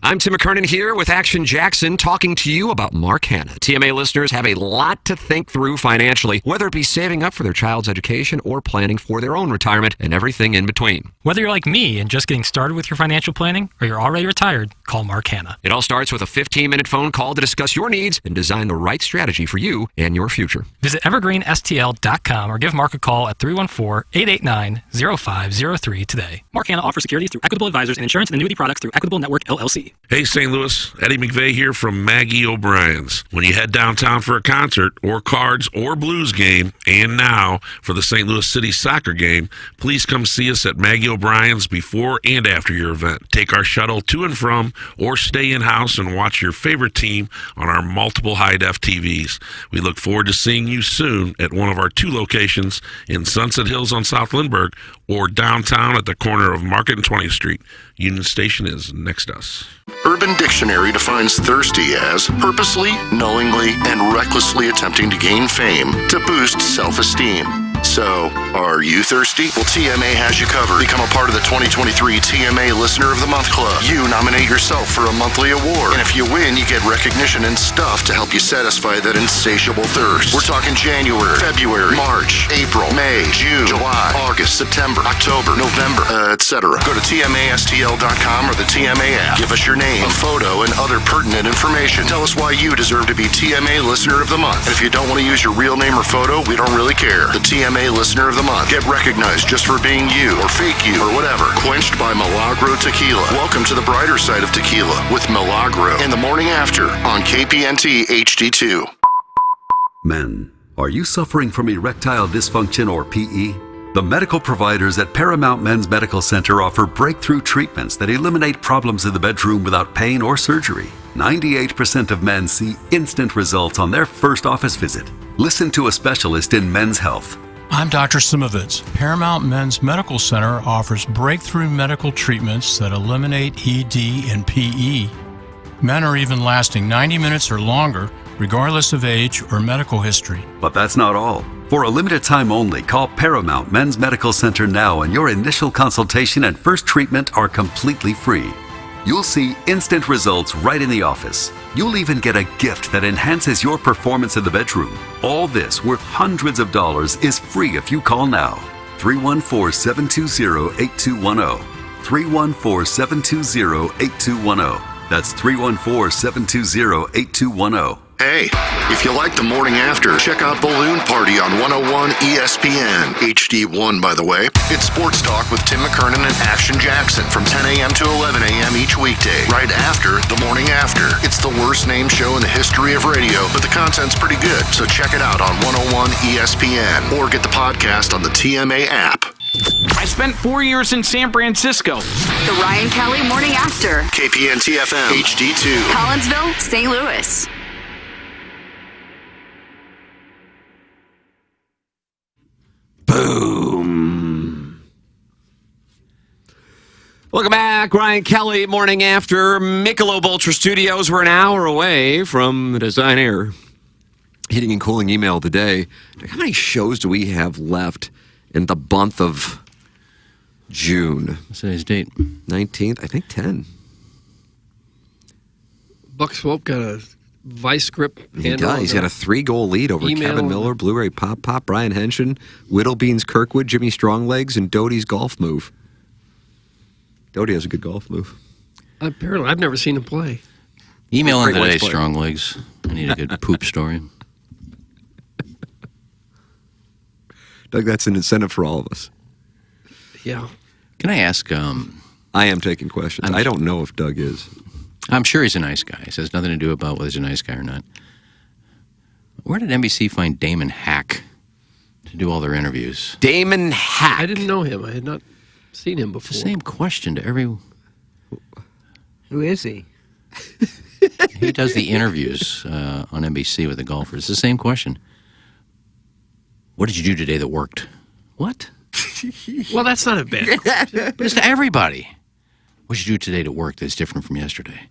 I'm Tim McKernan here with Action Jackson talking to you about Mark Hanna. TMA listeners have a lot to think through financially, whether it be saving up for their child's education or planning for their own retirement and everything in between. Whether you're like me and just getting started with your financial planning or you're already retired, call Mark Hanna. It all starts with a 15-minute phone call to discuss your needs and design the right strategy for you and your future. Visit evergreenstl.com or give Mark a call at 314-889-0503 today. Mark Hanna offers securities through Equitable Advisors and insurance and annuity products through Equitable Network, LLC. Hey, St. Louis, Eddie McVeigh here from Maggie O'Brien's. When you head downtown for a concert or Cards or Blues game, and now for the St. Louis City soccer game, please come see us at Maggie O'Brien's before and after your event. Take our shuttle to and from, or stay in-house and watch your favorite team on our multiple high-def TVs. We look forward to seeing you soon at one of our 2 locations in Sunset Hills on South Lindbergh or downtown at the corner of Market and 20th Street. Union Station is next to us. Urban Dictionary defines thirsty as purposely, knowingly, and recklessly attempting to gain fame to boost self-esteem. So, are you thirsty? Well, TMA has you covered. Become a part of the 2023 TMA Listener of the Month Club. You nominate yourself for a monthly award. And if you win, you get recognition and stuff to help you satisfy that insatiable thirst. We're talking January, February, March, April, May, June, July, August, September, October, November, etc. Go to TMASTL.com or the TMA app. Give us your name, a photo, and other pertinent information. Tell us why you deserve to be TMA Listener of the Month. And if you don't want to use your real name or photo, we don't really care. The TMA Listener of the Month. Get recognized just for being you, or fake you, or whatever. Quenched by Milagro Tequila. Welcome to the brighter side of tequila with Milagro in the morning after on KPNT HD2. Men, are you suffering from erectile dysfunction or PE? The medical providers at Paramount Men's Medical Center offer breakthrough treatments that eliminate problems in the bedroom without pain or surgery. 98% of men see instant results on their first office visit. Listen to a specialist in men's health. I'm Dr. Simovitz. Paramount Men's Medical Center offers breakthrough medical treatments that eliminate ED and PE. Men are even lasting 90 minutes or longer, regardless of age or medical history. But that's not all. For a limited time only, call Paramount Men's Medical Center now and your initial consultation and first treatment are completely free. You'll see instant results right in the office. You'll even get a gift that enhances your performance in the bedroom. All this, worth hundreds of dollars, is free if you call now. 314-720-8210. 314-720-8210. That's 314-720-8210. Hey, if you like the morning after, check out Balloon Party on 101 ESPN. HD1, by the way. It's Sports Talk with Tim McKernan and Action Jackson from 10 a.m. to 11 a.m. each weekday, right after the morning after. It's the worst named show in the history of radio, but the content's pretty good, so check it out on 101 ESPN or get the podcast on the TMA app. I spent 4 years in San Francisco. The Ryan Kelly Morning After. KPNT FM, HD2. Collinsville, St. Louis. Boom. Welcome back. Ryan Kelly, morning after. Michelob Ultra Studios. We're an hour away from the Design Air heating and cooling email of the day. How many shows do we have left in the month of June? What's today's date? 19th. I think 10. Buck Swope got a vice grip. He does. He's got a 3-goal lead over Kevin Miller, Blu-ray Pop, Brian Henshin, Whittlebeans Kirkwood, Jimmy Stronglegs, and Doty's golf move. Doty has a good golf move. Apparently, I've never seen him play. Email him today, Stronglegs. I need a good poop story. Doug, that's an incentive for all of us. Yeah. Can I ask? I am taking questions. I don't know if Doug is. I'm sure he's a nice guy. It has nothing to do about whether he's a nice guy or not. Where did NBC find Damon Hack to do all their interviews. Damon Hack. I didn't know him. I had not seen him before. The same question to every. Who is he? He does the interviews on NBC with the golfers. It's the same question. What did you do today that worked? What? Well, that's not a bad question. But it's to everybody. What did you do today to work that's different from yesterday?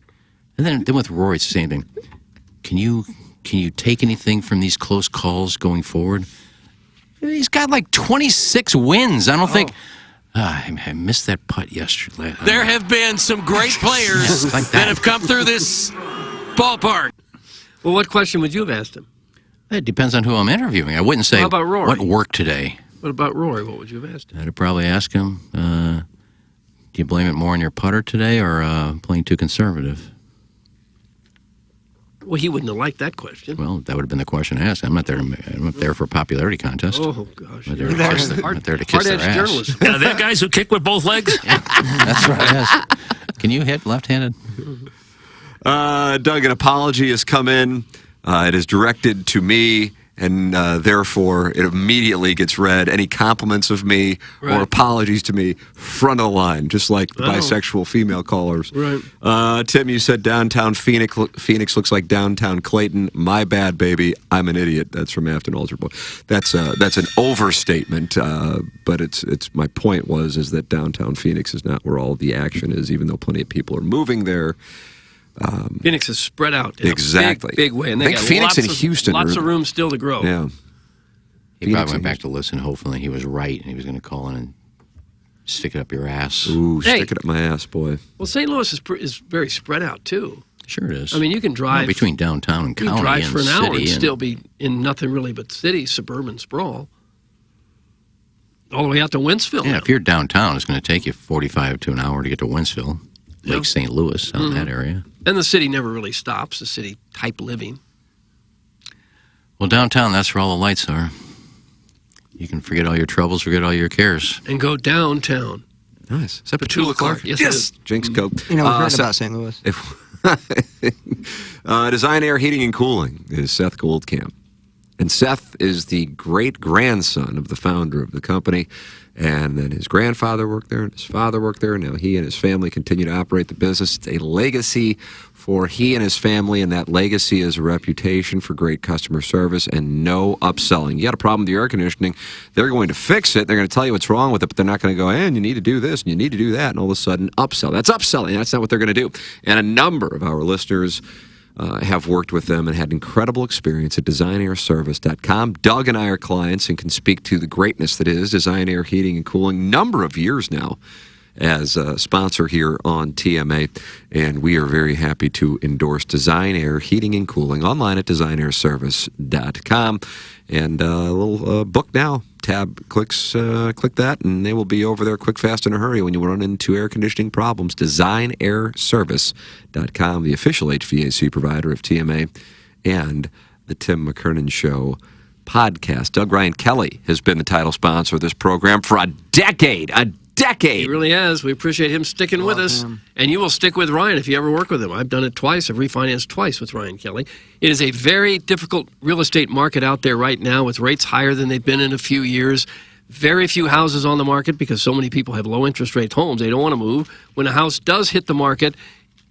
And then with Rory, it's the same thing. Can you take anything from these close calls going forward? He's got like 26 wins. I don't think. I missed that putt yesterday. There have been some great players like that have come through this ballpark. Well, what question would you have asked him? It depends on who I'm interviewing. I wouldn't say, How about Rory? what worked today? What about Rory? What would you have asked him? I'd probably ask him, do you blame it more on your putter today or playing too conservative? Well, he wouldn't have liked that question. Well, that would have been the question I asked. I'm not there for a popularity contest. Oh, gosh. I'm not there to kiss their ass. Journalism. Yeah, they're guys who kick with both legs. That's right. Yes. Can you hit left-handed? Doug, an apology has come in. It is directed to me, and therefore it immediately gets read. Any compliments of me or apologies to me, front of the line, just like the bisexual female callers. Right. Tim, you said downtown Phoenix looks like downtown Clayton. My bad, baby. I'm an idiot. That's from Afton Alderboy. That's an overstatement, but it's my point is that downtown Phoenix is not where all the action is, even though plenty of people are moving there. Phoenix is spread out in exactly. a big way. And I they think got Phoenix and lots Houston. Lots of room still to grow. Yeah. He probably went back to listen. Hopefully he was right, and he was going to call in and stick it up your ass. Ooh, stick it up my ass, boy. Well, St. Louis is very spread out, too. Sure it is. I mean, you can drive. Between downtown and county you can drive and for an city hour and still be in nothing really but city, suburban sprawl. All the way out to Wentzville. Yeah, now. if you're downtown, it's going to take you 45 to an hour to get to Wentzville, Lake St. Louis, out in that area. And the city never really stops, the city-type living. Well, downtown, that's where all the lights are. You can forget all your troubles, forget all your cares. And go downtown. Nice. Is that Petula Clark? Yes. Jinx Coke. You know, we've heard about St. Louis. Design Air Heating and Cooling is Seth Goldcamp. And Seth is the great-grandson of the founder of the company. And then his grandfather worked there, and his father worked there. Now he and his family continue to operate the business. It's a legacy for he and his family, and that legacy is a reputation for great customer service and no upselling. You got a problem with your air conditioning, they're going to fix it. They're going to tell you what's wrong with it, but they're not going to go, and you need to do this, and you need to do that, and all of a sudden upsell. That's upselling. That's not what they're going to do. And a number of our listeners have worked with them and had incredible experience at DesignAirService.com. Doug and I are clients and can speak to the greatness that is Design Air Heating and Cooling. Number of years now as a sponsor here on TMA, and we are very happy to endorse Design Air Heating and Cooling online at DesignAirService.com. And a little book now tab, click that, and they will be over there quick, fast, in a hurry when you run into air conditioning problems. DesignAirService.com, the official HVAC provider of TMA and the Tim McKernan Show podcast. Doug Ryan Kelly has been the title sponsor of this program for a decade. He really has. We appreciate him sticking with us. And you will stick with Ryan if you ever work with him. I've done it twice. I've refinanced twice with Ryan Kelly. It is a very difficult real estate market out there right now with rates higher than they've been in a few years. Very few houses on the market because so many people have low interest rate homes. They don't want to move. When a house does hit the market,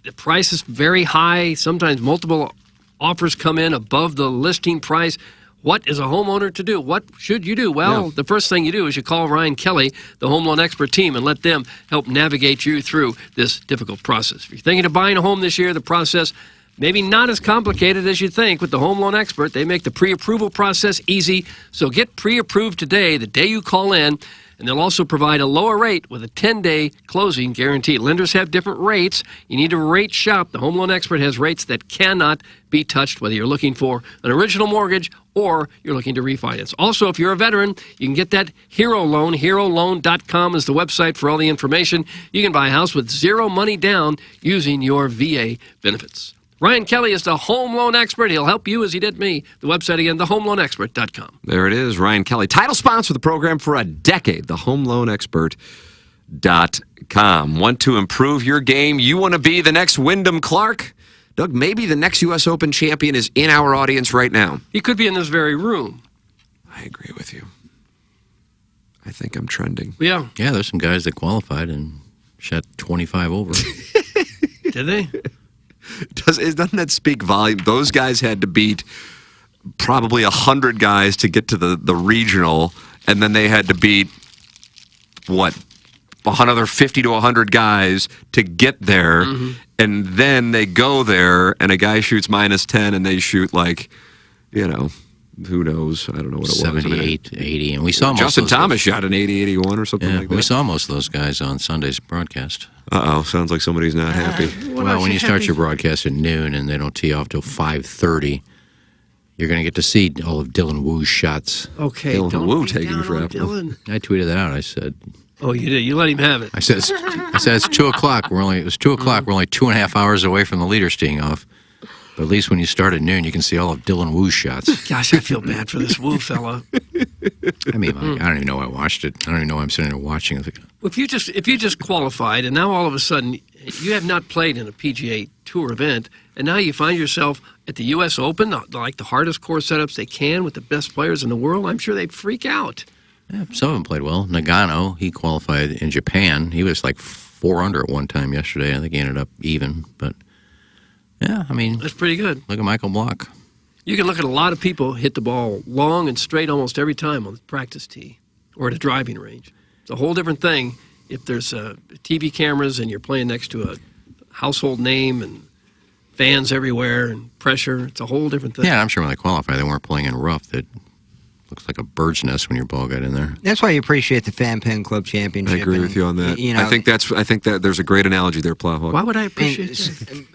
the price is very high. Sometimes multiple offers come in above the listing price. What is a homeowner to do? What should you do? Well, the first thing you do is you call Ryan Kelly, the Home Loan Expert team, and let them help navigate you through this difficult process. If you're thinking of buying a home this year, the process maybe not as complicated as you think. With the Home Loan Expert, they make the pre-approval process easy. So get pre-approved today, the day you call in, and they'll also provide a lower rate with a 10-day closing guarantee. Lenders have different rates. You need to rate shop. The Home Loan Expert has rates that cannot be touched, whether you're looking for an original mortgage or you're looking to refinance. Also, if you're a veteran, you can get that Hero Loan. HeroLoan.com is the website for all the information. You can buy a house with zero money down using your VA benefits. Ryan Kelly is the Home Loan Expert. He'll help you as he did me. The website again, thehomeloanexpert.com. There it is, Ryan Kelly. Title sponsor of the program for a decade, thehomeloanexpert.com. Want to improve your game? You want to be the next Wyndham Clark? Doug, maybe the next U.S. Open champion is in our audience right now. He could be in this very room. I agree with you. I think I'm trending. Yeah. Yeah, there's some guys that qualified and shot 25 over. Did they? Doesn't that speak volume? Those guys had to beat probably 100 guys to get to the regional, and then they had to beat, another 50 to 100 guys to get there, and then they go there, and a guy shoots -10, and they shoot who knows? I don't know what it was. 78, 80, and we saw most Justin of those Thomas shot an 80, 81 or something like that. We saw most of those guys on Sunday's broadcast. Uh-oh, sounds like somebody's not happy. Well, when you start your broadcast at noon and they don't tee off till 5:30, you're going to get to see all of Dylan Woo's shots. Okay, Dylan Woo taking crap. Dylan. I tweeted that out. I said, Oh, you did. You let him have it. I said it's 2 o'clock. It was 2 o'clock. We're only 2.5 hours away from the leaders teeing off. But at least when you start at noon, you can see all of Dylan Woo's shots. Gosh, I feel bad for this Woo fella. I mean, I don't even know I watched it. I don't even know I'm sitting there watching it. If you just qualified, and now all of a sudden you have not played in a PGA Tour event, and now you find yourself at the U.S. Open, like the hardest course setups they can with the best players in the world, I'm sure they'd freak out. Yeah, some of them played well. Nagano, he qualified in Japan. He was like 4 under at one time yesterday. I think he ended up even, but. Yeah, I mean... That's pretty good. Look at Michael Block. You can look at a lot of people hit the ball long and straight almost every time on the practice tee or at a driving range. It's a whole different thing if there's TV cameras and you're playing next to a household name and fans everywhere and pressure. It's a whole different thing. Yeah, I'm sure when they qualify, they weren't playing in rough. That looks like a bird's nest when your ball got in there. That's why you appreciate the Fan Pin Club Championship. I agree with you on that. I think that there's a great analogy there, Plowhawk. Why would I appreciate that?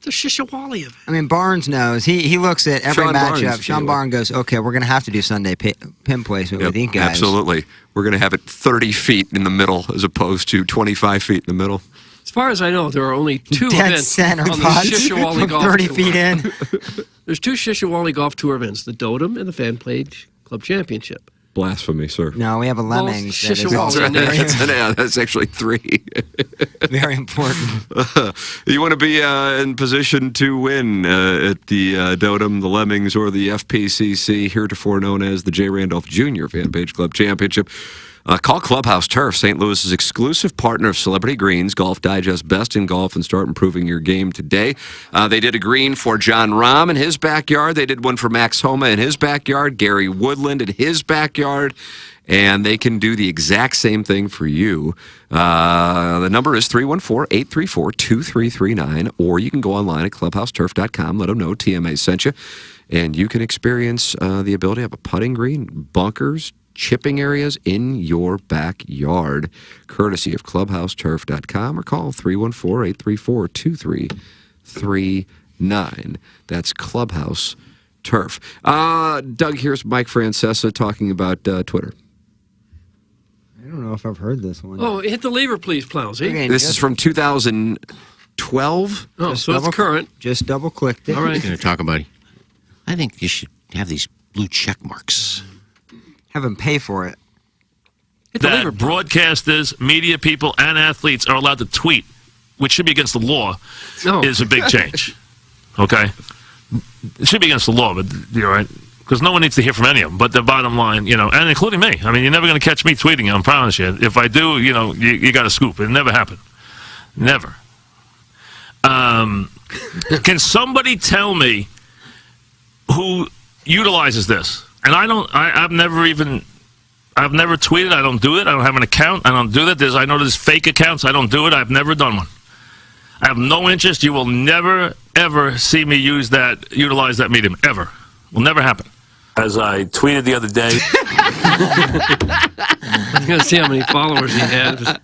The Shishawali of it. I mean, Barnes knows. He looks at every matchup. Sean Barnes goes, okay, we're going to have to do Sunday pin placement with these guys. Absolutely. We're going to have it 30 feet in the middle as opposed to 25 feet in the middle. As far as I know, there are only 2 Dead events center on the putts Shishawali from Golf 30 Tour. feet in. There's 2 Shishawali Golf Tour events, the Dotem and the Fan Page Club Championship. Blasphemy, sir. No, we have a Lemmings. That's actually 3. Very important. You want to be in position to win at the Dotem, the Lemmings, or the FPCC, heretofore known as the J. Randolph Jr. Fan Page Club Championship. Call Clubhouse Turf, St. Louis's exclusive partner of Celebrity Greens, Golf Digest, best in golf, and start improving your game today. They did a green for John Rahm in his backyard. They did one for Max Homa in his backyard, Gary Woodland in his backyard, and they can do the exact same thing for you. The number is 314-834-2339, or you can go online at clubhouseturf.com. Let them know TMA sent you, and you can experience the ability to have a putting green, bunkers, chipping areas in your backyard, courtesy of clubhouseturf.com, or call 314-834-2339. That's Clubhouse Turf. Doug, here's Mike Francesa talking about Twitter. I don't know if I've heard this one. Oh, hit the lever, please, Plowsy. This is from 2012. Oh, so it's current. Just double-clicked it. All right. Going to talk about, I think you should have these blue check marks. Have them pay for it. That broadcasters, media people, and athletes are allowed to tweet, which should be against the law, is a big change. Okay? It should be against the law, but you're right. Because no one needs to hear from any of them. But the bottom line, and including me. I mean, you're never going to catch me tweeting, I promise you. If I do, you got a scoop. It never happened. Never. Can somebody tell me who utilizes this? And I've never tweeted. I don't do it. I don't have an account. I don't do that. I know there's fake accounts. I don't do it. I've never done one. I have no interest. You will never, ever see me utilize that medium. Ever. Will never happen. As I tweeted the other day. I'm going to see how many followers he has.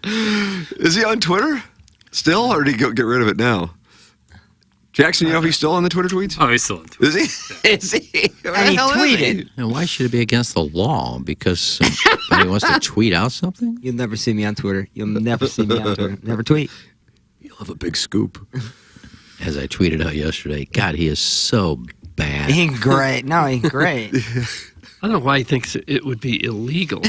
Is he on Twitter still, or did he get rid of it now? Jackson, you know if he's still on the Twitter tweets? Oh, he's still on Twitter. Is he? Is he? And he tweeted. And why should it be against the law? Because somebody wants to tweet out something? You'll never see me on Twitter. You'll never see me on Twitter. Never tweet. You'll have a big scoop. As I tweeted out yesterday, God, he is so bad. He ain't great. No, he ain't great. I don't know why he thinks it would be illegal.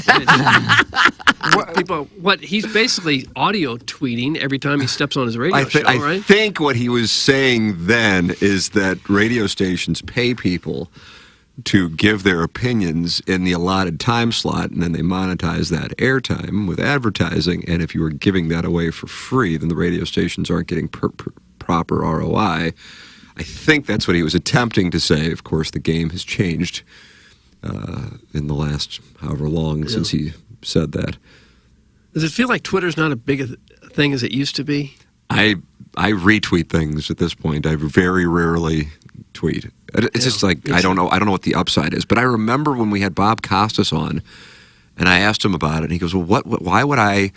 He's basically audio tweeting every time he steps on his radio show, right? I think what he was saying then is that radio stations pay people to give their opinions in the allotted time slot, and then they monetize that airtime with advertising. And if you were giving that away for free, then the radio stations aren't getting proper ROI. I think that's what he was attempting to say. Of course, the game has changed in the last however long since he said that. Does it feel like Twitter's not as big a thing as it used to be? I retweet things at this point. I very rarely tweet. It's just like I don't know what the upside is. But I remember when we had Bob Costas on, and I asked him about it, and he goes, "Well, why would I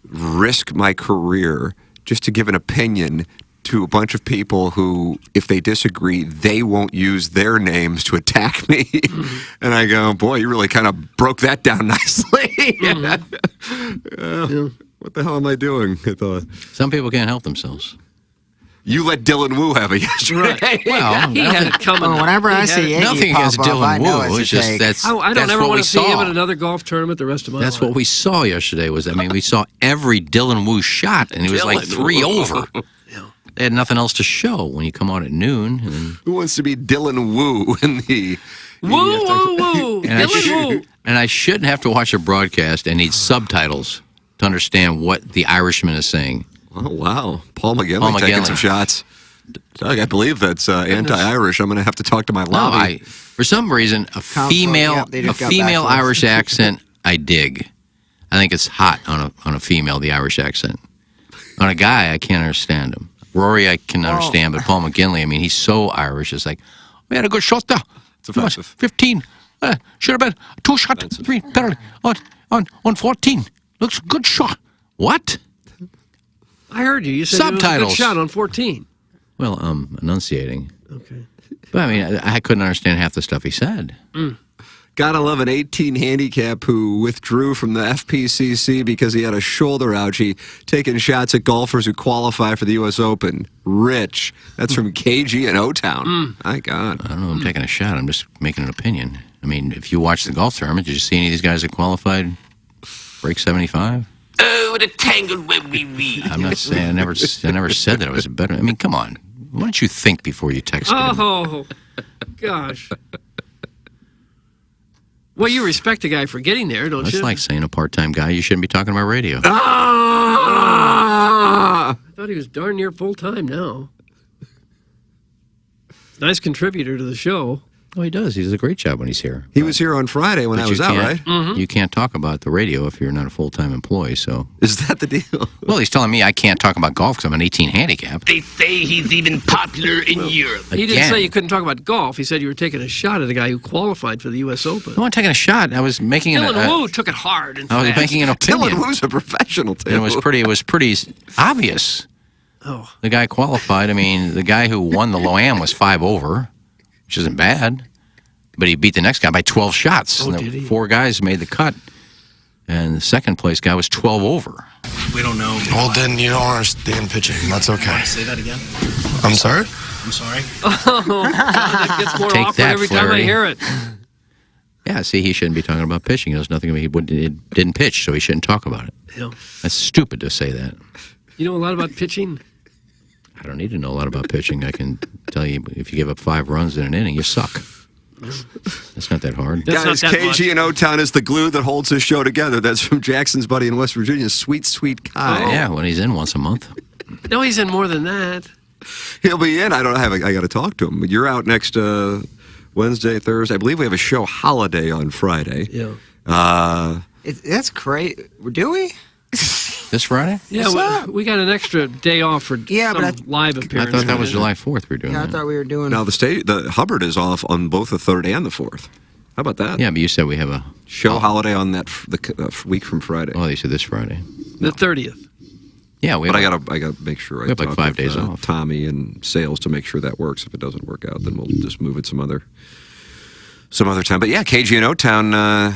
risk my career just to give an opinion to a bunch of people who, if they disagree, they won't use their names to attack me?" And I go, "Boy, you really kind of broke that down nicely." What the hell am I doing? I thought some people can't help themselves. You let Dylan Wu have it yesterday. Right. Well, he had it coming. Well, whenever I see Iggy nothing pop against up, I Dylan know Wu. it's It's just that's I don't that's ever what want we to see him saw. at another golf tournament the rest of my life. That's what we saw yesterday. We saw every Dylan Wu shot, and it was like 3 over. They had nothing else to show when you come out at noon. And who wants to be Dylan Wu in the woo? Dylan Wu. And I shouldn't have to watch a broadcast and need subtitles to understand what the Irishman is saying. Oh wow, Paul McGinley taking some shots. Doug, I believe that's anti-Irish. I'm going to have to talk to my lobby. For some reason, a female Irish accent, I dig. I think it's hot on a female, the Irish accent. On a guy, I can't understand him. Rory, I can understand, but Paul McGinley, I mean, he's so Irish. It's like, we had a good shot there. It's offensive. 15. Should have been 2 shot, 3 penalty on 14. Looks good shot. What? I heard you. You said subtitles. It was a good shot on 14. Well, enunciating. Okay. But I mean, I couldn't understand half the stuff he said. Gotta love an 18 handicap who withdrew from the FPCC because he had a shoulder ouchie, taking shots at golfers who qualify for the U.S. Open. Rich. That's from KG in O-Town. My God. I don't know. I'm taking a shot. I'm just making an opinion. I mean, if you watch the golf tournament, did you see any of these guys that qualified break 75? Oh, the tangled web we weave. I'm not saying I never said that I was better. I mean, come on. Why don't you think before you text? Oh, gosh. Well, you respect the guy for getting there, don't you? That's like saying a part-time guy, you shouldn't be talking about radio. I thought he was darn near full-time now. Nice contributor to the show. Oh, he does. He does a great job when he's here. He was here on Friday when I was out, right? Mm-hmm. You can't talk about the radio if you're not a full-time employee, so... Is that the deal? Well, he's telling me I can't talk about golf because I'm an 18 handicap. They say he's even popular in Europe. He didn't say you couldn't talk about golf. He said you were taking a shot at a guy who qualified for the U.S. Open. I wasn't taking a shot. I was making Dylan Wu took it hard and I was fast. making an opinion. Dylan Wu's a professional, too. And it was pretty obvious. Oh. The guy qualified. I mean, the guy who won the Loam was 5 over, which isn't bad. But he beat the next guy by 12 shots. Oh, did he? 4 guys made the cut. And the second place guy was 12 over. We don't know. Well, then you don't understand pitching. That's okay. Say that again. I'm sorry? I'm sorry. Oh, God, it gets more Take awkward that, every time I Flaherty. hear it. Yeah, see, he shouldn't be talking about pitching. He knows nothing about it. He didn't pitch, so he shouldn't talk about it. Yeah. That's stupid to say that. You know a lot about pitching? I don't need to know a lot about pitching. I can tell you if you give up 5 runs in an inning, you suck. It's not that hard. Guys, KG in O-Town is the glue that holds this show together. That's from Jackson's buddy in West Virginia, Sweet Kai. Yeah, when he's in once a month. No, he's in more than that. He'll be in. I got to talk to him. You're out next Wednesday, Thursday. I believe we have a show holiday on Friday. Yeah. That's great. Do we? This Friday? Yeah, we got an extra day off for some live I appearance. thought that was July 4th we were doing Yeah, I that. thought we were doing. Now the Hubbard is off on both the 3rd and the 4th. How about that? Yeah, but you said we have a show holiday on that week from Friday. Oh, they said this Friday. The 30th. Yeah, but I gotta make sure I have like talk 5 with, days off. Tommy and Sales to make sure that works. If it doesn't work out, then we'll just move it some other time. But yeah, KG in O-Town.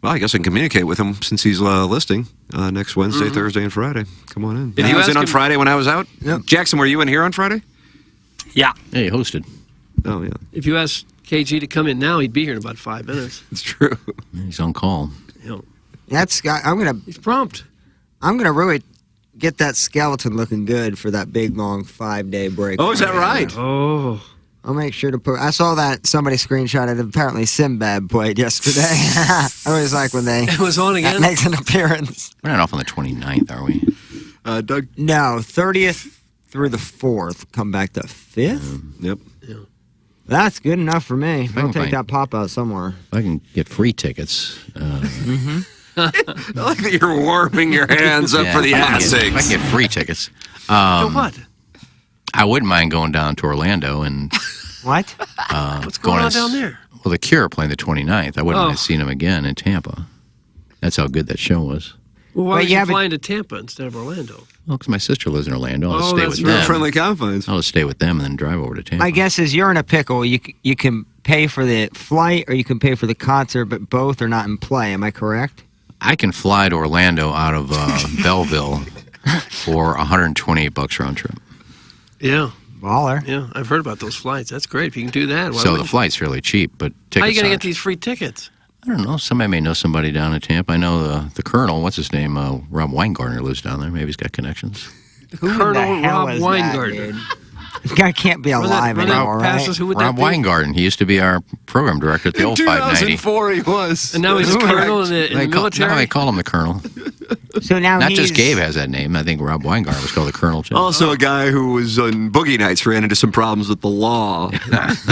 Well, I guess I can communicate with him since he's listing next Wednesday, Thursday, and Friday. Come on in. If He you was in ask on him- Friday when I was out. Yep. Jackson, were you in here on Friday? Yeah. Yeah, you hosted. Oh yeah, If you asked KG to come in now, he'd be here in about 5 minutes. it's true. He's on call. You know, That's. he's prompt. I'm gonna really get that skeleton looking good for that big long 5-day break. Oh, is that right? Oh. I'll make sure to put. I saw that somebody screenshotted. Apparently, Sinbad played yesterday. I always like when they. It was on again. Makes an appearance. We're not off on the 29th, are we? Doug? No, 30th through the 4th. Come back to 5th? Yep. Yeah. That's good enough for me. I I'll can take find- that pop out somewhere. If I can get free tickets. I like that you're warming your hands up for the ass If I eggs. can get free tickets. What? I wouldn't mind going down to Orlando and. What? What's going on down there? Well, the Cure are playing the 29th. I wouldn't Oh. mind seeing them again in Tampa. That's how good that show was. Well, why But are yeah, you but- flying to Tampa instead of Orlando? Well, because my sister lives in Orlando. I'll Oh, stay that's with right. them. Friendly confines. I'll just stay with them and then drive over to Tampa. My guess is you're in a pickle. You can pay for the flight or you can pay for the concert, but both are not in play. Am I correct? I can fly to Orlando out of Belleville for $128 round trip. Yeah. Baller. Yeah, I've heard about those flights. That's great. If you can do that. Why So the wouldn't you? flight's fairly cheap, but tickets How are you going to aren't. get these free tickets? I don't know. Somebody may know somebody down in Tampa. I know the Colonel. What's his name? Rob Weingartner lives down there. Maybe he's got connections. Who in Colonel the hell Rob is that, Weingartner. dude? This guy can't be alive Run that anymore, past right? us. Who would Rob that be? Weingarten. He used to be our program director at the old 590. 2004 he was. And now he's a colonel in the military? Now they call him the Colonel. So now Not he's just Gabe has that name. I think Rob Weingarten was called the Colonel, too. Also, a guy who was on Boogie Nights ran into some problems with the law.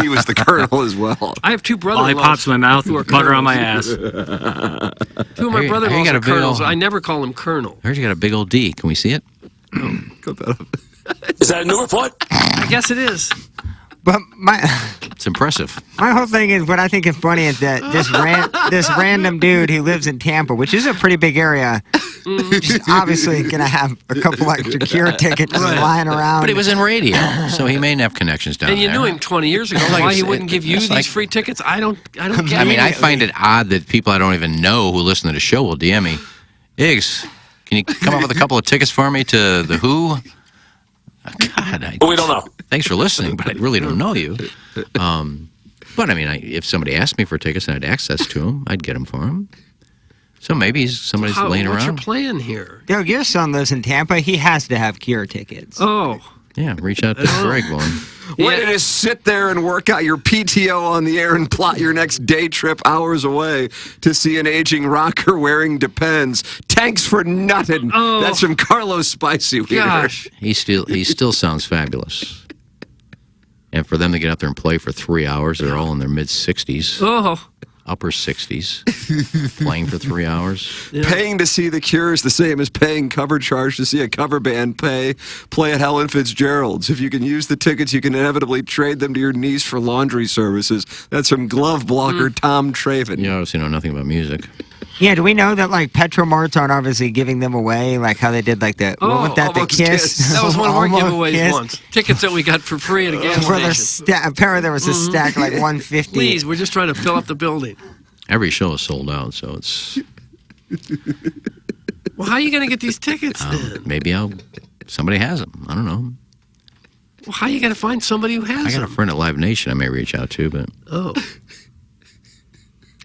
He was the colonel as well. I have two Lollipops brothers. in my mouth, who are butter on my colonels. ass. Two of Here my you- brother-in-laws here you got are a big colonels. old- I never call him colonel. I heard you got a big old D. Can we see it? Is that a new report? I guess it is. But It's impressive. my whole thing is what I think is funny is that this random dude who lives in Tampa, which is a pretty big area, just obviously gonna have a couple extra Cure tickets lying around. But he was in radio, so he may have connections down And you there. knew him 20 years ago. Like Why I he said, wouldn't give you it's these like- free tickets? I don't get I mean, it. I find it odd that people I don't even know who listen to the show will DM me. Iggs, can you come up with a couple of tickets for me to The Who? God, We don't know. Thanks for listening, but I really don't know you. But I mean, if somebody asked me for tickets and I had access to them, I'd get them for them. So maybe somebody's laying What's your around. plan here? Doug, your son lives in Tampa. He has to have Cure tickets. Oh. Yeah, reach out to Greg one. Way to just sit there and work out your PTO on the air and plot your next day trip hours away to see an aging rocker wearing Depends. Thanks for nothing. Oh. That's from Carlos Spicy. Gosh. He still sounds fabulous. And for them to get out there and play for 3 hours, they're all in their mid-60s, Oh. upper 60s, playing for 3 hours. Paying to see The Cure is the same as paying cover charge to see a cover band play at Helen Fitzgerald's. If you can use the tickets, you can inevitably trade them to your niece for laundry services. That's from glove blocker Tom Traven. You obviously know nothing about music. Yeah, do we know that like Petromarts aren't obviously giving them away, like how they did like the what was that the Almost Kiss? That was one of our Almost giveaways Kiss. once. Tickets that we got for free at a gas Where there's station. apparently there was a stack like 150. Please, we're just trying to fill up the building. Every show is sold out, so it's Well, how are you going to get these tickets then? maybe somebody has them. I don't know. Well, how are you going to find somebody who has I got a them? friend at Live Nation I may reach out to, but Oh.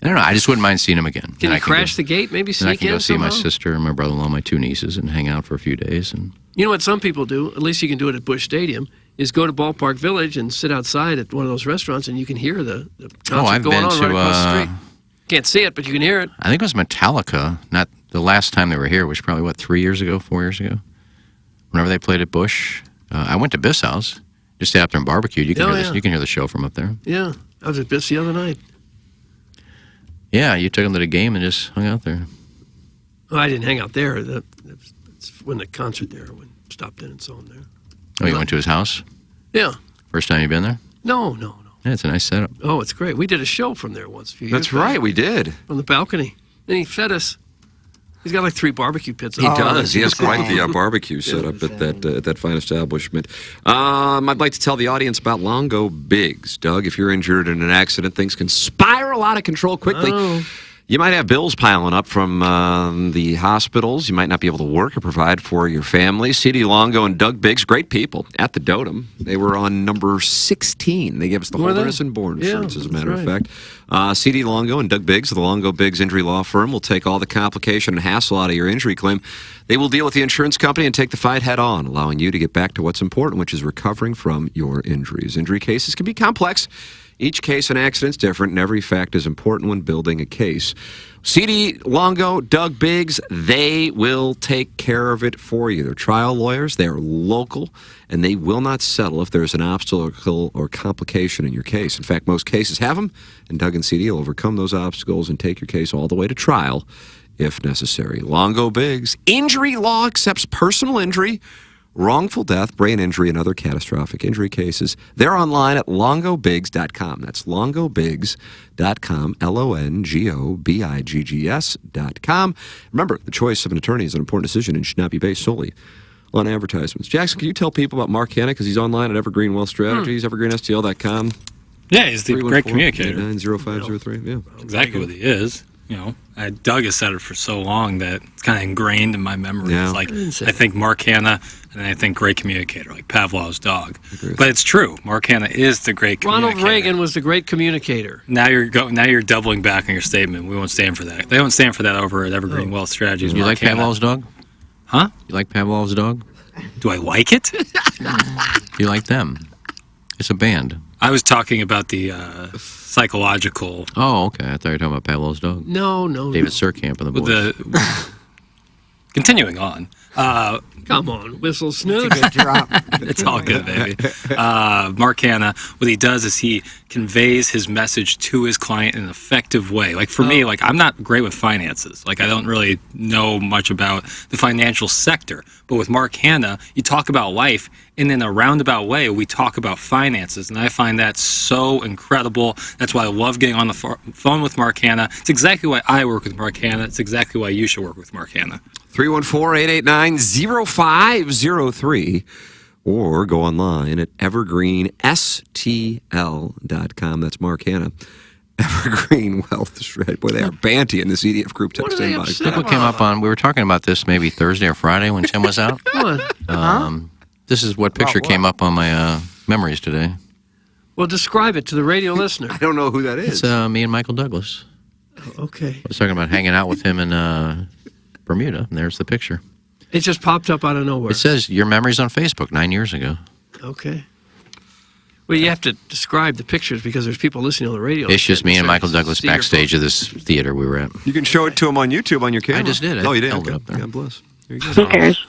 I don't know. I just wouldn't mind seeing them again. Can And I you crash go, the gate? Maybe Then I sneak can go in see my somehow? sister and my brother-in-law, my two nieces, and hang out for a few days. And You know what some people do, at least you can do it at Busch Stadium, is go to Ballpark Village and sit outside at one of those restaurants and you can hear the concert I've going been on to, right across the street. Can't see it, but you can hear it. I think it was Metallica. Not the last time they were here, which probably 4 years ago. Whenever they played at Busch, I went to Biff's house just after and barbecued. You can Oh, hear this. yeah. You can hear the show from up there. Yeah, I was at Biff's the other night. Yeah, you took them to the game and just hung out there. Well, I didn't hang out there. That's when the concert there. When stopped in and saw him there. Oh, you went to his house? Yeah. First time you've been there? No. Yeah, it's a nice setup. Oh, it's great. We did a show from there once. A few That's years back. right, we did. On the balcony. And he fed us. He's got like 3 barbecue pits. He does. He has quite the barbecue setup at that fine establishment. I'd like to tell the audience about Longo Biggs. Doug, if you're injured in an accident, things can spiral out of control quickly. Oh. You might have bills piling up from the hospitals. You might not be able to work or provide for your family. C.D. Longo and Doug Biggs, great people at the Dotem. They were on number 16. They gave us the Holderness and Bourne shirts, as a matter of fact. C.D. Longo and Doug Biggs of the Longo Biggs Injury Law Firm will take all the complication and hassle out of your injury claim. They will deal with the insurance company and take the fight head on, allowing you to get back to what's important, which is recovering from your injuries. Injury cases can be complex. Each case and accident is different, and every fact is important when building a case. C.D. Longo, Doug Biggs, they will take care of it for you. They're trial lawyers, they are local, and they will not settle if there's an obstacle or complication in your case. In fact, most cases have them, and Doug and C.D. will overcome those obstacles and take your case all the way to trial if necessary. Longo Biggs, injury law accepts personal injury, wrongful death, brain injury, and other catastrophic injury cases. They're online at longobiggs.com. That's longobiggs.com, LONGOBIGGS.com. Remember, the choice of an attorney is an important decision and should not be based solely on advertisements. Jackson, can you tell people about Mark Hanna? Because he's online at Evergreen Wealth Strategies, evergreenstl.com. Yeah, he's the great communicator. 90503. Yeah. Exactly what he is. You know, Doug has said it for so long that it's kind of ingrained in my memory. Yeah. It's like, I think Mark Hanna, and I think great communicator, like Pavlov's dog. But it's true. Mark Hanna is the great communicator. Ronald Reagan was the great communicator. Now you're doubling back on your statement. We won't stand for that. They don't stand for that over at Evergreen Wealth Strategies. You like Pavlov's dog? Huh? You like Pavlov's dog? Do I like it? You like them? It's a band. I was talking about the psychological. Oh, okay. I thought you were talking about Pavlov's dog. No. David Surkamp and the boys. Continuing on. Come on, Whistle Snoot. Good drop. It's all good, baby. Mark Hanna, what he does is he conveys his message to his client in an effective way. Like for me, like I'm not great with finances. Like I don't really know much about the financial sector. But with Mark Hanna, you talk about life, and in a roundabout way, we talk about finances. And I find that so incredible. That's why I love getting on the phone with Mark Hanna. It's exactly why I work with Mark Hanna. It's exactly why you should work with Mark Hanna. 314-889-0503 or go online at evergreenstl.com. That's Mark Hanna. Evergreen Wealth Strategy. Boy, they are banty in this EDF group text inbox. Look what came up on, we were talking about this maybe Thursday or Friday when Tim was out. This is what picture came up on my memories today. Well, describe it to the radio listener. I don't know who that is. It's me and Michael Douglas. Okay. I was talking about hanging out with him in Bermuda, and there's the picture. It just popped up out of nowhere. It says your memories on Facebook 9 years ago. Okay. Well, you have to describe the pictures because there's people listening on the radio. It's just me and Michael Douglas backstage of this theater we were at. You can show it to him on YouTube on your camera. I just did. Oh, you did? Held it up there. God bless. There you go. Who cares?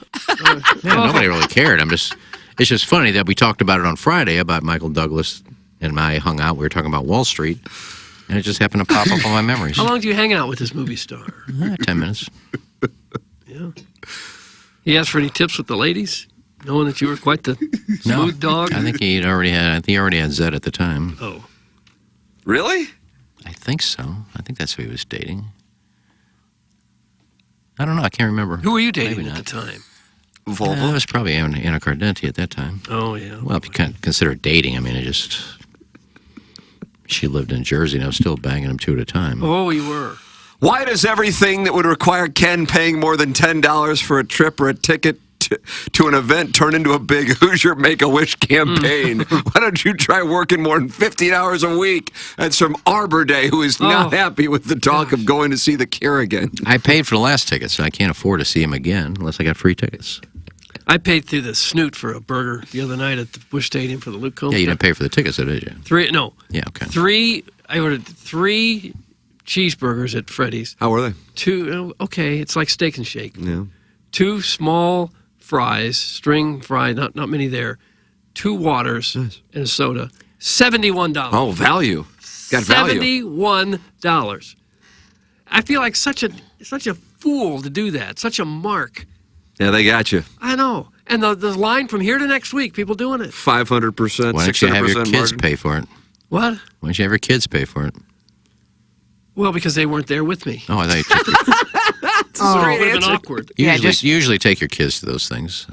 Nobody really cared. It's just funny that we talked about it on Friday about Michael Douglas and I hung out. We were talking about Wall Street, and it just happened to pop up on my memories. How long do you hang out with this movie star? 10 minutes. Yeah. He asked for any tips with the ladies, knowing that you were quite the smooth dog. I think he already had Zed at the time. Oh. Really? I think so. I think that's who he was dating. I don't know. I can't remember. Who were you dating at the time? Volvo. It was probably Anna Cardenti at that time. Oh, yeah. Well, if you consider dating, I mean, she lived in Jersey, and I was still banging them two at a time. Oh, you were. Why does everything that would require Ken paying more than $10 for a trip or a ticket to an event turn into a big Hoosier Make-A-Wish campaign? Why don't you try working more than 15 hours a week? That's from Arbor Day, who is not happy with the talk of going to see the Cure again. I paid for the last ticket, so I can't afford to see him again unless I got free tickets. I paid through the Snoot for a burger the other night at the Busch Stadium for the Luke Combs. Yeah, you didn't pay for the tickets, did you? Yeah, okay. I ordered 3 cheeseburgers at Freddy's. How were they? 2, okay, it's like Steak and Shake. Yeah. 2 small fries, string fry, not many there. 2 waters and a soda. $71. Oh, value. Got value. $71. I feel like such a fool to do that. Such a mark. Yeah, they got you. I know. And the line from here to next week, people doing it. 500%, 600% Why don't you have your kids margin? pay for it? What? Why don't you have your kids pay for it? Well, because they weren't there with me. Oh, I thought you took your... So it would have been awkward. Usually take your kids to those things.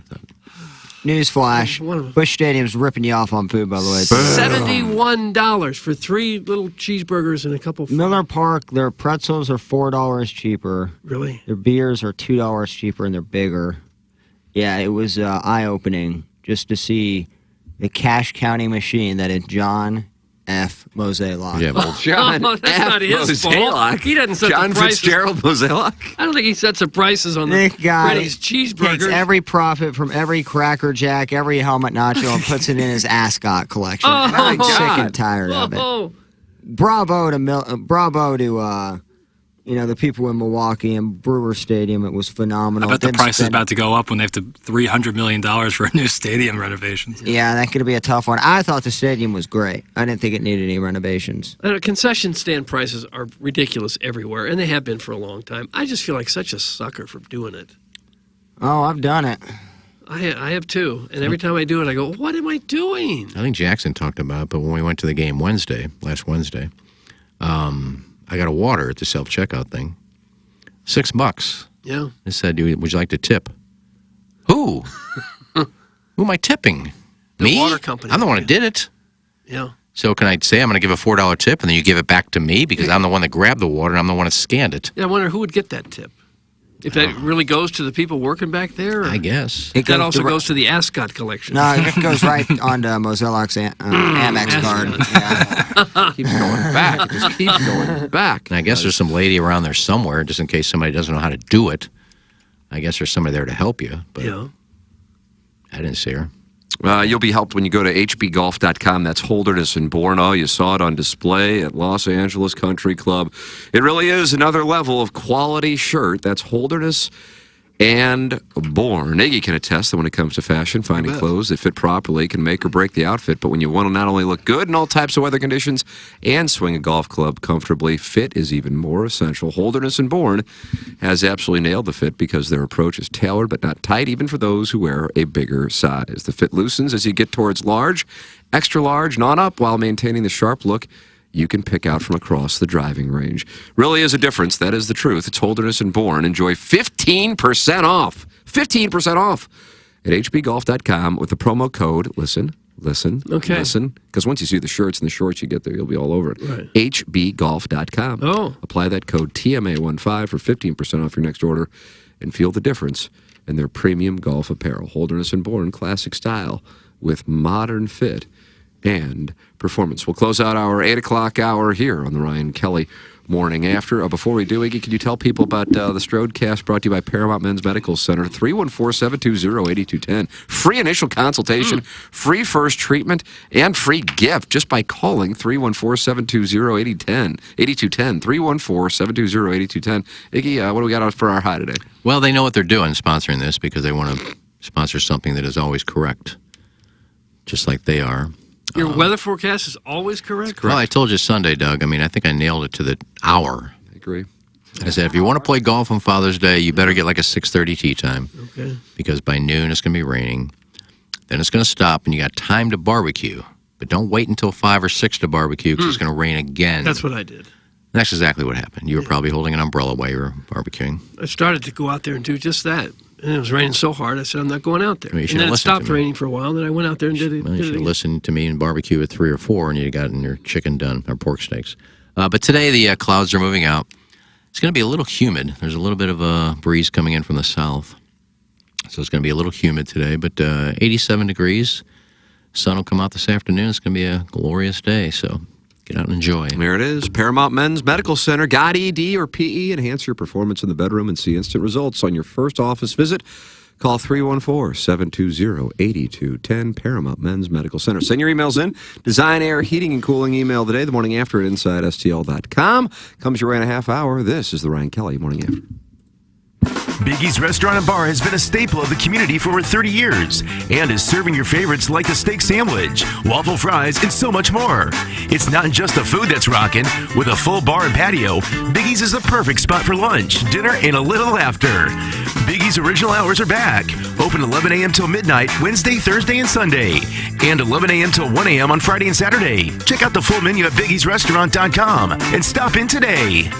Newsflash. Busch Stadium's ripping you off on food, by the way. $71 for 3 little cheeseburgers and a couple. Miller Park, their pretzels are $4 cheaper. Really? Their beers are $2 cheaper, and they're bigger. Yeah, it was eye-opening just to see the cash counting machine that is John F. Mosaic. Yeah, well, John that's F. not his fault. Mosaic. He doesn't set John the prices. Fitzgerald Mosaic. I don't think he sets the prices on the This guy Freddy's cheeseburgers. takes every profit from every Cracker Jack, every helmet nacho, and puts it in his ascot collection. And I'm sick and tired of it. Bravo to the people in Milwaukee and Brewer Stadium. It was phenomenal. I bet the price is about to go up when they have to $300 million for a new stadium renovations. Yeah, that's going to be a tough one. I thought the stadium was great. I didn't think it needed any renovations. Concession stand prices are ridiculous everywhere, and they have been for a long time. I just feel like such a sucker for doing it. Oh, I've done it. I have too. And every time I do it, I go, what am I doing? I think Jackson talked about it, but when we went to the game last Wednesday, I got a water at the self-checkout thing. $6. Yeah. It said, would you like to tip? Who? Who am I tipping? The Me? water company. I'm the one that did it. Yeah. So can I say I'm going to give a $4 tip and then you give it back to me because I'm the one that grabbed the water and I'm the one that scanned it? Yeah, I wonder who would get that tip. If that really goes to the people working back there? Or? I guess. That also goes to the Ascot collection. No, it goes right onto Mosaic's Amex card. Yeah. Keeps going back. It just keeps going back. And I guess there's some lady around there somewhere, just in case somebody doesn't know how to do it. I guess there's somebody there to help you, but yeah. I didn't see her. You'll be helped when you go to hbgolf.com. That's Holderness and Bourne. Oh, you saw it on display at Los Angeles Country Club. It really is another level of quality shirt. That's Holderness and Bourne. Iggy can attest that when it comes to fashion, finding clothes that fit properly can make or break the outfit. But when you want to not only look good in all types of weather conditions and swing a golf club comfortably, fit is even more essential. Holderness and Bourne has absolutely nailed the fit because their approach is tailored but not tight, even for those who wear a bigger size. The fit loosens as you get towards large, extra large, not up, while maintaining the sharp look you can pick out from across the driving range. Really is a difference. That is the truth. It's Holderness and Bourne. Enjoy 15% off. 15% off at hbgolf.com with the promo code, listen, because once you see the shirts and the shorts you get there, you'll be all over it. Right. hbgolf.com. Oh. Apply that code TMA15 for 15% off your next order and feel the difference in their premium golf apparel. Holderness and Bourne, classic style with modern fit and performance. We'll close out our 8 o'clock hour here on the Ryan Kelly Morning After. Before we do, Iggy, can you tell people about the Strodecast brought to you by Paramount Men's Medical Center? 314-720-8210. Free initial consultation, free first treatment, and free gift just by calling 314-720-8210. 314-720-8210. Iggy, what do we got for our high today? Well, they know what they're doing sponsoring this because they want to sponsor something that is always correct, just like they are. Your weather forecast is always correct? Well, I told you Sunday, Doug. I mean, I think I nailed it to the hour. I agree. I said, if you want to play golf on Father's Day, you better get like a 6:30 tee time. Okay. Because by noon, it's going to be raining. Then it's going to stop, and you got time to barbecue. But don't wait until 5 or 6 to barbecue because it's going to rain again. That's what I did. And that's exactly what happened. You were probably holding an umbrella while you were barbecuing. I started to go out there and do just that. And it was raining so hard, I said, I'm not going out there. Well, you and then it listened to stopped me. raining for a while, and then I went out there and did it. Well, you should have listened to me and barbecue at 3 or 4, and you'd gotten your chicken done, or pork steaks. But today, the clouds are moving out. It's going to be a little humid. There's a little bit of a breeze coming in from the south. So it's going to be a little humid today, but 87 degrees. Sun will come out this afternoon. It's going to be a glorious day, so get out and enjoy. There it is. Paramount Men's Medical Center. Got ED or PE? Enhance your performance in the bedroom and see instant results on your first office visit. Call 314-720-8210, Paramount Men's Medical Center. Send your emails in. Design, Air, Heating, and Cooling email today, the morning after at InsideSTL.com. Comes your way in a half hour. This is the Ryan Kelly Morning After. Biggie's Restaurant and Bar has been a staple of the community for over 30 years and is serving your favorites like the steak sandwich, waffle fries, and so much more. It's not just the food that's rocking. With a full bar and patio, Biggie's is the perfect spot for lunch, dinner, and a little laughter. Biggie's original hours are back. Open 11 a.m. till midnight, Wednesday, Thursday, and Sunday. And 11 a.m. till 1 a.m. on Friday and Saturday. Check out the full menu at biggiesrestaurant.com and stop in today.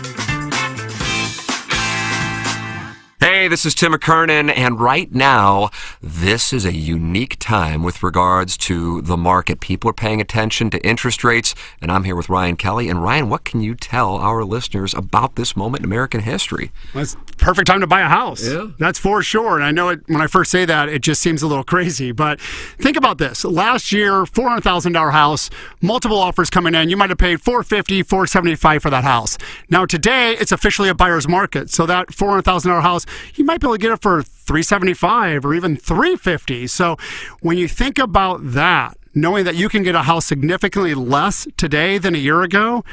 Hey, Hey, this is Tim McKernan, and right now, this is a unique time with regards to the market. People are paying attention to interest rates, and I'm here with Ryan Kelly. And Ryan, what can you tell our listeners about this moment in American history? Well, it's perfect time to buy a house. Yeah. That's for sure. And I know when I first say that, it just seems a little crazy. But think about this. Last year, $400,000 house, multiple offers coming in. You might have paid $450,000, $475,000 for that house. Now today, it's officially a buyer's market. So that $400,000 house, you might be able to get it for $375,000 or even $350,000. So when you think about that, knowing that you can get a house significantly less today than a year ago,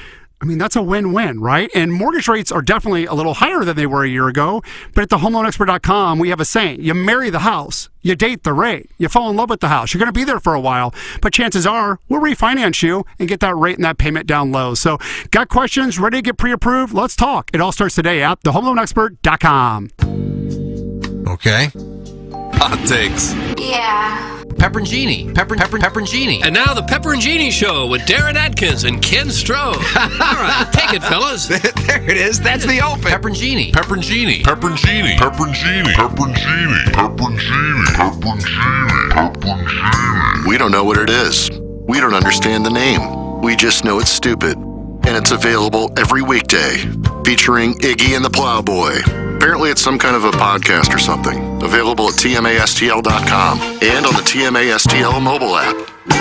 I mean, that's a win-win, right? And mortgage rates are definitely a little higher than they were a year ago. But at thehomeloanexpert.com, we have a saying: you marry the house, you date the rate, you fall in love with the house. You're going to be there for a while, but chances are we'll refinance you and get that rate and that payment down low. So got questions, ready to get pre-approved? Let's talk. It all starts today at thehomeloanexpert.com. Okay. Hot takes. Yeah. Pepperoncini. Pepperoncini. And now the Pepperoncini Show with Darren Atkins and Ken Stroh. All right, take it, fellas. There it is. That's the open. Pepperoncini. Pepperoncini. Pepperoncini. Pepperoncini. Pepperoncini. Pepperoncini. Pepperoncini. Pepperoncini. We don't know what it is. We don't understand the name. We just know it's stupid. And it's available every weekday, featuring Iggy and the Plowboy. Apparently it's some kind of a podcast or something. Available at TMASTL.com and on the TMASTL mobile app.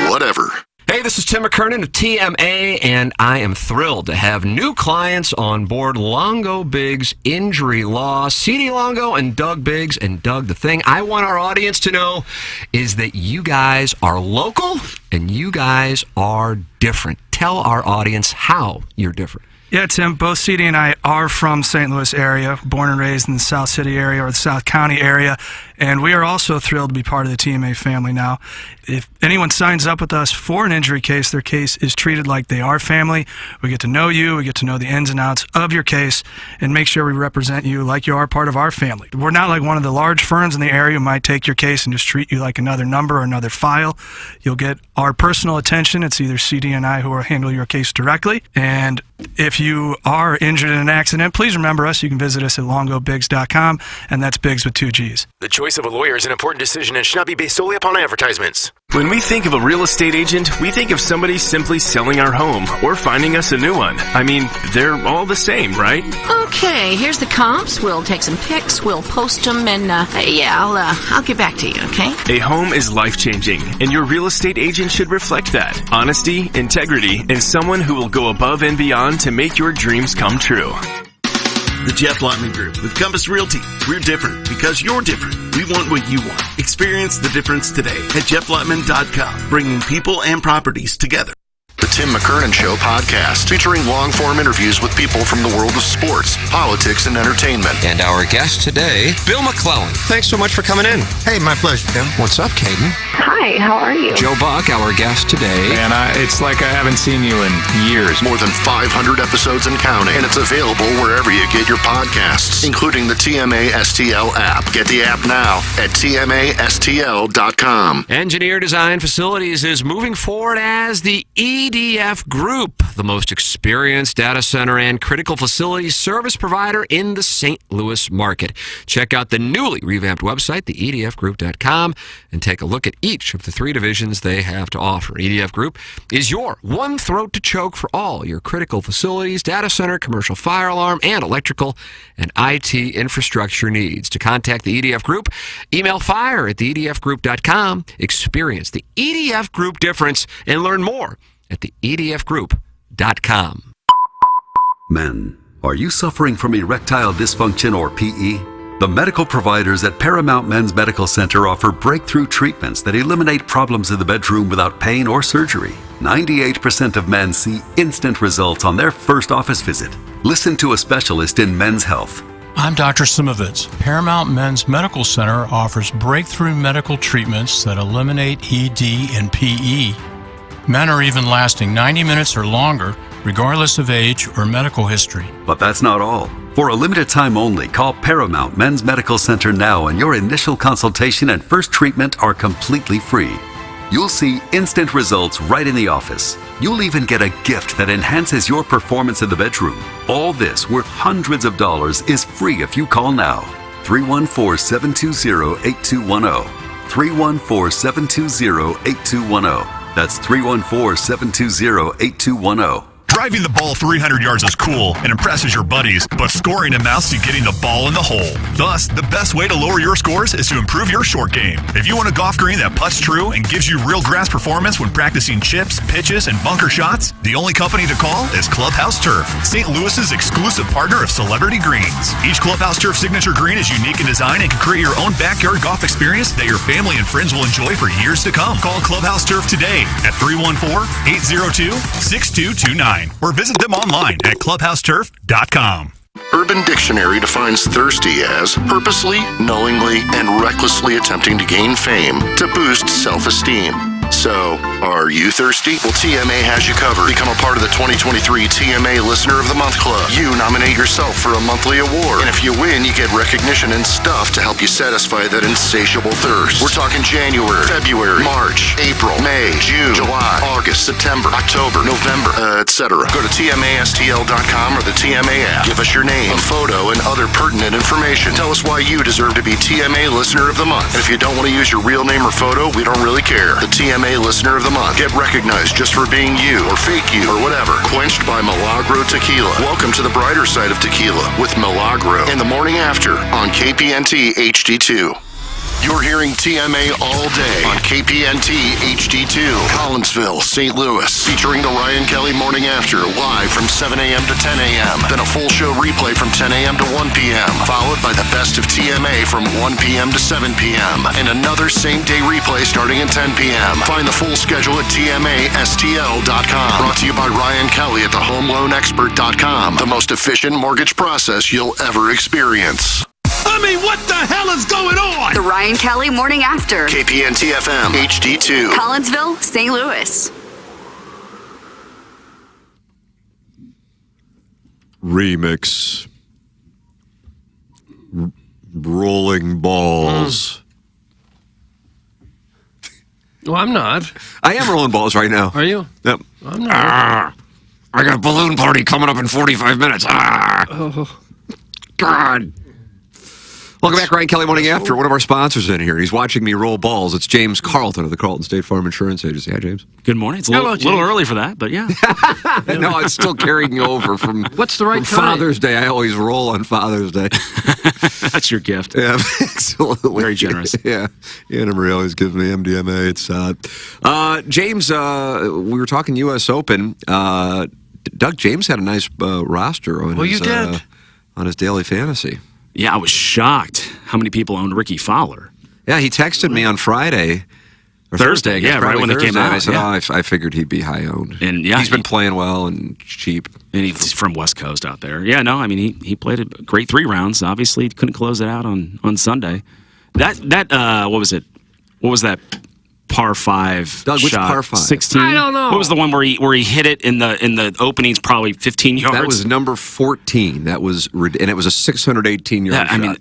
Whatever. Hey, this is Tim McKernan of TMA, and I am thrilled to have new clients on board Longo Biggs Injury Law. CD Longo and Doug Biggs. And Doug, the thing I want our audience to know is that you guys are local and you guys are different. Tell our audience how you're different. Yeah, Tim, both CD and I are from St. Louis area, born and raised in the South City area or the South County area, and we are also thrilled to be part of the TMA family now. If anyone signs up with us for an injury case, their case is treated like they are family. We get to know you, we get to know the ins and outs of your case, and make sure we represent you like you are part of our family. We're not like one of the large firms in the area who might take your case and just treat you like another number or another file. You'll get our personal attention. It's either CD and I who will handle your case directly, and if you are injured in an accident, please remember us. You can visit us at longobiggs.com, and that's Biggs with 2 G's. The choice of a lawyer is an important decision and should not be based solely upon advertisements. When we think of a real estate agent, we think of somebody simply selling our home or finding us a new one. I mean, they're all the same, right? Okay, here's the comps. We'll take some pics, we'll post them, and I'll get back to you, okay? A home is life-changing, and your real estate agent should reflect that. Honesty, integrity, and someone who will go above and beyond to make your dreams come true. The Jeff Lotman Group with Compass Realty. We're different because you're different. We want what you want. Experience the difference today at jefflotman.com, bringing people and properties together. The Tim McKernan Show podcast, featuring long-form interviews with people from the world of sports, politics, and entertainment. And our guest today, Bill McClellan. Thanks so much for coming in. Hey, my pleasure, Tim. What's up, Caden? Hi, how are you? Joe Buck, our guest today. Man, it's like I haven't seen you in years. More than 500 episodes and counting, and it's available wherever you get your podcasts, including the TMA STL app. Get the app now at TMASTL.com. Engineer Design Facilities is moving forward as the EDF Group, the most experienced data center and critical facilities service provider in the St. Louis market. Check out the newly revamped website, theedfgroup.com, and take a look at each of the 3 divisions they have to offer. EDF Group is your one throat to choke for all your critical facilities, data center, commercial fire alarm, and electrical and IT infrastructure needs. To contact the EDF Group, email fire@theedfgroup.com. Experience the EDF Group difference and learn more at theedfgroup.com. Men, are you suffering from erectile dysfunction or PE? The medical providers at Paramount Men's Medical Center offer breakthrough treatments that eliminate problems in the bedroom without pain or surgery. 98% of men see instant results on their first office visit. Listen to a specialist in men's health. I'm Dr. Simovitz. Paramount Men's Medical Center offers breakthrough medical treatments that eliminate ED and PE. Men are even lasting 90 minutes or longer, regardless of age or medical history. But that's not all. For a limited time only, call Paramount Men's Medical Center now, and your initial consultation and first treatment are completely free. You'll see instant results right in the office. You'll even get a gift that enhances your performance in the bedroom. All this, worth hundreds of dollars, is free if you call now. 314-720-8210. 314-720-8210. That's 314-720-8210. Driving the ball 300 yards is cool and impresses your buddies, but scoring amounts to getting the ball in the hole. Thus, the best way to lower your scores is to improve your short game. If you want a golf green that putts true and gives you real grass performance when practicing chips, pitches, and bunker shots, the only company to call is Clubhouse Turf, St. Louis's exclusive partner of Celebrity Greens. Each Clubhouse Turf signature green is unique in design and can create your own backyard golf experience that your family and friends will enjoy for years to come. Call Clubhouse Turf today at 314-802-6229. Or visit them online at clubhouseturf.com. Urban Dictionary defines thirsty as purposely, knowingly, and recklessly attempting to gain fame to boost self-esteem. So, are you thirsty? Well, TMA has you covered. Become a part of the 2023 TMA Listener of the Month Club. You nominate yourself for a monthly award. And if you win, you get recognition and stuff to help you satisfy that insatiable thirst. We're talking January, February, March, April, May, June, July, August, September, October, November, etc. Go to TMASTL.com or the TMA app. Give us your name, a photo, and other pertinent information. Tell us why you deserve to be TMA Listener of the Month. And if you don't want to use your real name or photo, we don't really care. The TMA Listener of the Month. Get recognized just for being you or fake you or whatever. Quenched by Milagro Tequila. Welcome to the brighter side of tequila with Milagro in the morning after on KPNT HD2. You're hearing TMA all day on KPNT HD2, Collinsville, St. Louis, featuring the Ryan Kelly Morning After, live from 7 a.m. to 10 a.m. Then a full show replay from 10 a.m. to 1 p.m., followed by the best of TMA from 1 p.m. to 7 p.m., and another same-day replay starting at 10 p.m. Find the full schedule at TMASTL.com. Brought to you by Ryan Kelly at thehomeloanexpert.com, the most efficient mortgage process you'll ever experience. I mean, what the hell is going on? The Ryan Kelly Morning After. KPNT FM HD2. Collinsville, St. Louis. Remix. Rolling balls. Well, I'm not. I am rolling balls right now. Are you? Yep. I'm not. I got a balloon party coming up in 45 minutes. Oh. God. Welcome back, Ryan Kelly Morning After. One of our sponsors in here. He's watching me roll balls. It's James Carlton of the Carlton State Farm Insurance Agency. Hi, James. Good morning. It's a little early for that, but yeah. No, it's still carrying you over from What's the right from time? Father's Day. I always roll on Father's Day. That's your gift. Yeah, absolutely. Very generous. Yeah. Anna Marie always gives me MDMA. It's James, we were talking U.S. Open. Doug James had a nice roster on you did. On his daily fantasy. Yeah, I was shocked how many people owned Ricky Fowler. Yeah, he texted me on Friday. Or Thursday, I guess, yeah, probably right when they came Thursday, out, and I said, yeah. I figured he'd be high owned. And yeah, he's been playing well and cheap. And he's from West Coast out there. Yeah, no, I mean he played a great 3 rounds. Obviously, he couldn't close it out on Sunday. That what was it? What was that par 5 Doug, which shot? par 5? 16. I don't know. What was the one where he hit it in the openings, probably 15 yards? That was number 14. That was, and it was a 618-yard shot. I mean,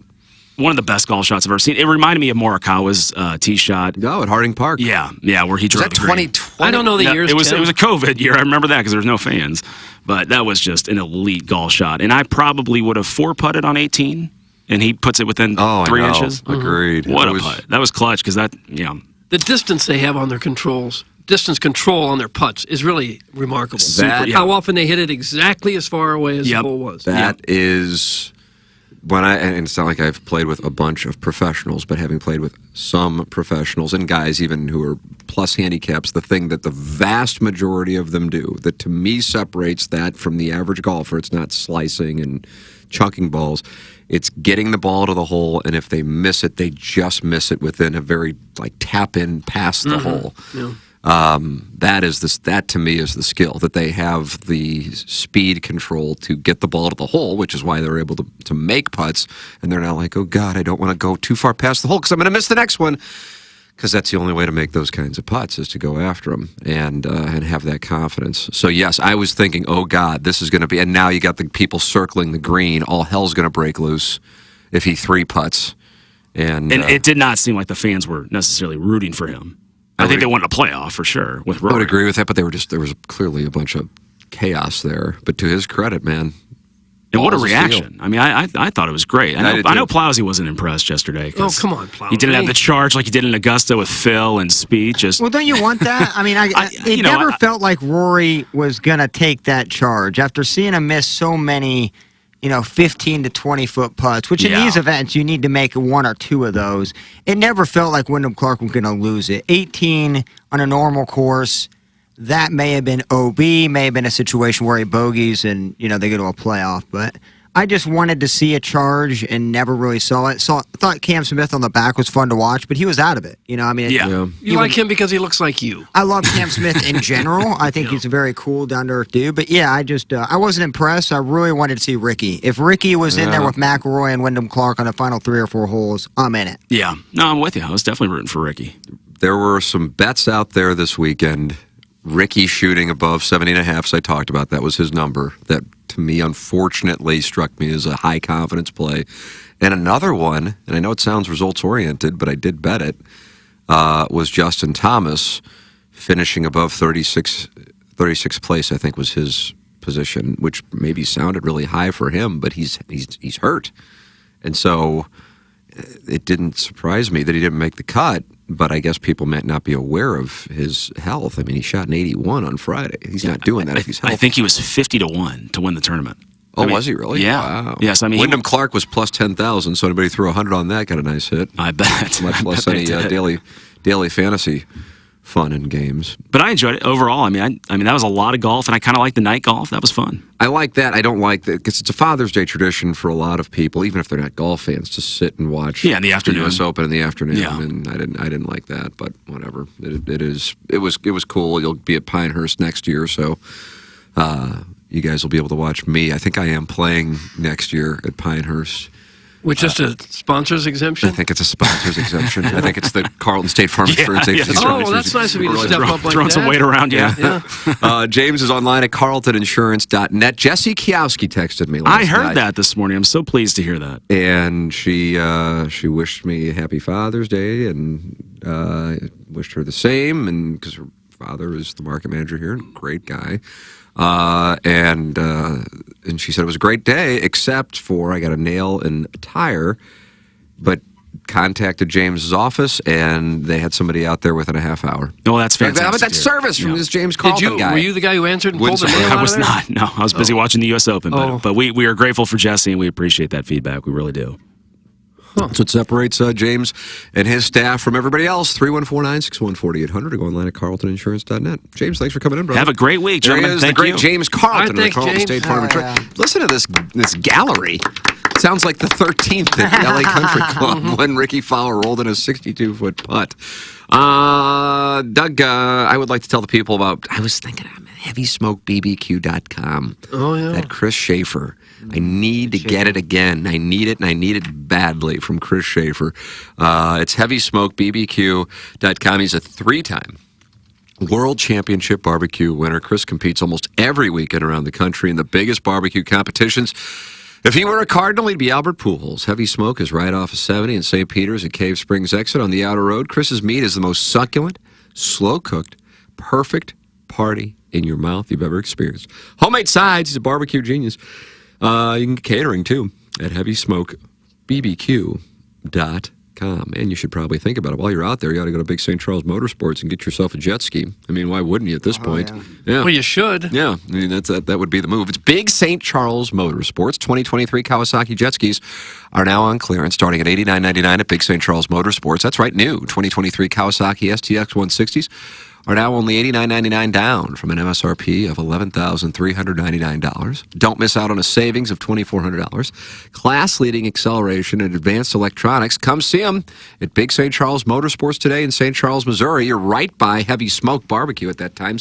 one of the best golf shots I've ever seen. It reminded me of Morikawa's tee shot. Oh, at Harding Park. Yeah, where he drove. Was that 2020? I don't know the years. It was a COVID year. I remember that because there was no fans. But that was just an elite golf shot. And I probably would have 4-putted on 18, and he puts it within 3 inches. Agreed. What a putt. That was clutch because that, The distance they have on their controls, distance control on their putts is really remarkable. How often they hit it exactly as far away as the hole was. That is... and it's not like I've played with a bunch of professionals, but having played with some professionals and guys even who are plus handicaps, the thing that the vast majority of them do that to me separates that from the average golfer, it's not slicing and chunking balls, it's getting the ball to the hole, and if they miss it, they just miss it within a very tap in past the hole. Yeah. That to me is the skill, that they have the speed control to get the ball to the hole, which is why they're able to make putts, and they're not like, oh God, I don't want to go too far past the hole because I'm going to miss the next one, because that's the only way to make those kinds of putts is to go after them and have that confidence. So yes, I was thinking, oh God, this is going to be, and now you got the people circling the green, all hell's going to break loose if he 3-putts. And it did not seem like the fans were necessarily rooting for him. I think they wanted a playoff for sure with Rory. I would agree with that, but there was clearly a bunch of chaos there. But to his credit, man, And what a Balls of reaction. steel. I mean, I thought it was great. I know Plowsy wasn't impressed yesterday. Oh, come on, Plowsy. He didn't have the charge like he did in Augusta with Phil and Speed. Well, don't you want that? I mean, it never felt like Rory was going to take that charge after seeing him miss so many, 15 to 20-foot putts, which in these events, you need to make one or two of those. It never felt like Wyndham Clark was going to lose it. 18 on a normal course, that may have been OB, may have been a situation where he bogeys and, they go to a playoff. But I just wanted to see a charge and never really saw it. I thought Cam Smith on the back was fun to watch, but he was out of it. You like him because he looks like you. I love Cam Smith in general. I think he's a very cool, down-to-earth dude. But, yeah, I wasn't impressed. I really wanted to see Ricky. If Ricky was in there with McIlroy and Wyndham Clark on the final 3 or 4 holes, I'm in it. Yeah. No, I'm with you. I was definitely rooting for Ricky. There were some bets out there this weekend. Ricky shooting above 70.5, so I talked about that was his number. That, to me, unfortunately, struck me as a high-confidence play. And another one, and I know it sounds results-oriented, but I did bet it, was Justin Thomas finishing above 36th place, I think was his position, which maybe sounded really high for him, but he's hurt. And so it didn't surprise me that he didn't make the cut, but I guess people might not be aware of his health. I mean, he shot an 81 on Friday. He's not doing that if he's healthy. I think he was 50-1 to win the tournament. Oh, was he really? Yeah. Wow. Yes, I mean, Wyndham Clark was plus 10,000, so anybody threw 100 on that got a nice hit. I bet. Much less any daily fantasy fun and games. But I enjoyed it overall. I mean, that was a lot of golf, and I kind of liked the night golf. That was fun. I like that. I don't like that because it's a Father's Day tradition for a lot of people, even if they're not golf fans, to sit and watch. In the afternoon, the U.S. Open in the afternoon. Yeah. And I didn't like that, but whatever. It was cool. You'll be at Pinehurst next year, so you guys will be able to watch me. I think I am playing next year at Pinehurst. With just a sponsor's exemption? I think it's a sponsor's exemption. I think it's the Carlton State Farm Insurance Agency. Oh, well, that's nice of you to step up like that. Throwing some weight around, yeah. James is online at carltoninsurance.net. Jessie Kiowski texted me last night. I heard that this morning. I'm so pleased to hear that. And she wished me happy Father's Day and wished her the same. And because her father is the market manager here, and great guy. And she said it was a great day, except for I got a nail in a tire, but contacted James's office, and they had somebody out there within a half hour. Oh, that's fantastic. But that's service from this James Carlton guy. Were you the guy who answered and pulled the nail I was not. No, I was busy watching the U.S. Open. But we are grateful for Jesse, and we appreciate that feedback. We really do. That's what separates James and his staff from everybody else. 314-961-4800 or go online at carltoninsurance.net. James, thanks for coming in, brother. Have a great week, There gentlemen. he is, Thank the great you. James Carlton. Thanks, Carlton James. State Farm Insurance. Listen to this gallery. Sounds like the 13th at LA Country Club when Ricky Fowler rolled in a 62-foot putt. Doug, I would like to tell the people about, I was thinking HeavySmokeBBQ.com. Oh, yeah. That Chris Schaefer. I need to get it again. I need it, and I need it badly from Chris Schaefer. It's HeavySmokeBBQ.com. He's a 3-time World Championship barbecue winner. Chris competes almost every weekend around the country in the biggest barbecue competitions. If he were a Cardinal, he'd be Albert Pujols. Heavy Smoke is right off of 70 in St. Peter's at Cave Springs exit on the outer road. Chris's meat is the most succulent, slow-cooked, perfect party in your mouth you've ever experienced. Homemade sides. He's a barbecue genius. You can get catering, too, at HeavySmokeBBQ.com. And you should probably think about it. While you're out there, you ought to go to Big St. Charles Motorsports and get yourself a jet ski. I mean, why wouldn't you at this point? Yeah. Well, you should. Yeah, I mean, that would be the move. It's Big St. Charles Motorsports. 2023 Kawasaki jet skis are now on clearance, starting at $89.99 at Big St. Charles Motorsports. That's right, new 2023 Kawasaki STX 160s are now only $89.99 down from an MSRP of $11,399. Don't miss out on a savings of $2,400. Class-leading acceleration and advanced electronics. Come see them at Big St. Charles Motorsports today in St. Charles, Missouri. You're right by Heavy Smoke Barbecue at that time.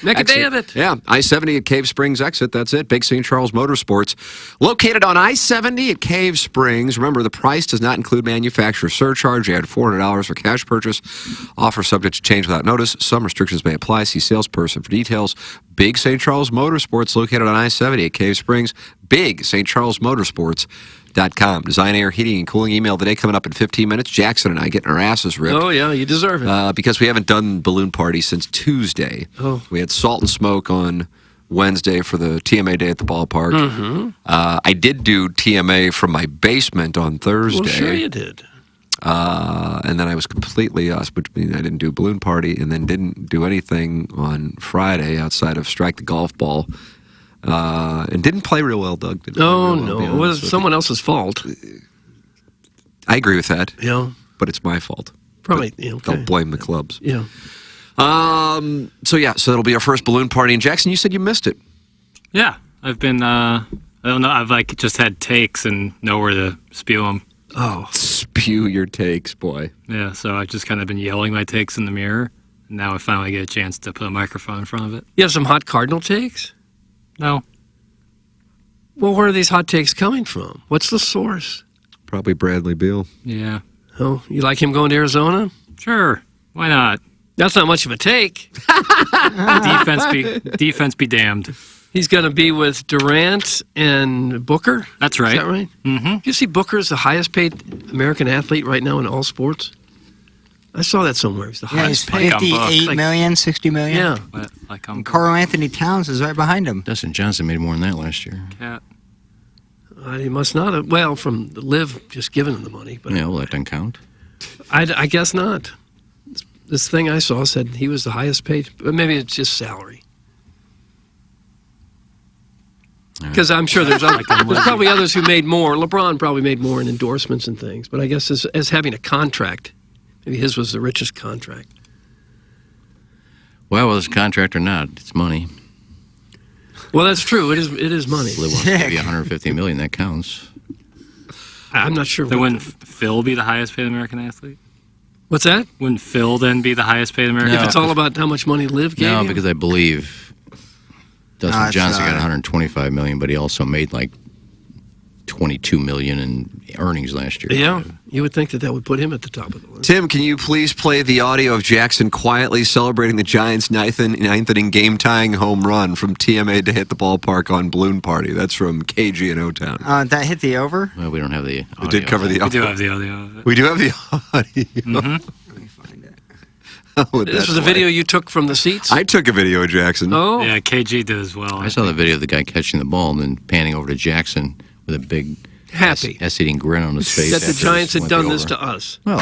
Make a day of it. Yeah, I-70 at Cave Springs exit. That's it. Big St. Charles Motorsports. Located on I-70 at Cave Springs. Remember, the price does not include manufacturer surcharge. Add $400 for cash purchase. Offer subject to change without notice. Some restrictions may apply. See salesperson for details. Big St. Charles Motorsports, located on I-70 at Cave Springs. Big St. Charles Motorsports.com. Design, air, heating, and cooling. Email today coming up in 15 minutes. Jackson and I getting our asses ripped. Oh, yeah, you deserve it. Because we haven't done balloon party since Tuesday. Oh. We had Salt and Smoke on Wednesday for the TMA day at the ballpark. Mm-hmm. I did do TMA from my basement on Thursday. Well, sure you did. And then I was completely which means I didn't do balloon party, and then didn't do anything on Friday outside of strike the golf ball. And didn't play real well, Doug. No, it was someone else's fault. I agree with that. Yeah. But it's my fault. Probably. Don't blame the clubs. Yeah. So that'll be our first balloon party. And Jackson, you said you missed it. Yeah, I've been. I don't know. I've just had takes and nowhere to spew them. Oh, spew your takes, boy. Yeah, so I've just kind of been yelling my takes in the mirror. And now I finally get a chance to put a microphone in front of it. You have some hot Cardinal takes? No. Well, where are these hot takes coming from? What's the source? Probably Bradley Beal. Yeah. Oh, you like him going to Arizona? Sure. Why not? That's not much of a take. Defense be damned. He's going to be with Durant and Booker? That's right. Is that right? Mm-hmm. Do you see Booker is the highest paid American athlete right now in all sports? I saw that somewhere. He's the highest paid. 58 million, 60 million. Yeah. And Karl Anthony Towns is right behind him. Dustin Johnson made more than that last year. Cat. He must not have. Well, from the Live just giving him the money. But Yeah, well, that doesn't count. I guess not. This thing I saw said he was the highest paid. But maybe it's just salary. Because I'm sure there's probably others who made more. LeBron probably made more in endorsements and things. But I guess as having a contract, maybe his was the richest contract. Well, whether it's a contract or not, it's money. Well, that's true. It is money. Liv wants to give you $150 million. That counts. I'm not sure. Then wouldn't Phil be the highest paid American athlete? What's that? Wouldn't Phil then be the highest paid American athlete? If it's all about how much money Liv gave No, you? because I believe Dustin Johnson got $125 million, but he also made like $22 million in earnings last year. Yeah, you would think that would put him at the top of the list. Tim, can you please play the audio of Jackson quietly celebrating the Giants' ninth inning game-tying home run from TMA to hit the ballpark on Balloon Party? That's from KG in O-Town. That hit the over? Well, we don't have the audio. We did cover the audio. We do have the audio of it. We do have the audio. Mm-hmm. Let me find it. This was a video you took from the seats? I took a video of Jackson. Oh. Yeah, KG did as well. I saw the video of the guy catching the ball and then panning over to Jackson with a big happy ass-eating grin on his face. That the Giants had done this to us. Well,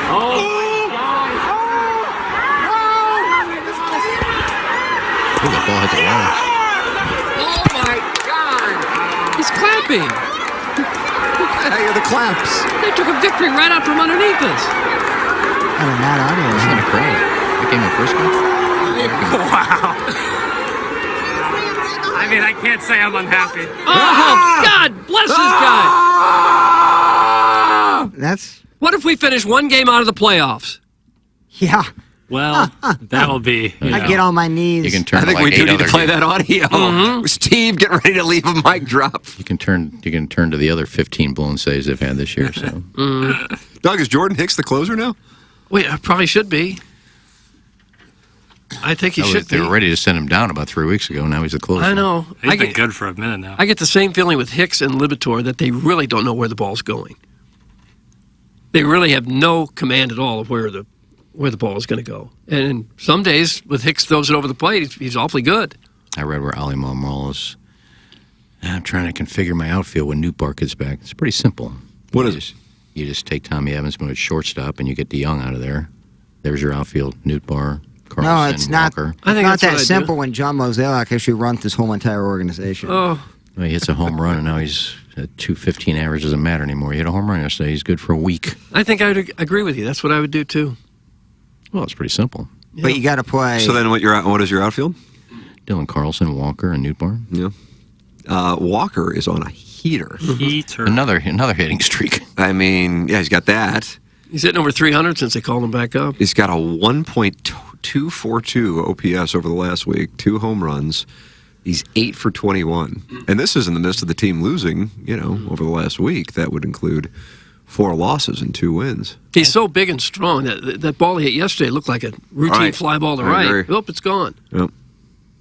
Oh! the ball hit the wall. Oh my God! He's clapping. I hear the claps. They took a victory right out from underneath us. Kind of mad audio. It's not a crowd. That came in first one. Wow. I mean, I can't say I'm unhappy. Oh, God bless this guy. That's. What if we finish one game out of the playoffs? Yeah. Well, that'll be. I get on my knees. You can turn. I think like we do 8 need to other play games. that audio. Mm-hmm. Steve, get ready to leave a mic drop. You can turn to the other 15 balloon saves they've had this year. So, Doug, is Jordan Hicks the closer now? Wait, I probably should be. I think he should they be. were ready to send him down about 3 weeks ago. Now he's the closer. I know. He's been good for a minute now. I get the same feeling with Hicks and Libator that they really don't know where the ball's going. They really have no command at all of where the ball is going to go. And some days, with Hicks throws it over the plate, he's awfully good. I read where Ali Marmol is. I'm trying to configure my outfield when Newt Bark gets back. It's pretty simple. What is it? You just take Tommy Evans, move it shortstop, and you get DeYoung out of there. There's your outfield. Newt Barr, Carlson, No, it's not. Walker. I think it's not that simple when John Mozeliak actually runs this whole entire organization. Oh. Well, he hits a home run, and now he's at 215 average. Doesn't matter anymore. He hit a home run yesterday. He's good for a week. I think I would agree with you. That's what I would do, too. Well, it's pretty simple. But you got to play. So then what is your outfield? Dylan Carlson, Walker, and Newt Barr. Yeah. Walker is on a heater. Another hitting streak. I mean, yeah, he's got that. He's hitting over 300 since they called him back up. He's got a 1.242 OPS over the last week, 2 home runs. He's 8 for 21. And this is in the midst of the team losing, over the last week. That would include 4 losses and 2 wins. He's so big and strong. That ball he hit yesterday looked like a routine fly ball to right. Agree. Oh, it's gone. Yep.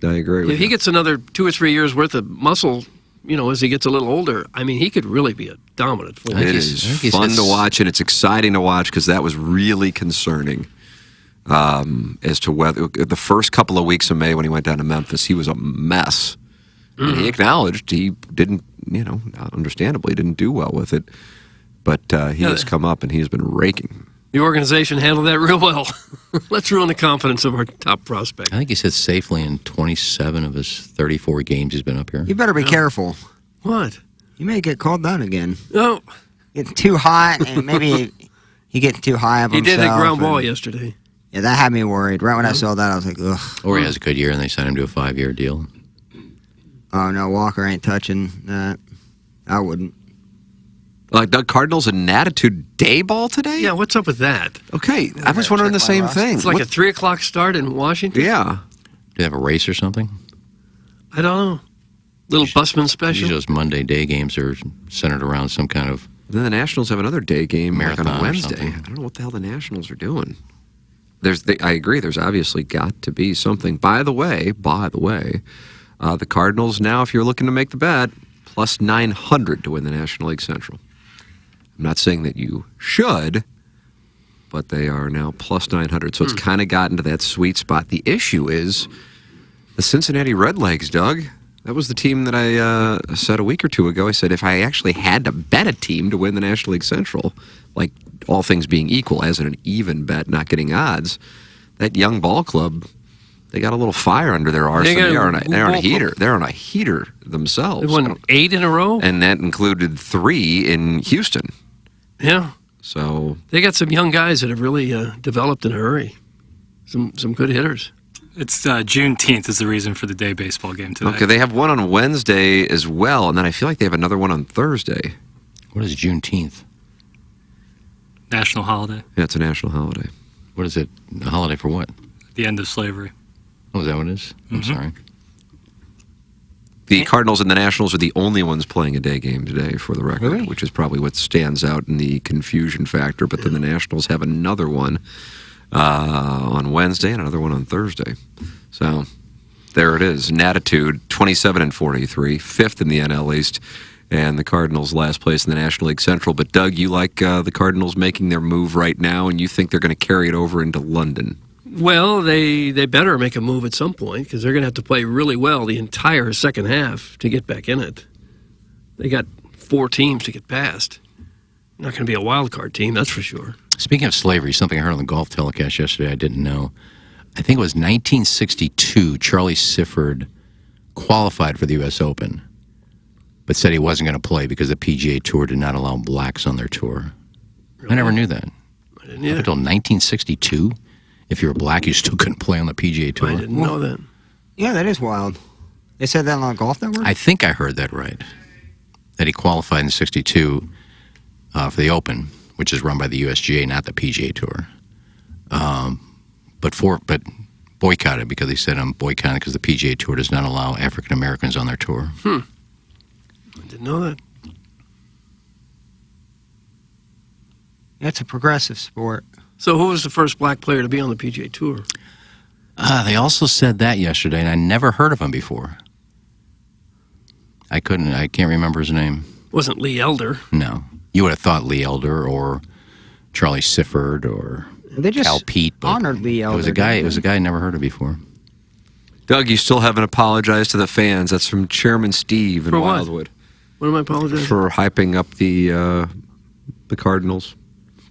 I agree with If he gets another 2 or 3 years worth of muscle, as he gets a little older, I mean, he could really be a dominant force. It is fun to watch, and it's exciting to watch because that was really concerning as to whether the first couple of weeks of May when he went down to Memphis, he was a mess. And he acknowledged he didn't, understandably didn't do well with it. But he has come up and he has been raking. The organization handled that real well. Let's ruin the confidence of our top prospect. I think he said safely in 27 of his 34 games he's been up here. You better be careful. What? You may get called down again. No. Getting too hot, and maybe he getting too high of himself. He did that ground ball yesterday. Yeah, that had me worried. Right when I saw that, I was like, ugh. Or he has a good year and they signed him to a 5-year deal. Oh, no, Walker ain't touching that. I wouldn't. Like Doug Cardinals an attitude day ball today? Yeah, what's up with that? Okay, I was wondering the same thing. It's like a 3 o'clock start in Washington? Yeah. Do they have a race or something? I don't know. Little busman special? Usually those Monday day games are centered around some kind of Then the Nationals have another day game marathon on a Wednesday. or something. I don't know what the hell the Nationals are doing. I agree. There's obviously got to be something. By the way, the Cardinals now, if you're looking to make the bet, plus 900 to win the National League Central. I'm not saying that you should, but they are now plus 900. So it's kind of gotten to that sweet spot. The issue is the Cincinnati Redlegs, Doug. That was the team that I said a week or two ago. I said if I actually had to bet a team to win the National League Central, like all things being equal, as in an even bet, not getting odds, that young ball club, they got a little fire under their arse. They're on a heater. They're on a heater themselves. They won 8 in a row? And that included 3 in Houston. Yeah. So they got some young guys that have really developed in a hurry. Some good hitters. It's Juneteenth is the reason for the day baseball game today. Okay, they have one on Wednesday as well, and then I feel like they have another one on Thursday. What is Juneteenth? National holiday. Yeah, it's a national holiday. What is it? A holiday for what? The end of slavery. Oh, is that what it is? I'm sorry. The Cardinals and the Nationals are the only ones playing a day game today, for the record, which is probably what stands out in the confusion factor. But then the Nationals have another one on Wednesday and another one on Thursday. So there it is. An attitude, 27-43, 5th in the NL East, and the Cardinals last place in the National League Central. But Doug, you like the Cardinals making their move right now, and you think they're going to carry it over into London. Well, they better make a move at some point because they're going to have to play really well the entire second half to get back in it. They got 4 teams to get past. Not going to be a wild card team, that's for sure. Speaking of slavery, something I heard on the golf telecast yesterday I didn't know. I think it was 1962, Charlie Sifford qualified for the U.S. Open, but said he wasn't going to play because the PGA Tour did not allow blacks on their tour. Really? I never knew that. I didn't either. Until 1962, if you were black, you still couldn't play on the PGA Tour. I didn't know that. Yeah, that is wild. They said that on Golf Network? I think I heard that right. That he qualified in 62 for the Open, which is run by the USGA, not the PGA Tour. But boycotted because he said I'm boycotting because the PGA Tour does not allow African Americans on their tour. I didn't know that. It's a progressive sport. So who was the first black player to be on the PGA Tour? They also said that yesterday, and I never heard of him before. I can't remember his name. Wasn't Lee Elder. No. You would have thought Lee Elder or Charlie Sifford or They just Cal Peete. But honored Lee Elder. It was a guy I never heard of before. Doug, you still haven't apologized to the fans. That's from Chairman Steve in For what? Wildwood. What am I apologizing For hyping up the Cardinals.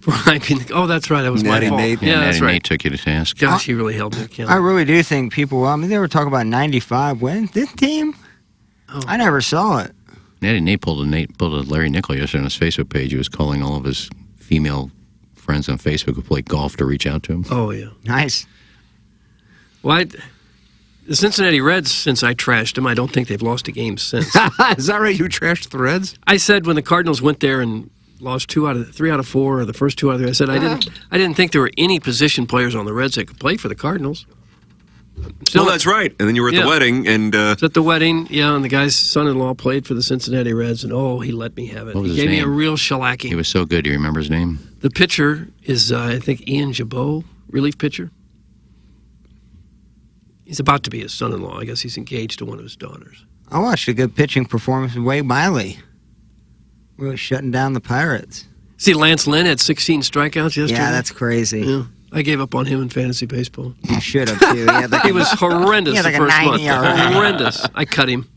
for? Oh, that's right. That was Natty my fault. Nate. Yeah, that's Natty right. Nate took you to task. Gosh, he really held me I accountable. really do think people, they were talking about 95 wins. This team? Oh. I never saw it. Natty Nate pulled a Larry Nickel yesterday on his Facebook page. He was calling all of his female friends on Facebook who play golf to reach out to him. Oh, yeah. Nice. Well, the Cincinnati Reds, since I trashed them, I don't think they've lost a game since. Is that right? You trashed the Reds? I said when the Cardinals went there and lost 3 out of 4, or the first 2 out of 3, I said I didn't think there were any position players on the Reds that could play for the Cardinals. Well, that's right. And then you were at the wedding, and I was at the wedding, and the guy's son-in-law played for the Cincinnati Reds, and he let me have it. What was He his gave me a name? real shellacking. He was so good. Do you remember his name? The pitcher is, I think, Ian Jabot, relief pitcher. He's about to be his son-in-law. I guess he's engaged to one of his daughters. I watched a good pitching performance of Wade Miley. Really shutting down the Pirates. See, Lance Lynn had 16 strikeouts yesterday. Yeah, that's crazy. Yeah. I gave up on him in fantasy baseball. You should have, too. He was horrendous He had the like a first 90 month. ERA. Horrendous. I cut him.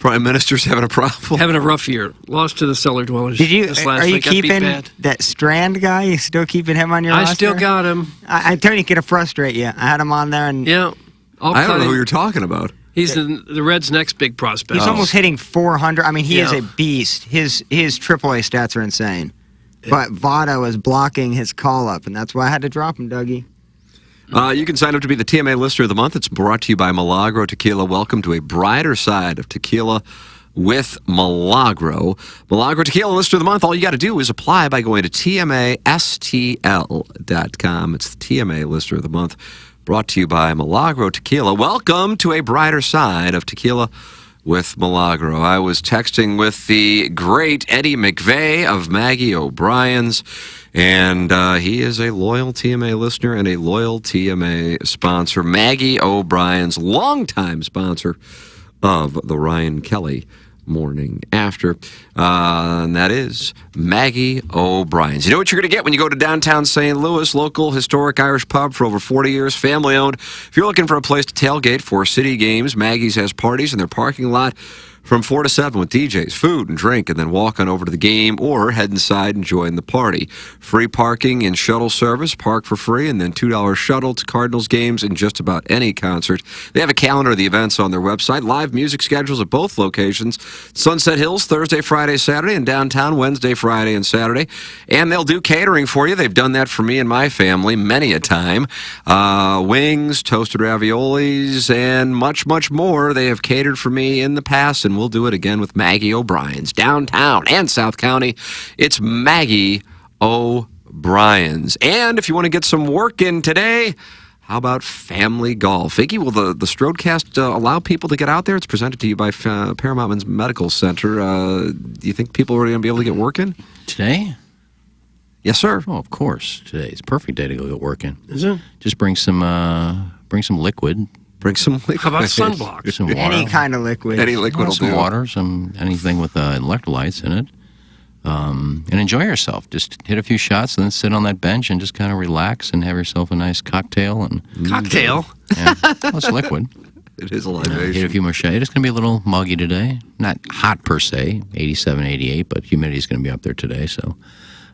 Prime Minister's having a problem. Having a rough year. Lost to the cellar dwellers. Did you? this last Are you week. Got beat keeping bad. that Strand guy? You still keeping him on your roster? I still got him. I told you it's gonna frustrate you. I had him on there, and Yeah. I don't know who you're talking about. He's the Reds' next big prospect. he's almost hitting 400. I mean, he is Yeah. a beast. His AAA stats are insane. But Votto is blocking his call up, and that's why I had to drop him, Dougie. You can sign up to be the TMA Listener of the Month. It's brought to you by Milagro Tequila. Welcome to a brighter side of tequila with Milagro. Milagro Tequila Listener of the Month. All you got to do is apply by going to TMASTL.com. It's the TMA Listener of the Month. Brought to you by Milagro Tequila. Welcome to a brighter side of tequila with Milagro. I was texting with the great Eddie McVeigh of Maggie O'Brien's, and he is a loyal TMA listener and a loyal TMA sponsor. Maggie O'Brien's longtime sponsor of the Ryan Kelly Morning After, and that is Maggie O'Brien's. You know what you're going to get when you go to downtown St. Louis, local historic Irish pub for over 40 years, family owned. If you're looking for a place to tailgate for city games, Maggie's has parties in their parking lot from 4 to 7 with DJs, food and drink, and then walk on over to the game or head inside and join the party. Free parking and shuttle service, park for free, and then $2 shuttle to Cardinals games and just about any concert. They have a calendar of the events on their website, live music schedules at both locations. Sunset Hills, Thursday, Friday, Saturday, and downtown Wednesday, Friday, and Saturday. And they'll do catering for you. They've done that for me and my family many a time. Wings, toasted raviolis, and much, much more. They have catered for me in the past, and we'll do it again with Maggie O'Brien's. Downtown and South County, it's Maggie O'Brien's. And if you want to get some work in today, how about Family Golf? Iggy, will the Strodecast allow people to get out there? It's presented to you by Paramount Men's Medical Center. Do you think people are going to be able to get work in? Today? Yes, sir. Oh, of course. Today. It's a perfect day to go get work in. Is it? Just bring some liquid. Bring some liquid. How about sunblock? Some water. Any kind of liquid. Any liquid will some do. water, anything with electrolytes in it. And enjoy yourself. Just hit a few shots and then sit on that bench and just kind of relax and have yourself a nice cocktail. Cocktail? Yeah, well, it's liquid. It is a libation. Hit a few more shots. It's going to be a little muggy today. Not hot per se, 87, 88, but humidity is going to be up there today. So,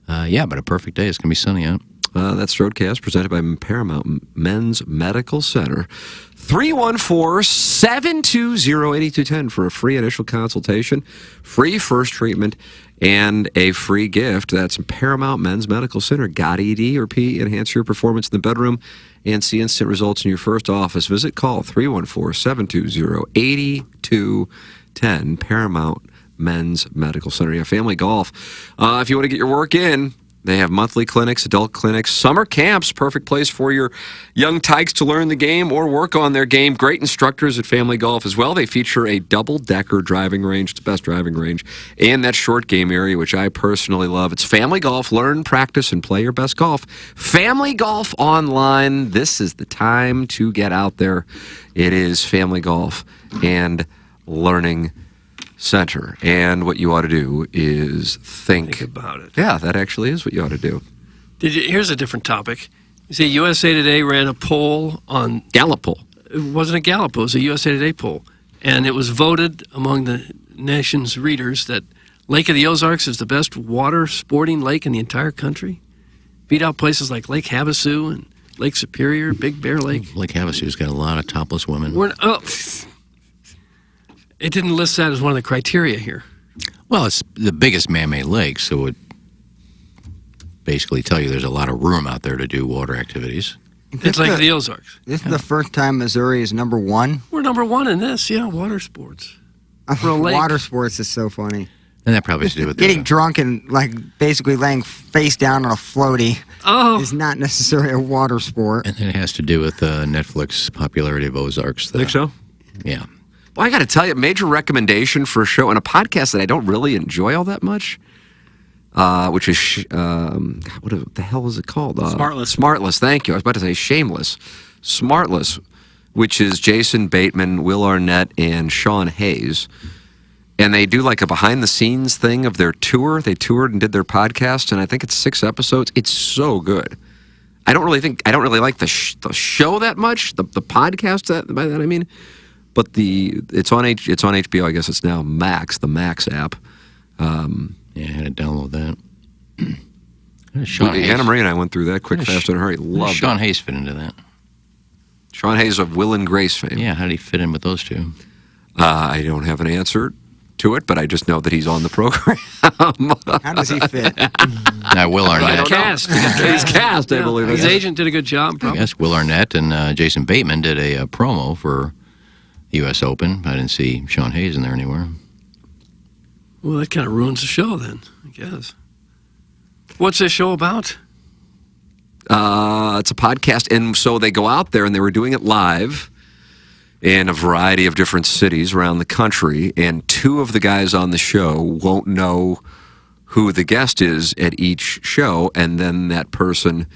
but a perfect day. It's going to be sunny out. That's Strodecast presented by Paramount Men's Medical Center. 314-720-8210 for a free initial consultation, free first treatment, and a free gift. That's Paramount Men's Medical Center. Got ED or P? Enhance your performance in the bedroom and see instant results in your first office visit. Call 314-720-8210. Paramount Men's Medical Center. Yeah, Family Golf. If you want to get your work in, they have monthly clinics, adult clinics, summer camps, perfect place for your young tykes to learn the game or work on their game. Great instructors at Family Golf as well. They feature a double-decker driving range, it's the best driving range, and that short game area, which I personally love. It's Family Golf. Learn, practice, and play your best golf. Family Golf Online. This is the time to get out there. It is Family Golf and Learning Center. And what you ought to do is think about it. Yeah, that actually is what you ought to do. Here's a different topic. You see, USA Today ran a poll on Gallup poll. It wasn't a Gallup poll; it was a USA Today poll, and it was voted among the nation's readers that Lake of the Ozarks is the best water sporting lake in the entire country. Beat out places like Lake Havasu and Lake Superior, Big Bear Lake. Lake Havasu's got a lot of topless women. It didn't list that as one of the criteria here. Well, it's the biggest man-made lake, so it would basically tell you there's a lot of room out there to do water activities. It's Lake of the Ozarks. This is the first time Missouri is number one. We're number one in this, water sports. For a lake. Water sports is so funny. And that probably has to do with getting drunk and basically laying face down on a floaty is not necessarily a water sport. And it has to do with Netflix popularity of Ozarks. Think so? Yeah. Well, I got to tell you, major recommendation for a show and a podcast that I don't really enjoy all that much, which is, what the hell is it called? Smartless. Smartless, thank you. I was about to say Shameless. Smartless, which is Jason Bateman, Will Arnett, and Sean Hayes. And they do like a behind-the-scenes thing of their tour. They toured and did their podcast, and I think it's 6 episodes. It's so good. I don't really like the show that much, the podcast. By that I mean, but it's on HBO. I guess it's now Max, the Max app. Yeah, I had to download that. Anna Marie and I went through that quick, fast, and in a hurry. Loved Sean it. Hayes fit into that? Sean Hayes of Will and Grace fame. Yeah, how did he fit in with those two? I don't have an answer to it, but I just know that he's on the program. How does he fit? Will Arnett. He's cast, I believe. His agent did a good job, probably. I guess Will Arnett and Jason Bateman did a promo for the U.S. Open. I didn't see Sean Hayes in there anywhere. Well, that kind of ruins the show then, I guess. What's this show about? It's a podcast, and so they go out there, and they were doing it live in a variety of different cities around the country, and 2 of the guys on the show won't know who the guest is at each show, and then that person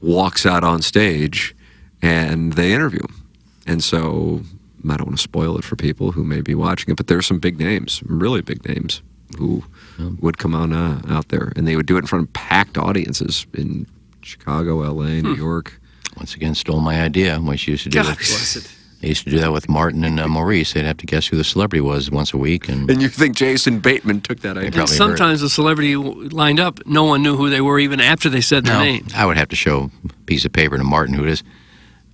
walks out on stage, and they interview him. And so I don't want to spoil it for people who may be watching it, but there's some big names, really big names, who would come on out there, and they would do it in front of packed audiences in Chicago, L.A., New York. Once again, stole my idea. I used to do God bless it. I used to do that with Martin and Maurice. They'd have to guess who the celebrity was once a week. And you think Jason Bateman took that idea? And sometimes the celebrity lined up, no one knew who they were even after they said their name. I would have to show a piece of paper to Martin who it is.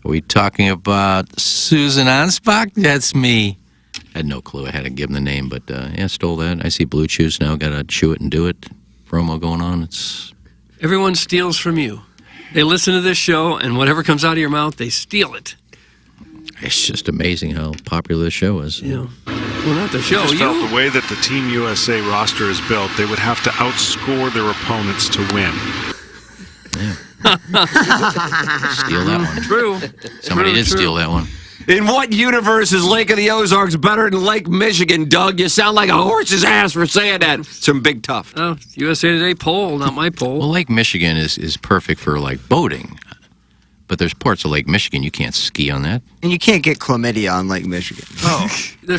Are we talking about Susan Anspach? That's me. I had no clue. I had to give him the name, but stole that. I see Blue Chews now. Got to chew it and do it. Promo going on. Everyone steals from you. They listen to this show, and whatever comes out of your mouth, they steal it. It's just amazing how popular the show is. Yeah. Well, not the show. I just felt the way that the Team USA roster is built, they would have to outscore their opponents to win. Steal that one. True. Somebody did steal that one. In what universe is Lake of the Ozarks better than Lake Michigan, Doug? You sound like a horse's ass for saying that. Some big tough. Oh, USA Today poll, not my poll. Well, Lake Michigan is perfect for like boating. But there's parts of Lake Michigan you can't ski on that. And you can't get chlamydia on Lake Michigan. Oh,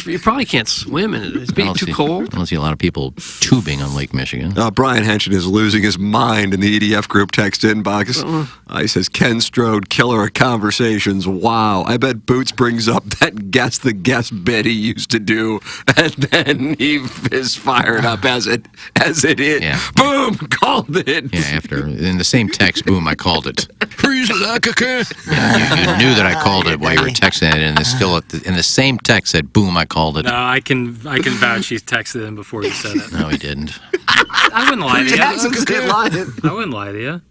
you probably can't swim in it. It's being too cold. I don't see a lot of people tubing on Lake Michigan. Brian Henson is losing his mind in the EDF group text inbox. He says, Ken Strode, killer of conversations. Wow. I bet Boots brings up that guess the guest bit he used to do, and then he is fired up as it is. Yeah. Boom! Called it. Yeah, after. In the same text, boom, I called it. Freeze like a cat. Yeah, you knew that I called it while you were texting it, and it's still in the same text said, boom, I called it. No, I can vouch he texted him before he said it. No, he didn't. I wouldn't lie to you. I wouldn't lie to you.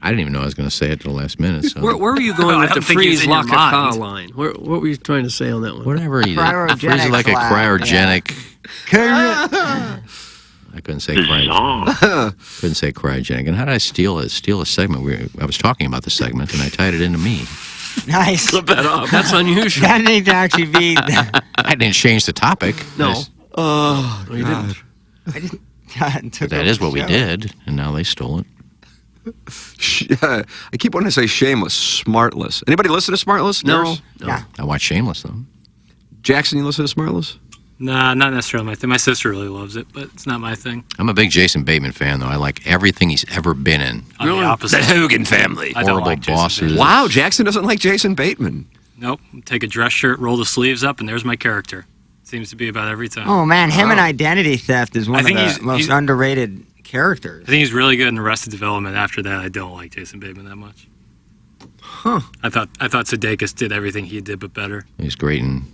I didn't even know I was going to say it till the last minute. So. Where were you going with the freeze like like a car line? What were you trying to say on that one? Whatever you did. Freeze it like a cryogenic. I couldn't say cryogenic. Couldn't say cryogenic. And how did I steal a segment? I was talking about the segment, and I tied it into me. Nice. Flip that up. That's unusual. That needs to actually be. I didn't change the topic. No. Oh, you didn't. I just but that is what we did, and now they stole it. I keep wanting to say shameless, smartless. Anybody listen to Smartless? No. Yeah. I watch Shameless, though. Jackson, you listen to Smartless? Nah, not necessarily my thing. My sister really loves it, but it's not my thing. I'm a big Jason Bateman fan, though. I like everything he's ever been in. I'm the opposite. The Hogan family. I don't Horrible like Jason bosses. Bateman. Wow, Jackson doesn't like Jason Bateman. Nope. Take a dress shirt, roll the sleeves up, and there's my character. Seems to be about every time. Oh, man. Him and Identity Theft is one of think the he's- most he's- underrated characters. I think he's really good in Arrested Development. After that, I don't like Jason Bateman that much. Huh. I thought Sudeikis did everything he did, but better. He's great in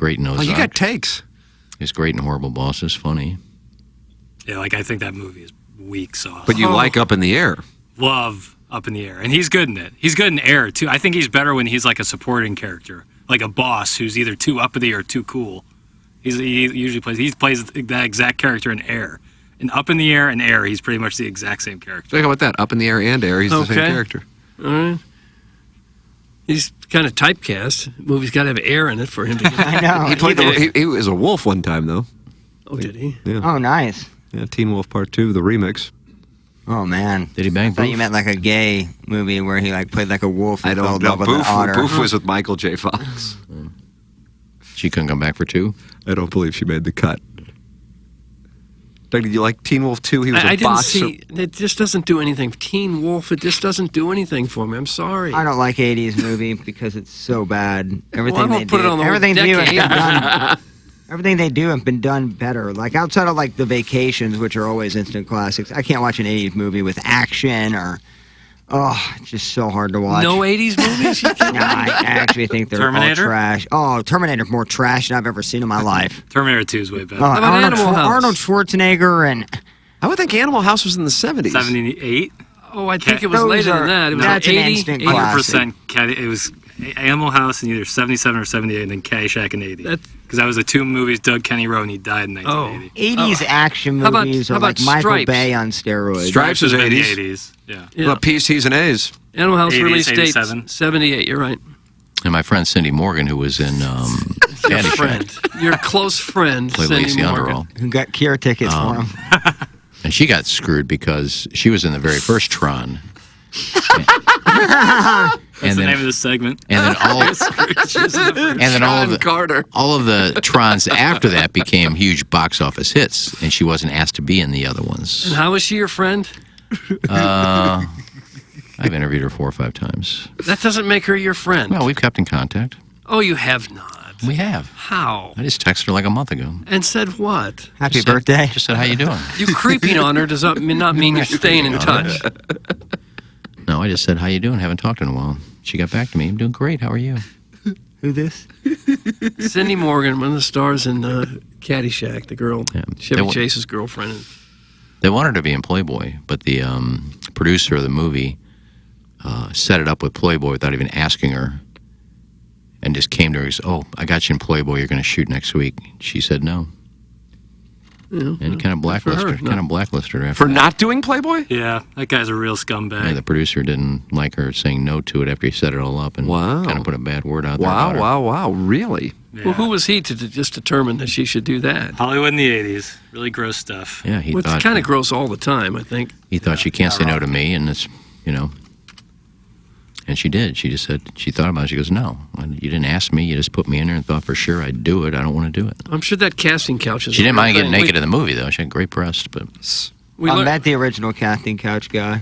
Ozark. Oh, you got takes. He's great in Horrible Bosses. Funny. Yeah, like I think that movie is weak sauce. But you like Up in the Air. Love Up in the Air, and he's good in it. He's good in Air too. I think he's better when he's like a supporting character, like a boss who's either too up in the air or too cool. He usually plays that exact character in Air. And Up in the Air and Air, he's pretty much the exact same character. Think about that. Up in the Air and Air, he's the same character. All right. He's kind of typecast. Movie's got to have air in it for him to get I know. He played he was a wolf one time, though. Oh, did he? Yeah. Oh, nice. Yeah, Teen Wolf Part 2, the remix. Oh, man. Did he bang I thought Boof? you meant like a gay movie where he like played like a wolf and I fell don't in know. love with an otter. Boof was with Michael J. Fox. She couldn't come back for 2? I don't believe she made the cut. Doug, did you like Teen Wolf 2? He was I a didn't boss. see. It just doesn't do anything. Teen Wolf, it just doesn't do anything for me. I'm sorry. I don't like 80s movie because it's so bad. Everything I won't they put do, it on the whole everything they do has decade. been done. Everything they do have been done better. Like outside of like The Vacations, which are always instant classics. I can't watch an 80s movie with action or it's just so hard to watch. No 80s movies? You kidding me? I actually think they're all Terminator? trash. Oh, Terminator's more trash than I've ever seen in my life. Terminator 2 is way better. How about Animal House? Arnold Schwarzenegger and I would think Animal House was in the 70s. 78. Oh, I think it was Those later are- than that. It was that's like an 80, instant 80. classic. 100% it was Animal House in either 77 or 78, and then Caddyshack in 80. That's- Because that was the two movies Doug Kenny wrote, and he died in 1980. 80s action How about- movies how are like about Michael Stripes? Bay on steroids. Stripes was in the 80s. 80s. Yeah. Yeah. Well, PCs and A's. Animal House 80s, release date 87. 78. You're right. And my friend Cindy Morgan, who was in Your Caddyshack, friend, your close friend, played Cindy Lacey Morgan. Underall. Who got Kier tickets for him. And she got screwed because she was in the very first Tron. That's the name of the segment. And then all of the Trons after that became huge box office hits, and she wasn't asked to be in the other ones. And how is she your friend? I've interviewed her 4 or 5 times. That doesn't make her your friend. Well, we've kept in contact. Oh, you have not. We have. How? I just texted her like a month ago. And said what? Happy birthday. Just said, how you doing? You creeping on her does not mean you're staying in touch. No, I just said, how you doing? Haven't talked in a while. She got back to me. I'm doing great. How are you? Who this? Cindy Morgan, one of the stars in Caddyshack, the girl, Chevy Chase's girlfriend. They wanted her to be in Playboy, but the producer of the movie set it up with Playboy without even asking her, and just came to her and said, "Oh, I got you in Playboy. You're going to shoot next week." She said no, and he kind of blacklisted her after For that. not doing Playboy? Yeah, that guy's a real scumbag. Yeah, the producer didn't like her saying no to it after he set it all up, and kind of put a bad word out there. about her. Wow, really? Yeah. Well, who was he to just determine that she should do that? Hollywood in the 80s. Really gross stuff. Yeah, he Well, thought it's kind of gross all the time, I think. he thought she can't say no to me, and it's and she did. She just said she thought about it. She goes, "No, you didn't ask me. You just put me in there and thought for sure I'd do it. I don't want to do it." I'm sure that casting couch is. She didn't a real mind getting thing. naked in the movie though. She had great breasts, but I met the original casting couch guy.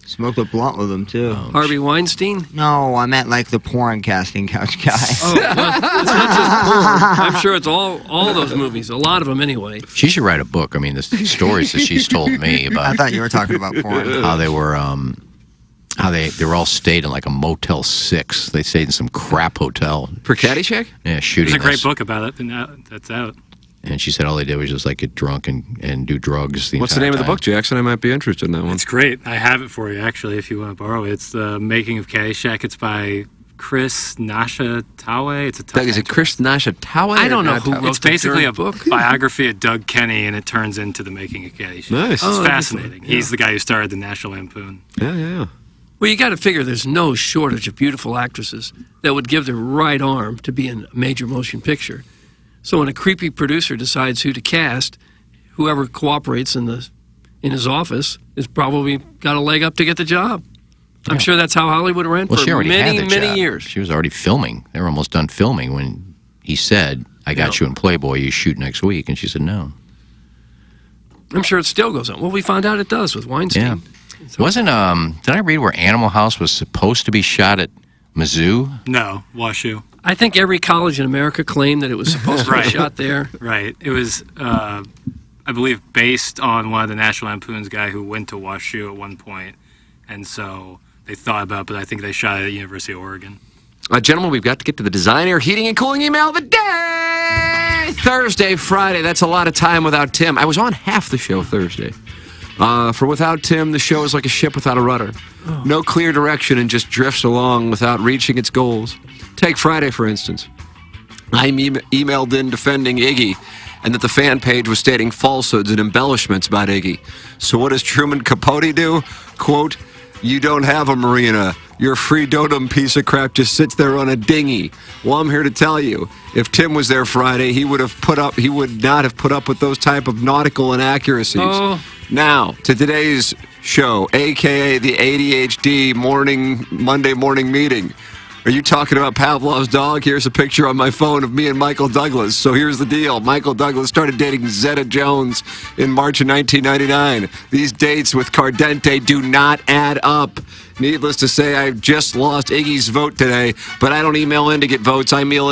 Smoked a blunt with him too. Harvey Weinstein? No, I meant like the porn casting couch guy. Oh, well, it's not just porn. I'm sure it's all those movies. A lot of them anyway. she should write a book. I mean, the stories that she's told me about I thought you were talking about porn. how they were they were all stayed in like a Motel 6. They stayed in some crap hotel. For Caddyshack? Yeah, shooting. There's a great this. book about it, and that's out. And she said all they did was just like get drunk and do drugs. What's the name of the book, Jackson? I might be interested in that one. It's great. I have it for you, actually, if you want to borrow it. It's The Making of Caddyshack. It's by Chris Nashatawe. It's a tough Doug, is it Chris Nashatawe? I don't know who wrote It's basically the a book. biography of Doug Kenny, and it turns into The Making of Caddyshack. Nice. It's Oh, that'd be fascinating. fun. He's the guy who started the National Lampoon. Yeah. Well, you got to figure there's no shortage of beautiful actresses that would give their right arm to be in a major motion picture. So when a creepy producer decides who to cast, whoever cooperates in his office is probably got a leg up to get the job. I'm sure that's how Hollywood ran Well, she for already many, had the many job. years. She was already filming. They were almost done filming when he said, "I got you in Playboy. You shoot next week." And she said no. I'm sure it still goes on. Well, we found out it does with Weinstein. Yeah. Wasn't did I read where Animal House was supposed to be shot at Mizzou? No, WashU. I think every college in America claimed that it was supposed to be shot there. Right. It was, I believe, based on one of the National Lampoon's guy who went to WashU at one point. And so they thought about it, but I think they shot it at University of Oregon. Gentlemen, we've got to get to the design, air, heating, and cooling email of the day. Thursday, Friday. That's a lot of time without Tim. I was on half the show Thursday. For without Tim, the show is like a ship without a rudder. No clear direction and just drifts along without reaching its goals. Take Friday, for instance. I emailed in defending Iggy and that the fan page was stating falsehoods and embellishments about Iggy. So what does Truman Capote do? Quote, "You don't have a marina. Your free dotem piece of crap just sits there on a dinghy." Well, I'm here to tell you, if Tim was there Friday, he would not have put up with those type of nautical inaccuracies. Oh. Now, to today's show, a.k.a. the ADHD Monday morning meeting. Are you talking about Pavlov's dog? Here's a picture on my phone of me and Michael Douglas. So here's the deal. Michael Douglas started dating Zeta Jones in March of 1999. These dates with Cardente do not add up. Needless to say, I've just lost Iggy's vote today, but I don't email in to get votes. I email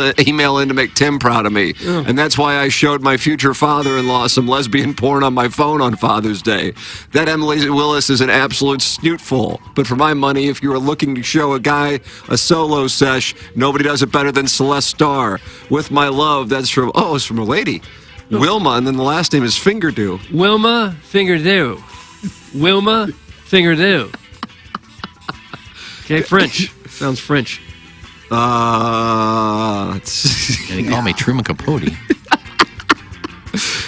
in to make Tim proud of me. And that's why I showed my future father-in-law some lesbian porn on my phone on Father's Day. That Emily Willis is an absolute snootful. But for my money, if you were looking to show a guy a solo sesh, nobody does it better than Celeste Starr. With my love, that's from, it's from a lady. Wilma, and then the last name is Fingerdew. Wilma Fingerdew. Wilma Fingerdew. Okay, French. Sounds French. They call me Truman Capote.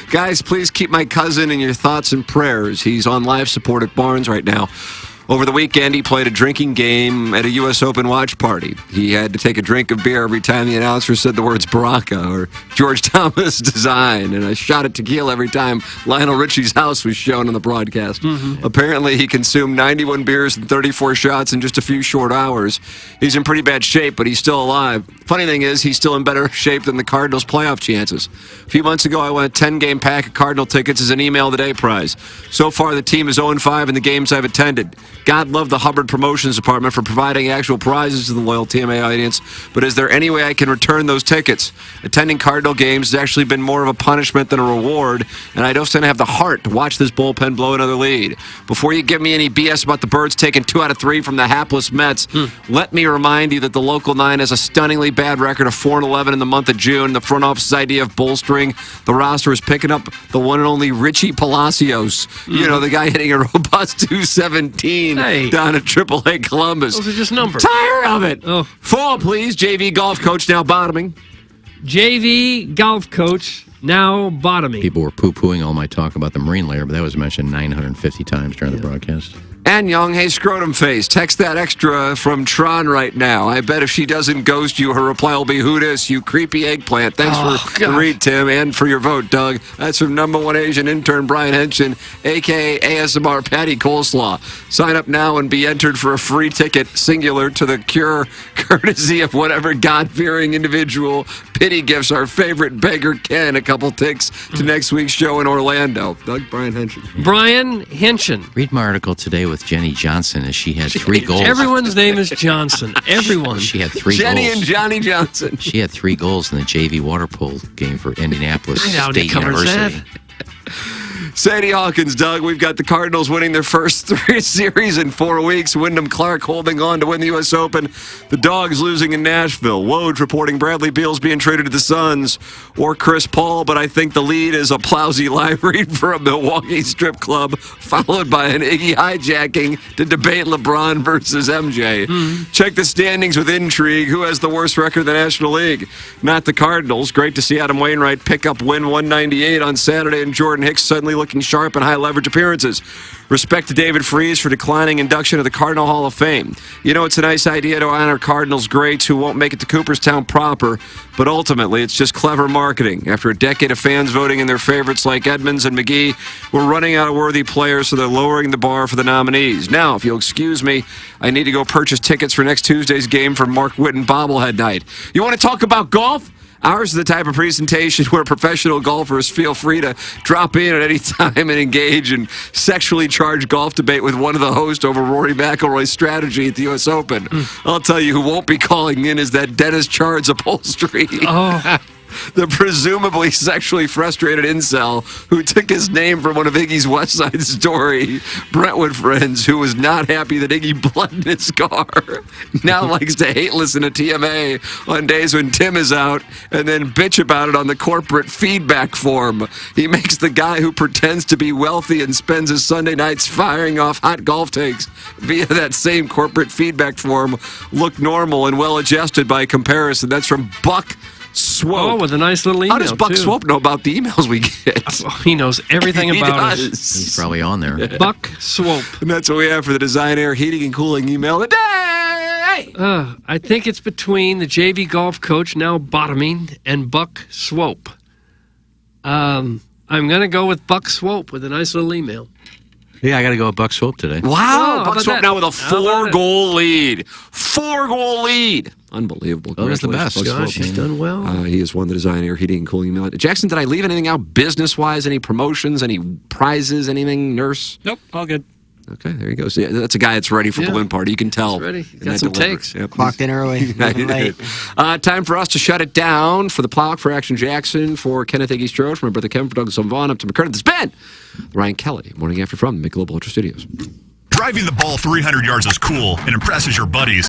Guys, please keep my cousin in your thoughts and prayers. He's on life support at Barnes right now. Over the weekend, he played a drinking game at a U.S. Open watch party. He had to take a drink of beer every time the announcer said the words Baraka or George Thomas Design, and a shot at tequila every time Lionel Richie's house was shown on the broadcast. Apparently, he consumed 91 beers and 34 shots in just a few short hours. He's in pretty bad shape, but he's still alive. Funny thing is, he's still in better shape than the Cardinals' playoff chances. A few months ago, I won a 10-game pack of Cardinal tickets as an email of the day prize. So far, the team is 0-5 in the games I've attended. God love the Hubbard Promotions Department for providing actual prizes to the loyal TMA audience, but is there any way I can return those tickets? Attending Cardinal games has actually been more of a punishment than a reward, and I don't have the heart to watch this bullpen blow another lead. Before you give me any BS about the Birds taking 2 out of 3 from the hapless Mets, let me remind you that the local 9 has a stunningly bad record of 4-11 in the month of June. The front office's idea of bolstering the roster is picking up the one and only Richie Palacios. You know, the guy hitting a robust 217 down at AAA Columbus. Those are just numbers. Tired of it. Fall, please. JV golf coach now bottoming. JV golf coach now bottoming. People were poo-pooing all my talk about the Marine layer, but that was mentioned 950 times during the broadcast. And Young, hey, scrotum face, text that extra from Tron right now. I bet if she doesn't ghost you, her reply will be, who dis, you creepy eggplant. Thanks for the read, Tim, and for your vote, Doug. That's from #1 Asian intern Brian Henshin, a.k.a. ASMR Patty Coleslaw. Sign up now and be entered for a free ticket, singular, to the Cure, courtesy of whatever God-fearing individual pity gifts our favorite beggar Ken a couple ticks to next week's show in Orlando. Doug, Brian Henshin. Brian Henshin. Read my article today with Jenny Johnson as she had 3 goals. Everyone's name is Johnson. Everyone. She had 3 Jenny goals. and Johnny Johnson. She had 3 goals in the JV water polo game for Indianapolis State University. Sadie Hawkins, Doug, we've got the Cardinals winning their first 3 series in 4 weeks. Wyndham Clark holding on to win the U.S. Open. The Dogs losing in Nashville. Woj reporting Bradley Beal's being traded to the Suns or Chris Paul, but I think the lead is a Plowsy live read for a Milwaukee strip club, followed by an Iggy hijacking to debate LeBron versus MJ. Check the standings with intrigue. Who has the worst record in the National League? Not the Cardinals. Great to see Adam Wainwright pick up win 198 on Saturday, and Jordan Hicks suddenly looking sharp in high leverage appearances. Respect to David Freese for declining induction to the Cardinal Hall of Fame. You know, it's a nice idea to honor Cardinals greats who won't make it to Cooperstown proper, but ultimately it's just clever marketing. After a decade of fans voting in their favorites like Edmonds and McGee, we're running out of worthy players, so they're lowering the bar for the nominees. Now, if you'll excuse me, I need to go purchase tickets for next Tuesday's game for Mark Whitten bobblehead night. You want to talk about golf? Ours is the type of presentation where professional golfers feel free to drop in at any time and engage in sexually charged golf debate with one of the hosts over Rory McIlroy's strategy at the U.S. Open. I'll tell you who won't be calling in is that Dennis Chard's upholstery. The presumably sexually frustrated incel who took his name from one of Iggy's West Side Story Brentwood friends, who was not happy that Iggy bled in his car, now likes to hate listen to TMA on days when Tim is out and then bitch about it on the corporate feedback form. He makes the guy who pretends to be wealthy and spends his Sunday nights firing off hot golf takes via that same corporate feedback form look normal and well-adjusted by comparison. That's from Buck Swope. Oh, with a nice little email. How does Buck Swope know about the emails we get? He knows everything about us. He's probably on there. Buck Swope. And that's what we have for the Design Air Heating and Cooling email today. I think it's between the JV golf coach now bottoming and Buck Swope. I'm going to go with Buck Swope with a nice little email. Yeah, I got to go with Buck Swope today. Wow, Oh, Buck Swope now with a 4-goal lead. 4-goal lead. Unbelievable. Oh, that's the best. Congratulations, Gosh, he's done well. He has won the Design Air Heating and Cooling Unit. Jackson, did I leave anything out business-wise? Any promotions, any prizes, anything, Nurse? Nope, all good. Okay, there you go. So, yeah, that's a guy that's ready for balloon party. You can tell. He's ready. And Got that some delivers. takes. Yep. Clocked in early, leaving late. Time for us to shut it down. For the Plow, for Action Jackson, for Kenneth Iggy Strode, for my brother Kevin, for Douglas Vaughn, up to McCurtain. This has been Ryan Kelly, Morning After from the Michelob Ultra Studios. Driving the ball 300 yards is cool and impresses your buddies,